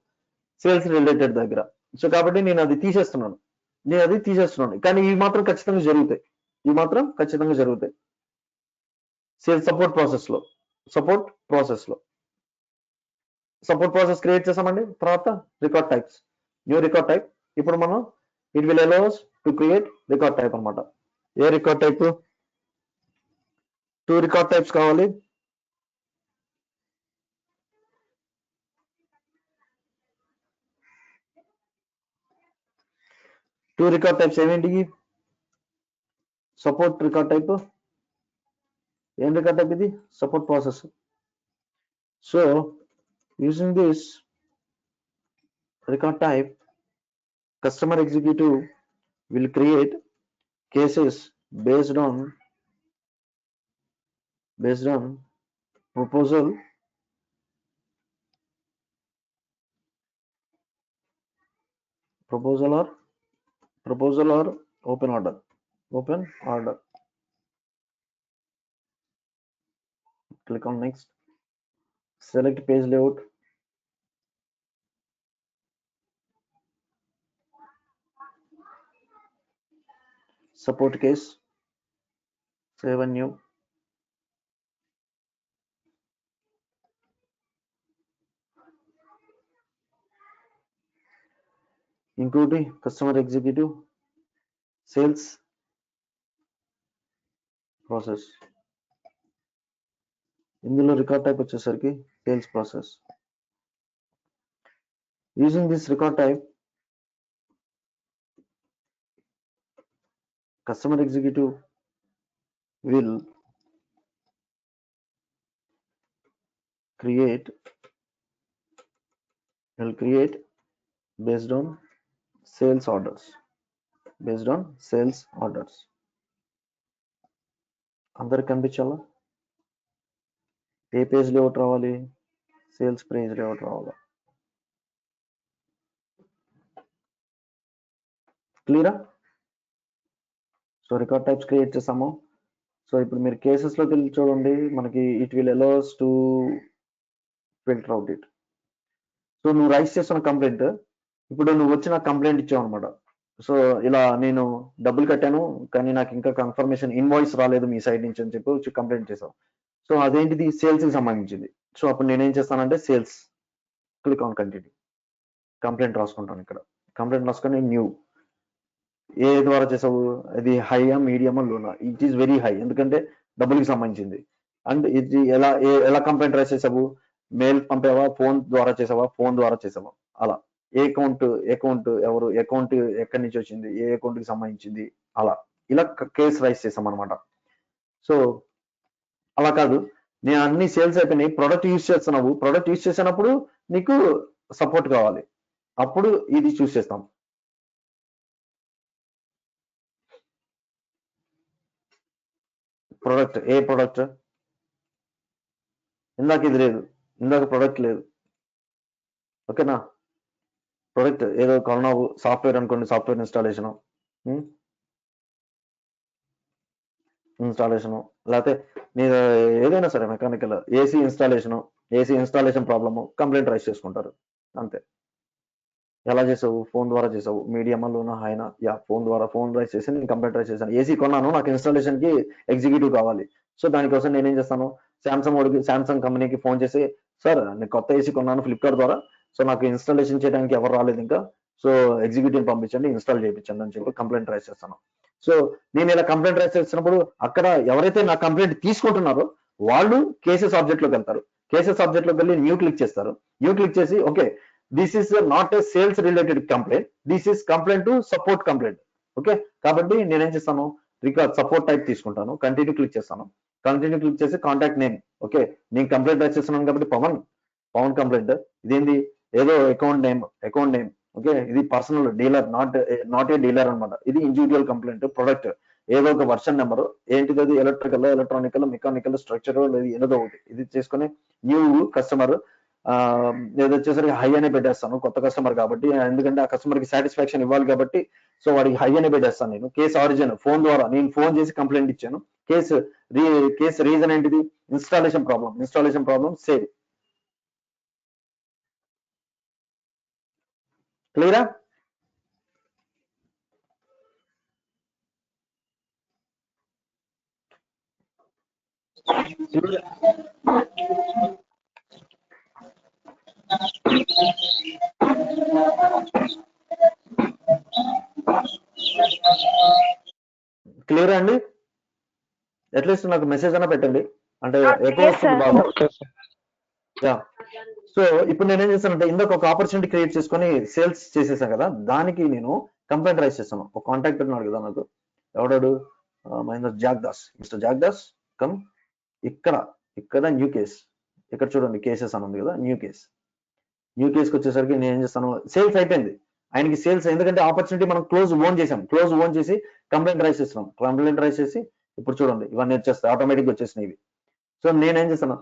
సేల్స్ రిలేటెడ్ దగ్గర. సో కాబట్టి నేను అది తీసేస్తున్నాను, కానీ ఇవి మాత్రం ఖచ్చితంగా జరుగుతాయి. సేల్స్ సపోర్ట్ ప్రాసెస్ క్రియేట్ చేసామండి. తర్వాత record types, new record type. ఇప్పుడు మనం it will allow us to create record type అనమాట. ఏ రికార్డ్ టైప్, 2 రికార్డ్ టైప్స్ కావాలి. ఏమేంటి, సపోర్ట్ రికార్డ్ టైప్. ఏం రికార్డ్ టైప్ ఇది, support process. So using this record type, customer executive will create cases based on proposal proposal or open order. Click on next. Select page layout. Support case. Save and new. Include customer executive, sales process. ఇందులో record type వచ్చేసరికి sales process. Using this record type, customer executive will create based on sales orders. అందరికి కనిపించాలా? ఏ page layout రావాలి? Sales page layout రావాలి. క్లియరా? So record types create చేసాము. So ఇప్పుడు మీరు cases లోకి వెళ్ళి చూడండి, మనకి it will allows to filter out it. So నువ్వు రైస్ చేస్తున్న కంప్లైంట్, ఇప్పుడు నువ్వు వచ్చిన కంప్లైంట్ ఇచ్చావు అనమాట. సో ఇలా నేను డబ్బులు కట్టాను కానీ నాకు ఇంకా కన్ఫర్మేషన్ ఇన్వాయిస్ రాలేదు మీ సైడ్ నుంచి అని చెప్పి వచ్చి కంప్లైంట్ చేసావు. సో అదేంటిది? సేల్స్ కి సంబంధించింది. సో అప్పుడు నేనేం చేస్తానంటే sales, click on continue. Complaint రాసుకుంటాను. ఇక్కడ కంప్లైంట్ రాసుకొని న్యూ. ఏ ద్వారా చేసావు? అది హైయా, మీడియమా, లోనా? ఇట్ ఈస్ వెరీ హై, ఎందుకంటే డబ్బులకి సంబంధించింది. అండ్ ఇది ఎలా కంప్లైంట్ రైస్ చేసావు? మెయిల్ పంపావా, ఫోన్ ద్వారా చేసావా, అలా ఏ అకౌంట్ ఎవరు, అకౌంట్ ఎక్కడి నుంచి వచ్చింది, ఏ అకౌంట్ కి సంబంధించింది, అలా ఇలా కేసు రైస్ చేసాం అనమాట. సో అలా కాదు, నేను అన్ని సేల్స్ అయిపోయినాయి, ప్రొడక్ట్ యూజ్ చేస్తున్నావు, ప్రొడక్ట్ యూజ్ చేసినప్పుడు నీకు సపోర్ట్ కావాలి, అప్పుడు ఇది చూస్ చేస్తాం. ప్రొడక్ట్, ఏ ప్రొడక్ట్? ఇందాక ఇది లేదు, ఇందాక ప్రొడక్ట్ లేదు. ఓకేనా? ప్రొడక్ట్ ఏదో కొన్నావు, సాఫ్ట్వేర్ అనుకోండి, సాఫ్ట్వేర్ ఇన్స్టాలేషను, లేకపోతే మీరు ఏదైనా సరే mechanical AC installation problem, complaint raise చేసుకుంటారు అంతే. ఎలా చేసావు? ఫోన్ ద్వారా చేసావు, మీడియమా, లోనా, హైనా? యా, ఫోన్ రైస్ చేసి నేను కంప్లైంట్ రైస్ చేశాను. ఏసీ కొన్నాను, నాకు ఇన్స్టాలేషన్ కి ఎగ్జిక్యూటివ్ కావాలి. సో దానికోసం నేనేం చేస్తాను? శాంసంగ్ కంపెనీకి ఫోన్ చేసి, సార్ నేను కొత్త ఏసీ కొన్నాను ఫ్లిప్కార్ట్ ద్వారా, సో నాకు ఇన్స్టాలేషన్ చేయడానికి ఎవరు రాలేదు ఇంకా, సో ఎగ్జిక్యూటివ్ పంపించండి, ఇన్స్టాల్ చేయించండి అని చెప్పి కంప్లైంట్ రైస్ చేస్తాను. సో నేను ఇలా కంప్లైంట్ రైస్ చేసినప్పుడు అక్కడ ఎవరైతే నా కంప్లైంట్ తీసుకుంటున్నారో వాళ్ళు కేసెస్ ఆబ్జెక్ట్ లోకి వెళ్తారు. కేసెస్ ఆబ్జెక్ట్ లోకి వెళ్ళి న్యూ క్లిక్ చేస్తారు. న్యూ క్లిక్ చేసి okay, this is not a sales related complaint, this is complaint to support complaint. Okay, కాబట్టి నేనేం చేస్తాను? రికార్డ్ సపోర్ట్ టైప్ తీసుకుంటాను, కంటిన్యూ క్లిక్ చేస్తాను. కంటిన్యూ క్లిక్ చేసి కాంటాక్ట్ నేమ్, ఓకే నేను కంప్లైంట్ రైస్ చేస్తున్నాను కాబట్టి పవన్ కంప్లైంట్. ఇదేంటి? ఏదో అకౌంట్ నేమ్, ఓకే ఇది personal dealer, not a dealer అనమాట. ఇది ఇండివిజువల్ కంప్లైంట్. ప్రొడక్ట్ ఏదో ఒక వర్షన్ నెంబర్, ఏంటిది? అది ఎలక్ట్రానికల్, మెకానికల్, స్ట్రక్చర్, ఏదో ఒకటి. ఇది చేసుకుని న్యూ కస్టమర్, ఏదో వచ్చేసరికి హై అనే పెట్టేస్తాను, కొత్త కస్టమర్ కాబట్టి, ఎందుకంటే ఆ కస్టమర్ కి సాటిస్ఫాక్షన్ ఇవ్వాలి కాబట్టి. సో వాడికి హై అనే పెట్టేస్తాను నేను. కేసు ఆరిజిన్, ఫోన్ ద్వారా నేను ఫోన్ చేసి కంప్లైంట్ ఇచ్చాను. కేసు రీజన్ ఏంటిది? Installation problem. సేవ్. క్లియరా? క్లియర్ అండి? అట్లీస్ట్ నాకు మెసేజ్ అన్నా పెట్టండి, అంటే ఎక్కువ వస్తుంది బాగా. యా, సో ఇప్పుడు నేనేం చేస్తానంటే ఇందాక ఒక ఆపర్చునిటీ క్రియేట్ చేసుకొని సేల్స్ చేసేసాను కదా, దానికి నేను కంప్లైంట్ రైస్ చేస్తాను. ఒక కాంటాక్ట్ ఉన్నాడు కదా నాకు, ఎవడాడు? Mister Jagdas come. ఇక్కడ న్యూ కేస్, ఇక్కడ చూడండి కేసెస్ అని ఉంది కదా, న్యూ కేస్కి వచ్చేసరికి నేను ఏం చేస్తాను? సేల్స్ అయిపోయింది ఆయనకి సేల్స్, ఎందుకంటే ఆపర్చునిటీ మనం క్లోజ్ ఓన్ చేసి కంప్లైంట్ రైస్ చేస్తున్నాం. కంప్లైంట్ రైస్ చేసి ఇప్పుడు చూడండి ఇవన్నీ వచ్చేస్తాయి, ఆటోమేటిక్గా వచ్చేసినాయి ఇవి. సో నేనేం చేస్తాను?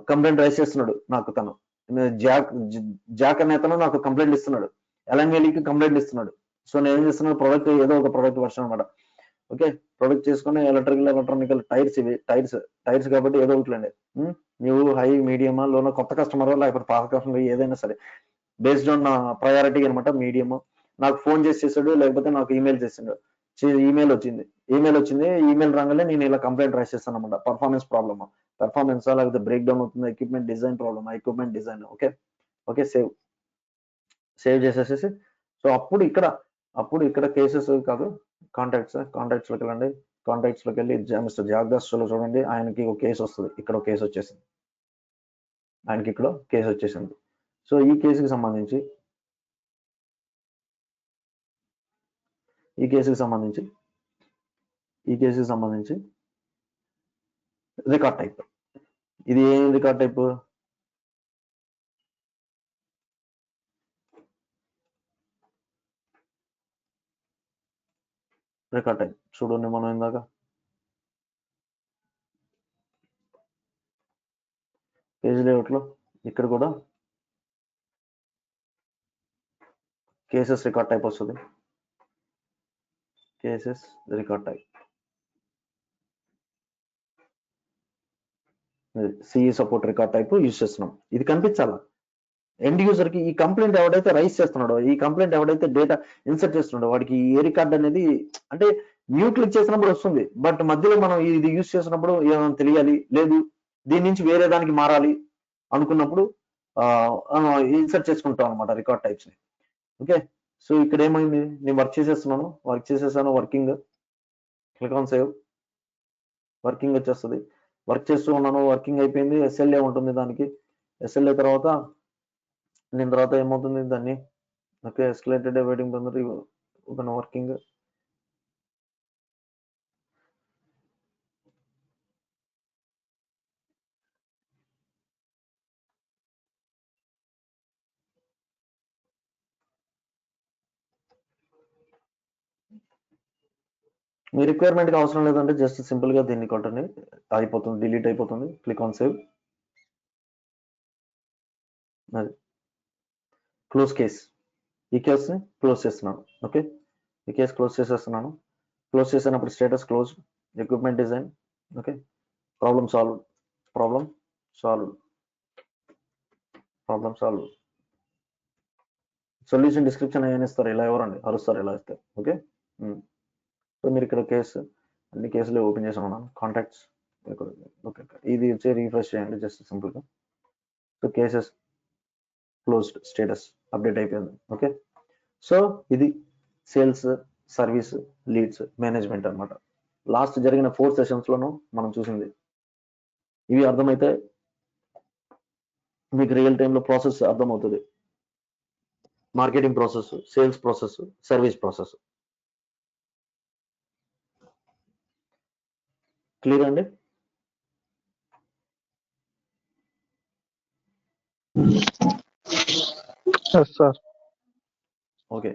కంప్లైంట్ రైస్ చేస్తున్నాడు నాకు, తను జాక్ అనే అతను నాకు కంప్లైంట్ ఇస్తున్నాడు. ఎలాన్ వేలీకి కంప్లైంట్ ఇస్తున్నాడు. సో నేను ఏం చేస్తున్నాను, ప్రోడక్ట్ ఏదో ఒక ప్రోడక్ట్ వర్షన్ అనమాట. ఓకే, ప్రొడక్ట్ చేసుకుని ఎలక్ట్రికల్ టైర్స్, ఇవి టైర్స్ కాబట్టి ఏదో ఒకటి న్యూ హై మీడియమా లోన, కొత్త కస్టమర్ లేకపోతే పాత కస్టమర్, ఏదైనా సరే బేస్డ్ ఆన్ ప్రయారిటీ అనమాట. మీడియం నాకు ఫోన్ చేసేసాడు, లేకపోతే నాకు ఈమెయిల్ చేసాడు, ఈమెయిల్ వచ్చింది. ఈమెయిల్ రాగానే నేను ఇలా కంప్లైంట్ రైస్ చేస్తాను అనమాట. పర్ఫార్మెన్స్ ప్రాబ్లమ్, పర్ఫార్మెన్స్ లేకపోతే బ్రేక్ డౌన్ అవుతుంది, equipment design problem, equipment design. Okay save చేసేసేసి, సో అప్పుడు ఇక్కడ కేసెస్ కాదు, కాంటాక్ట్స్ లోకి వెళ్ళండి. కాంటాక్ట్స్ లోకి వెళ్ళి మిస్టర్ జాగ్దాస్ లో చూడండి, ఆయనకి ఒక కేసు వస్తుంది. ఇక్కడ ఒక కేసు వచ్చేసింది, ఆయనకి ఇక్కడ కేసు వచ్చేసింది. సో ఈ కేసుకి సంబంధించి రికార్డ్ టైప్, ఇది ఏం రికార్డ్ టైప్? రికార్డ్ టైప్ చూడండి, మనం ఇందాక పేజ్ లేఅవుట్ లో ఇక్కడ కూడా కేసెస్ రికార్డ్ టైప్ వస్తుంది. Cases record type CE support record type use చేస్తున్నాం. ఇది కనిపించాలా ఎండ్ యూజర్ కి? ఈ కంప్లైంట్ ఎవడైతే రైస్ చేస్తున్నాడో, ఈ కంప్లైంట్ ఎవడైతే డేటా ఇన్సర్ట్ చేస్తున్నాడో, వాడికి ఏ రికార్డ్ అనేది అంటే న్యూ క్లిక్ చేసినప్పుడు వస్తుంది, బట్ మధ్యలో మనం ఇది యూజ్ చేసినప్పుడు ఏమైనా తెలియాలి, లేదు దీని నుంచి వేరే దానికి మారాలి అనుకున్నప్పుడు ఇన్సర్ట్ చేసుకుంటాం అనమాట రికార్డ్ టైప్స్ ని. ఓకే, సో ఇక్కడ ఏమైంది, నేను వర్క్ చేసేసాను, working, click on save, working వచ్చేస్తుంది. వర్క్ చేస్తూ ఉన్నాను, వర్కింగ్ అయిపోయింది. ఎస్ఎల్ఏ ఉంటుంది దానికి. ఎస్ఎల్ఏ తర్వాత ఏమవుతుంది దాన్ని, ఓకే ఎస్కలేటెడ్ వెయిటింగ్ తొందర ఓపెన్ వర్కింగ్. మీ రిక్వైర్మెంట్ కి అవసరం లేదంటే జస్ట్ సింపుల్ గా దీన్ని కొట్టండి, అయిపోతుంది, డిలీట్ అయిపోతుంది. క్లిక్ ఆన్ సేవ్, అది క్లోజ్ కేస్. ఈ కేస్ ని క్లోజ్ చేస్తున్నాను. ఓకే, ఈ కేసు క్లోజ్ చేసేస్తున్నాను. క్లోజ్ చేసినప్పుడు status close, equipment design. Okay, problem solve. Solution description ఏమైనా ఇస్తారు, ఇలా ఎవరండి అరుస్తారు, ఇలా ఇస్తారు. ఓకే, సో మీరు ఇక్కడ అన్ని కేసులు ఓపెన్ చేసి ఉన్నాను. కాంటాక్ట్స్, ఓకే, ఇది వచ్చి రీఫ్రెష్ చేయండి జస్ట్ సింపుల్ గా. So cases closed, status update అయిపోయింది. ఓకే, సో ఇది సేల్స్, సర్వీస్, లీడ్స్, మేనేజ్మెంట్ అనమాట. లాస్ట్ జరిగిన 4 సెషన్స్ లోనూ మనం చూసింది. ఇవి అర్థమైతే మీకు రియల్ టైంలో ప్రాసెస్ అర్థమవుతుంది. Marketing process, sales process, service process. Clear అండి? Yes, sir. Okay,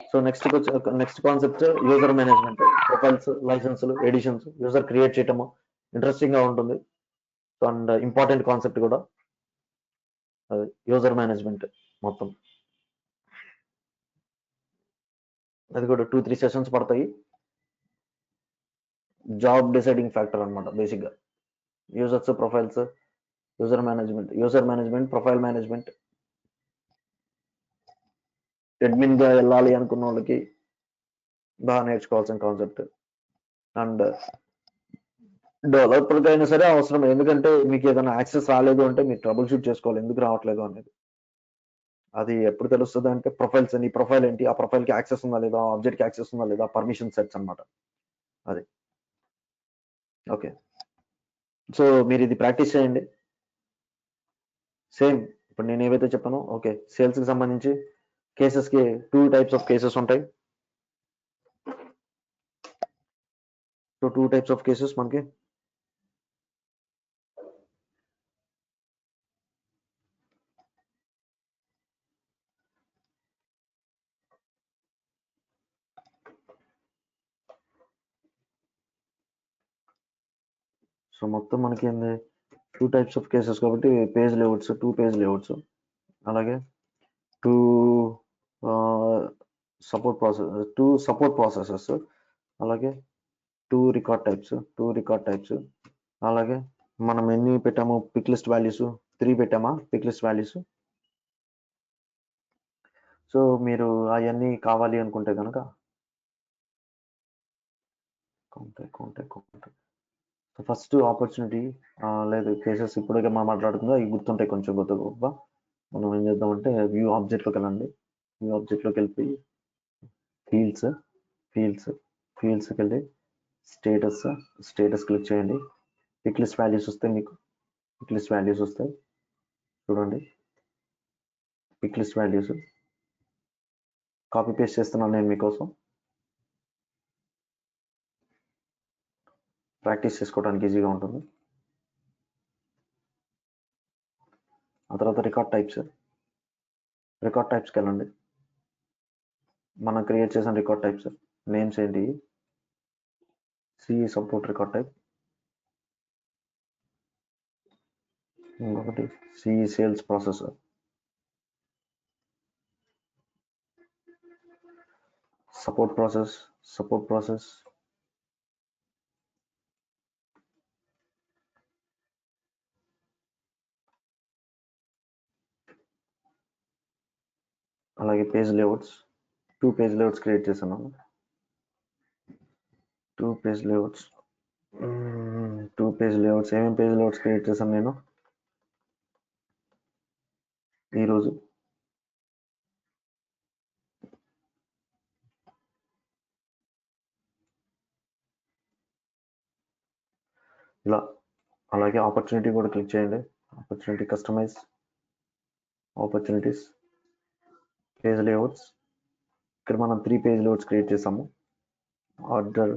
so next concept user management. Profiles, లైసెన్సులు, ఎడిషన్స్, యూజర్ క్రియేట్ చేయటము ఇంట్రెస్టింగ్ గా ఉంటుంది. సో అండ్ ఇంపార్టెంట్ కాన్సెప్ట్ కూడా యూజర్ మేనేజ్మెంట్. మొత్తం అది కూడా 2-3 సెషన్స్ పడతాయి. జాబ్ డిసైడింగ్ ఫ్యాక్టర్ అనమాట బేసిక్ గా. Users, profiles, user management, profile management. Admin గా వెళ్ళాలి అనుకున్న వాళ్ళకి బాగా నేర్చుకోవాల్సిన కాన్సెప్ట్. అండ్ డెవలపర్ అయినా సరే అవసరం, ఎందుకంటే మీకు ఏదైనా యాక్సెస్ రాలేదు అంటే మీరు ట్రబుల్ షూట్ చేసుకోవాలి, ఎందుకు రావట్లేదు అనేది. అది ఎప్పుడు తెలుస్తుంది అంటే ప్రొఫైల్స్, నీ ప్రొఫైల్ ఏంటి, ఆ ప్రొఫైల్ కి యాక్సెస్ ఉందా లేదా, ఆబ్జెక్ట్ కి యాక్సెస్ ఉందా లేదా, పర్మిషన్ సెట్స్ అనమాట అది. ఓకే, సో మీరు ఇది ప్రాక్టీస్ చేయండి. సేమ్ ఇప్పుడు నేను ఏవైతే చెప్పానో, ఓకే సేల్స్ కి సంబంధించి కేసెస్ కి 2 types ఆఫ్ కేసెస్ ఉంటాయి. సో 2 types ఆఫ్ కేసెస్ మనకి. సో మొత్తం మనకి ఏంది 2 types ఆఫ్ కేసెస్ కాబట్టి 2 page layouts, అలాగే 2 సపోర్ట్ ప్రాసెసెస్, అలాగే 2 రికార్డ్ టైప్స్, అలాగే మనం ఎన్ని పెట్టాము పిక్ లిస్ట్ వాల్యూస్ 3 పెట్టామా పిక్ లిస్ట్ వాల్యూస్. సో మీరు అవన్నీ కావాలి అనుకుంటే కనుక ఫస్ట్ ఆపర్చునిటీ లేదు కేసెస్ ఇప్పుడుగా మనం మాట్లాడుకుందా ఇవి గుర్తుంటాయి కొంచెం గొప్ప. మనం ఏం చేద్దామంటే వ్యూ ఆబ్జెక్ట్లోకి వెళ్ళండి. వ్యూ ఆబ్జెక్ట్లోకి వెళ్ళి ఫీల్డ్స్కి వెళ్ళి స్టేటస్ క్లిక్ చేయండి. పిక్ లిస్ట్ వాల్యూస్ వస్తాయి, మీకు పిక్ లిస్ట్ వాల్యూస్ వస్తాయి చూడండి. Pick list values copy paste చేస్తున్నాను నేను మీకోసం, ప్రాక్టీస్ చేసుకోవడానికి ఈజీగా ఉంటుంది. ఆ తర్వాత రికార్డ్ టైప్స్కి వెళ్ళండి. మనం క్రియేట్ చేసిన రికార్డ్ టైప్స్ నేమ్స్ ఏంటి, సిఈ సపోర్ట్ రికార్డ్ టైప్, ఇంకొకటి CE sales processor, support process, అలాగే page layouts. 2 page layouts create చేస్తున్నాను. 2 పేజ్ లేఅవుట్స్ ఏమేమి పేజ్ లేఅవుట్స్ క్రియేట్ చేశాను నేను ఈరోజు. ఇలా అలాగే ఆపర్చునిటీ కూడా క్లిక్ చేయండి. Opportunity customize opportunities page layouts. ఇక్కడ మనం 3 పేజ్ లేఅవుట్స్ క్రియేట్ చేసాము. ఆర్డర్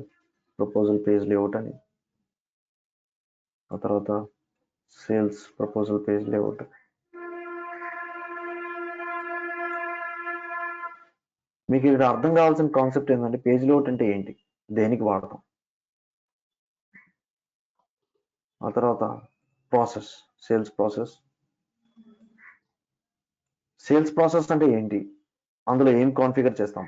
ప్రపోజల్ పేజ్ లేఅవుట్ అని, ఆ తర్వాత సేల్స్ ప్రపోజల్ పేజ్ లేఅవుట్. మీకు ఇక్కడ అర్థం కావాల్సిన కాన్సెప్ట్ ఏంటంటే పేజ్ లేఅవుట్ అంటే ఏంటి, దేనికి వాడతాం. ఆ తర్వాత సేల్స్ ప్రాసెస్ అంటే ఏంటి, అందులో ఏం కాన్ఫిగర్ చేస్తాం,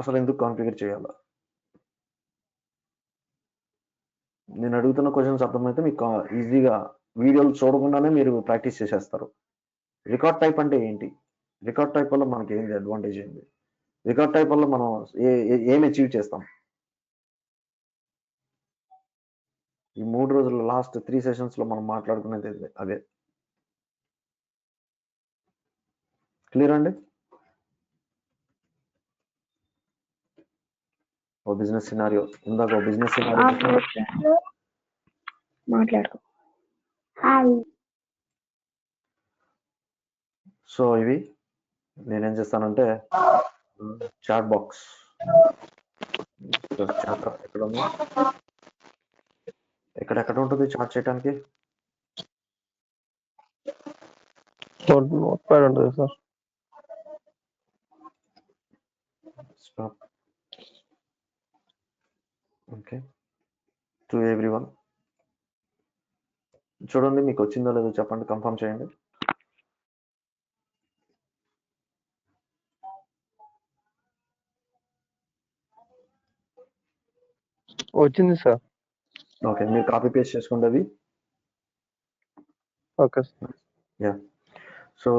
అసలు ఎందుకు కాన్ఫిగర్ చేయాలా. నేను అడుగుతున్న క్వశ్చన్స్ అర్థమైతే మీకు ఈజీగా వీడియోలు చూడకుండానే మీరు ప్రాక్టీస్ చేసేస్తారు. రికార్డ్ టైప్ అంటే ఏంటి, రికార్డ్ టైప్ వల్ల మనకి ఏంటి అడ్వాంటేజ్ ఏంటి, రికార్డ్ టైప్ వల్ల మనం ఏం అచీవ్ చేస్తాం. ఈ 3 రోజుల్లో లాస్ట్ 3 సెషన్స్ లో మనం మాట్లాడుకునేది అదే. క్లియర్ అండి. ఓ బిజినెస్ సినారియో మాట్లాడుకో. సో ఇవి నేనేం చేస్తానంటే చాట్ బాక్స్ ఎక్కడ ఉంది, ఎక్కడ ఉంటుంది చాట్ చేయడానికి. నోట్ ప్యాడ్ ఉంటుంది sir. Stop. Okay to everyone, చూడండి మీకు వచ్చిందో లేదో చెప్పండి, కన్ఫర్మ్ చేయండి. వచ్చింది సార్. ఓకే మీరు కాపీ పేస్ట్ చేసుకోండి అది. Okay sir. యా సో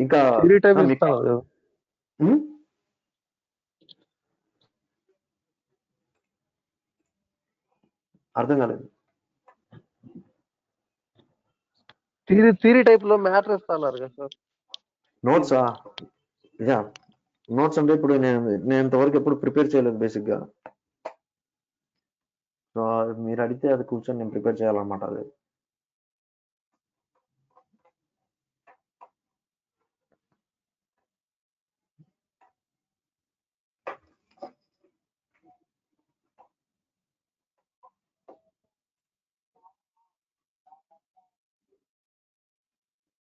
ఇంకా టైప్ ఇస్తాను కదా. అర్థం కాలేదు. థియరీ టైప్ లో మ్యాటర్ ఇస్తున్నారు కదా సార్. నోట్సా? యా నోట్స్ అంటే ఇప్పుడు నేను ఇంతవరకు ఎప్పుడు ప్రిపేర్ చేయలేదు బేసిక్గా. సో మీరు అడిగితే అది కూర్చొని నేను ప్రిపేర్ చేయాలన్నమాట. అది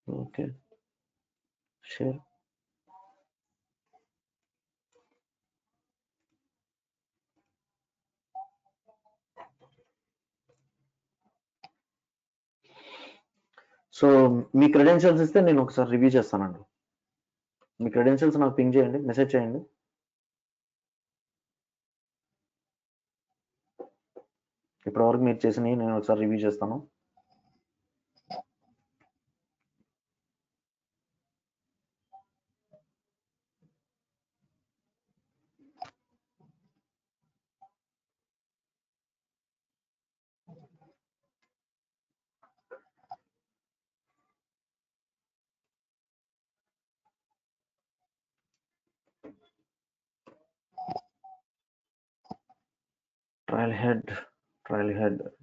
ఓకే షేర్. సో మీ క్రెడెన్షియల్స్ ఇస్తే నేను ఒకసారి రివ్యూ చేస్తానండి. మీ క్రెడెన్షియల్స్ నాకు పింగ్ చేయండి, మెసేజ్ చేయండి. ఇప్పటివరకు మీరు చేసినవి నేను ఒకసారి రివ్యూ చేస్తాను.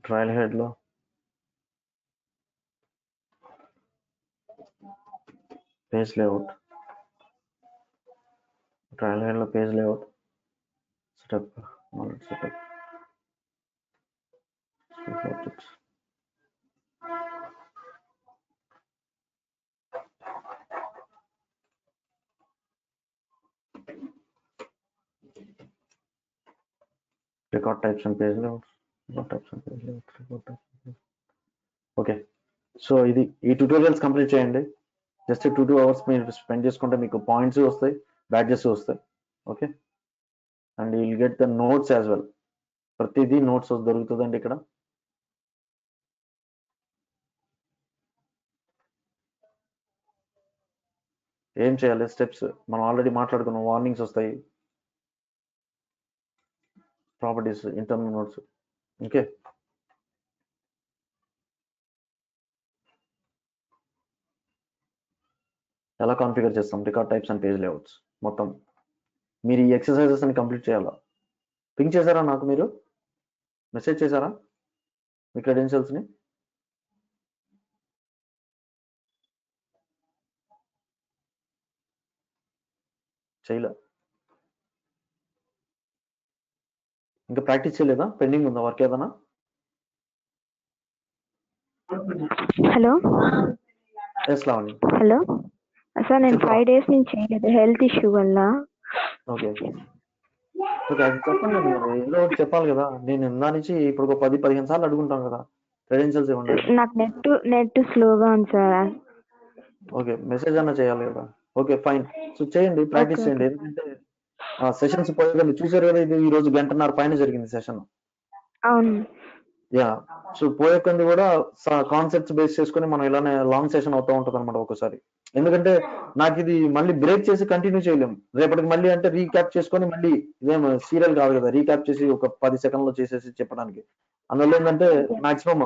ట్రయల్ హెడ్ లో పేజ్ లేఅవుట్, ట్రయల్ హెడ్ లో page layout setup, setup record types and page layouts, record types and page layouts, record types. Okay, so ఇది ఈ ట్యూటోరియల్స్ కంప్లీట్ చేయండి. జస్ట్ 2 hours మీరు స్పెండ్ చేసుకుంటే మీకు పాయింట్స్ వస్తాయి, బ్యాడ్జెస్ వస్తాయి. Okay, and will get the notes as well. ప్రతిదీ notes దొరుకుతుందండి ఇక్కడ. ఏం చేయాలి స్టెప్స్ మనం ఆల్రెడీ మాట్లాడుకున్నాం. వార్నింగ్స్ వస్తాయి, ప్రాపర్టీస్, ఇంటర్నల్ నోట్స్. ఓకే, ఎలా కాన్ఫిగర్ చేస్తాం record types and page layouts మొత్తం. మీరు ఈ ఎక్సర్సైజెస్ అని కంప్లీట్ చేయాలా. పింక్ చేశారా నాకు, మీరు మెసేజ్ చేశారా మీ క్రెడెన్షియల్స్ని? చేయలే, ఇంకా ప్రాక్టీస్ చేయలేదా? పెండింగ్ ఉందా వర్క్ ఏదైనా? Hello yes Lavani. Hello sir, నేను చెప్పు. 5 days నుంచి చేయలేదు, హెల్త్ ఇష్యూ వల్ల. ఓకే ఓకే, అది చెప్పండి మీరు, ఏదో ఒకటి చెప్పాలి కదా. నేను ఇందా నుంచి ఇప్పుడు ఒక 10-15 సార్లు అడుగుంటాను కదా క్రెడెన్షియల్స్ ఇవ్వండి. నాకు నెట్ స్లోగా ఉంది సార్. ఓకే, మెసేజ్ అన్నా చేయాలి కదా. ఓకే ఫైన్, సో చేయండి, ప్రాక్టీస్ ఓకే, చేయండి. ఎందుకంటే సెషన్స్ పోయే చూసారు కదా, ఇది ఈ రోజు 1.5 పైన జరిగింది సెషన్. అవును. యా, సో పోయే కొంది కూడా కాన్సెప్ట్స్ బేస్ చేసుకుని మనం ఇలానే లాంగ్ సెషన్ అవుతూ ఉంటుంది అనమాట ఒకసారి. ఎందుకంటే నాకు ఇది మళ్ళీ బ్రేక్ చేసి కంటిన్యూ చేయలేము రేపటికి. మళ్ళీ అంటే రీక్యాప్ చేసుకొని మళ్ళీ ఇదేం సీరియల్ కాదు కదా, రీక్యాప్ చేసి ఒక 10 సెకండ్లో చేసేసి చెప్పడానికి. అందువల్ల ఏంటంటే మాక్సిమం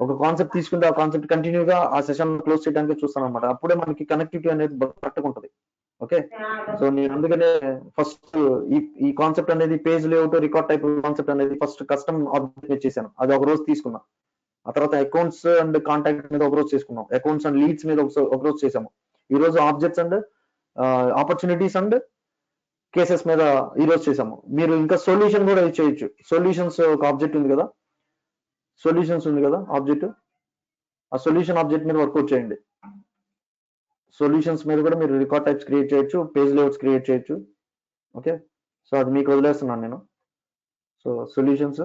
ఒక కాన్సెప్ట్ తీసుకుంటే ఆ కాన్సెప్ట్ కంటిన్యూగా ఆ సెషన్ క్లోజ్ చేయడానికి చూస్తాను అనమాట. అప్పుడే మనకి కనెక్టివిటీ అనేది కరెక్ట్గా ఉంటుంది. ఓకే, సో నేను అందుకనే ఫస్ట్ ఈ కాన్సెప్ట్ అనేది page layout record type concept అనేది ఫస్ట్ కస్టమ్ ఆబ్జెక్ట్ చేశాను. అది ఒక రోజు తీసుకున్నా. ఆ తర్వాత అకౌంట్స్ అండ్ కాంటాక్ట్ మీద ఒక రోజు చేసుకున్నాం. అకౌంట్స్ అండ్ లీడ్స్ మీద ఒక రోజు చేసాము. ఈ రోజు objects and opportunities and cases మీద ఈ రోజు చేసాము. మీరు ఇంకా సొల్యూషన్ కూడా చేయొచ్చు. సొల్యూషన్స్ ఒక ఆబ్జెక్ట్ ఉంది కదా, సొల్యూషన్స్ ఉంది కదా ఆబ్జెక్ట్, ఆ సొల్యూషన్ ఆబ్జెక్ట్ మీద వర్కౌట్ చేయండి. సొల్యూషన్స్ మీద కూడా మీరు రికార్డ్ టైప్స్ క్రియేట్ చేయొచ్చు, పేజ్ లేఅవుట్స్ క్రియేట్ చేయొచ్చు. ఓకే, సో అది మీకు వదిలేస్తున్నాను నేను. సో సొల్యూషన్స్,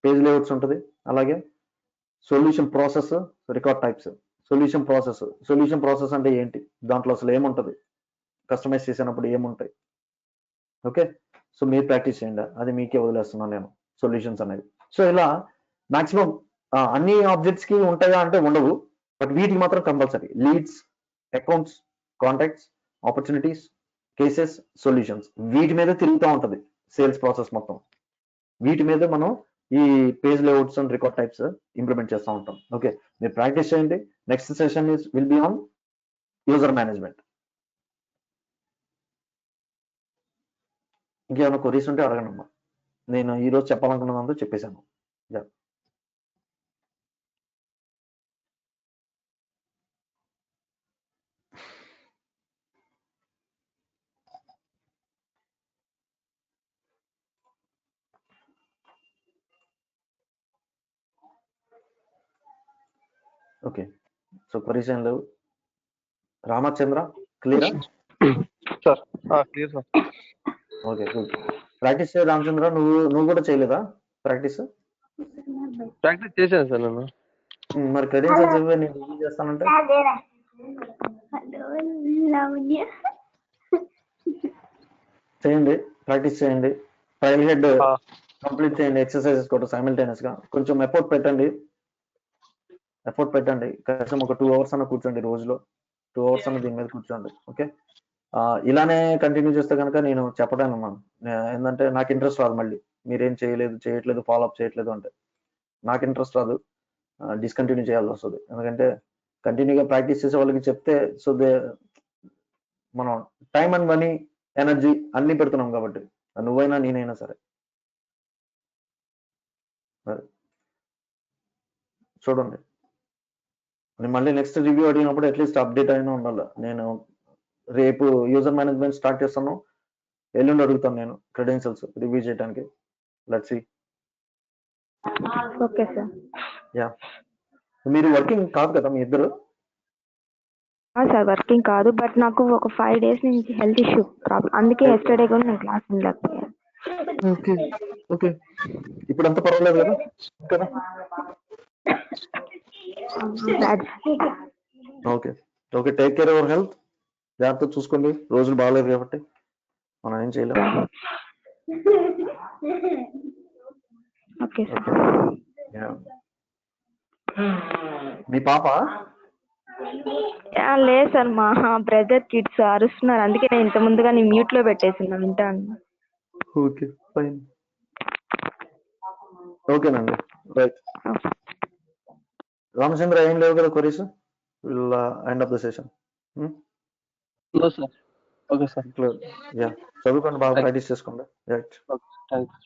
పేజ్ లేఅవుట్స్ ఉంటుంది, అలాగే solution process, record types. Solution process అంటే ఏంటి, దాంట్లో అసలు ఏముంటుంది, కస్టమైజ్ చేసినప్పుడు ఏముంటాయి. ఓకే, సో మీరు ప్రాక్టీస్ చేయండి, అది మీకే వదిలేస్తున్నాను నేను సొల్యూషన్స్ అనేది. సో ఇలా మాక్సిమం అన్ని ఆబ్జెక్ట్స్ కి ఉంటాయా అంటే ఉండవు, బట్ వీటికి మాత్రం compulsory. Leads, accounts, contacts, opportunities, cases, solutions, వీటి మీద తిరుగుతూ ఉంటుంది సేల్స్ ప్రాసెస్ మొత్తం. వీటి మీద మనం ఈ page layouts and record types implement చేస్తూ ఉంటాం. ఓకే, మీరు ప్రాక్టీస్ చేయండి. Next session will be on user management. ఇంకేమైనా క్వరీస్ ఉంటే అడగండి అమ్మా. నేను ఈరోజు చెప్పాలనుకున్నదంతా చెప్పేశాను. ఓకే, సో క్వరీస్ ఏం లేవు. రామచంద్ర క్లియరా? Sir clear sir. Okay good. Practice చేయ రామచంద్ర, నువ్వు కూడా చేయలేదా ప్రాక్టీస్? ప్రాక్టీస్ చేశాను సార్ నేను. మరి క్రెడెన్షియల్స్ ఇవ్వే నేను రివ్యూ చేస్తానంటే చేయండి, ప్రాక్టీస్ చేయండి, ట్రయల్ హెడ్ కంప్లీట్ చేయండి, ఎక్సర్సైజెస్ కూడా సైమిల్టేనియస్ గా కొంచెం ఎఫర్ట్ పెట్టండి. కనీసం ఒక 2 hours అన్న కూర్చోండి, రోజులో 2 hours అన్న దీని మీద కూర్చోండి. ఓకే, ఇలానే కంటిన్యూ చేస్తే కనుక నేను చెప్పడాను అమ్మా, ఏంటంటే నాకు ఇంట్రెస్ట్ రాదు. మళ్ళీ మీరేం చేయట్లేదు ఫాలో అప్ చేయట్లేదు అంటే నాకు ఇంట్రెస్ట్ రాదు, డిస్కంటిన్యూ చేయాల్సి వస్తుంది. ఎందుకంటే కంటిన్యూగా ప్రాక్టీస్ చేసే వాళ్ళకి చెప్తే సో మనం టైం అండ్ మనీ ఎనర్జీ అన్ని పెడుతున్నాం కాబట్టి, నువ్వైనా నేనైనా సరే. చూడండి, నేను మళ్ళీ నెక్స్ట్ రివ్యూ అడిగినప్పుడు అట్లీస్ట్ అప్డేట్ అయినా ఉండాలి. నేను రేపు యూజర్ మేనేజ్మెంట్ స్టార్ట్ చేస్తాను, ఎల్లుండి అడుగుతాను నేను క్రెడెన్షియల్స్ రివ్యూ చేయడానికి. Let's see. Okay sir. Yeah, మీరు వర్కింగ్ కాదు కదా మీ ఇద్దరు? సార్ వర్కింగ్ కాదు, బట్ నాకు ఒక 5 days నుంచి హెల్త్ ఇష్యూ ప్రాబ్లం, అందుకే ఎస్టర్డే కూడా నేను క్లాస్ ఉండలేకపోయాను. ఓకే ఓకే, ఇప్పుడు అంత పర్వాలేదు కదా? కదా, okay okay, take care our health, జాగ్రత్తగా చూసుకోండి. రోజులు బాగాలేదు కాబట్టి మనం ఏం చేయలేము. Okay sir. మీ పాప? లేదు సార్, మా బ్రదర్ కిడ్స్ అరుస్తున్నారు, అందుకే నేను ఇంత ముందుగా నేను మ్యూట్ లో పెట్టేసిన వింటాను. ఓకే ఫైన్, ఓకేనండి, రైట్. రామచంద్ర, ఏం లేవు కదా queries? Will end of the session. Sir. Okay sir. Yeah, చదువుకోండి, బాగా ప్రాక్టీస్ చేసుకోండి. Right, thank you.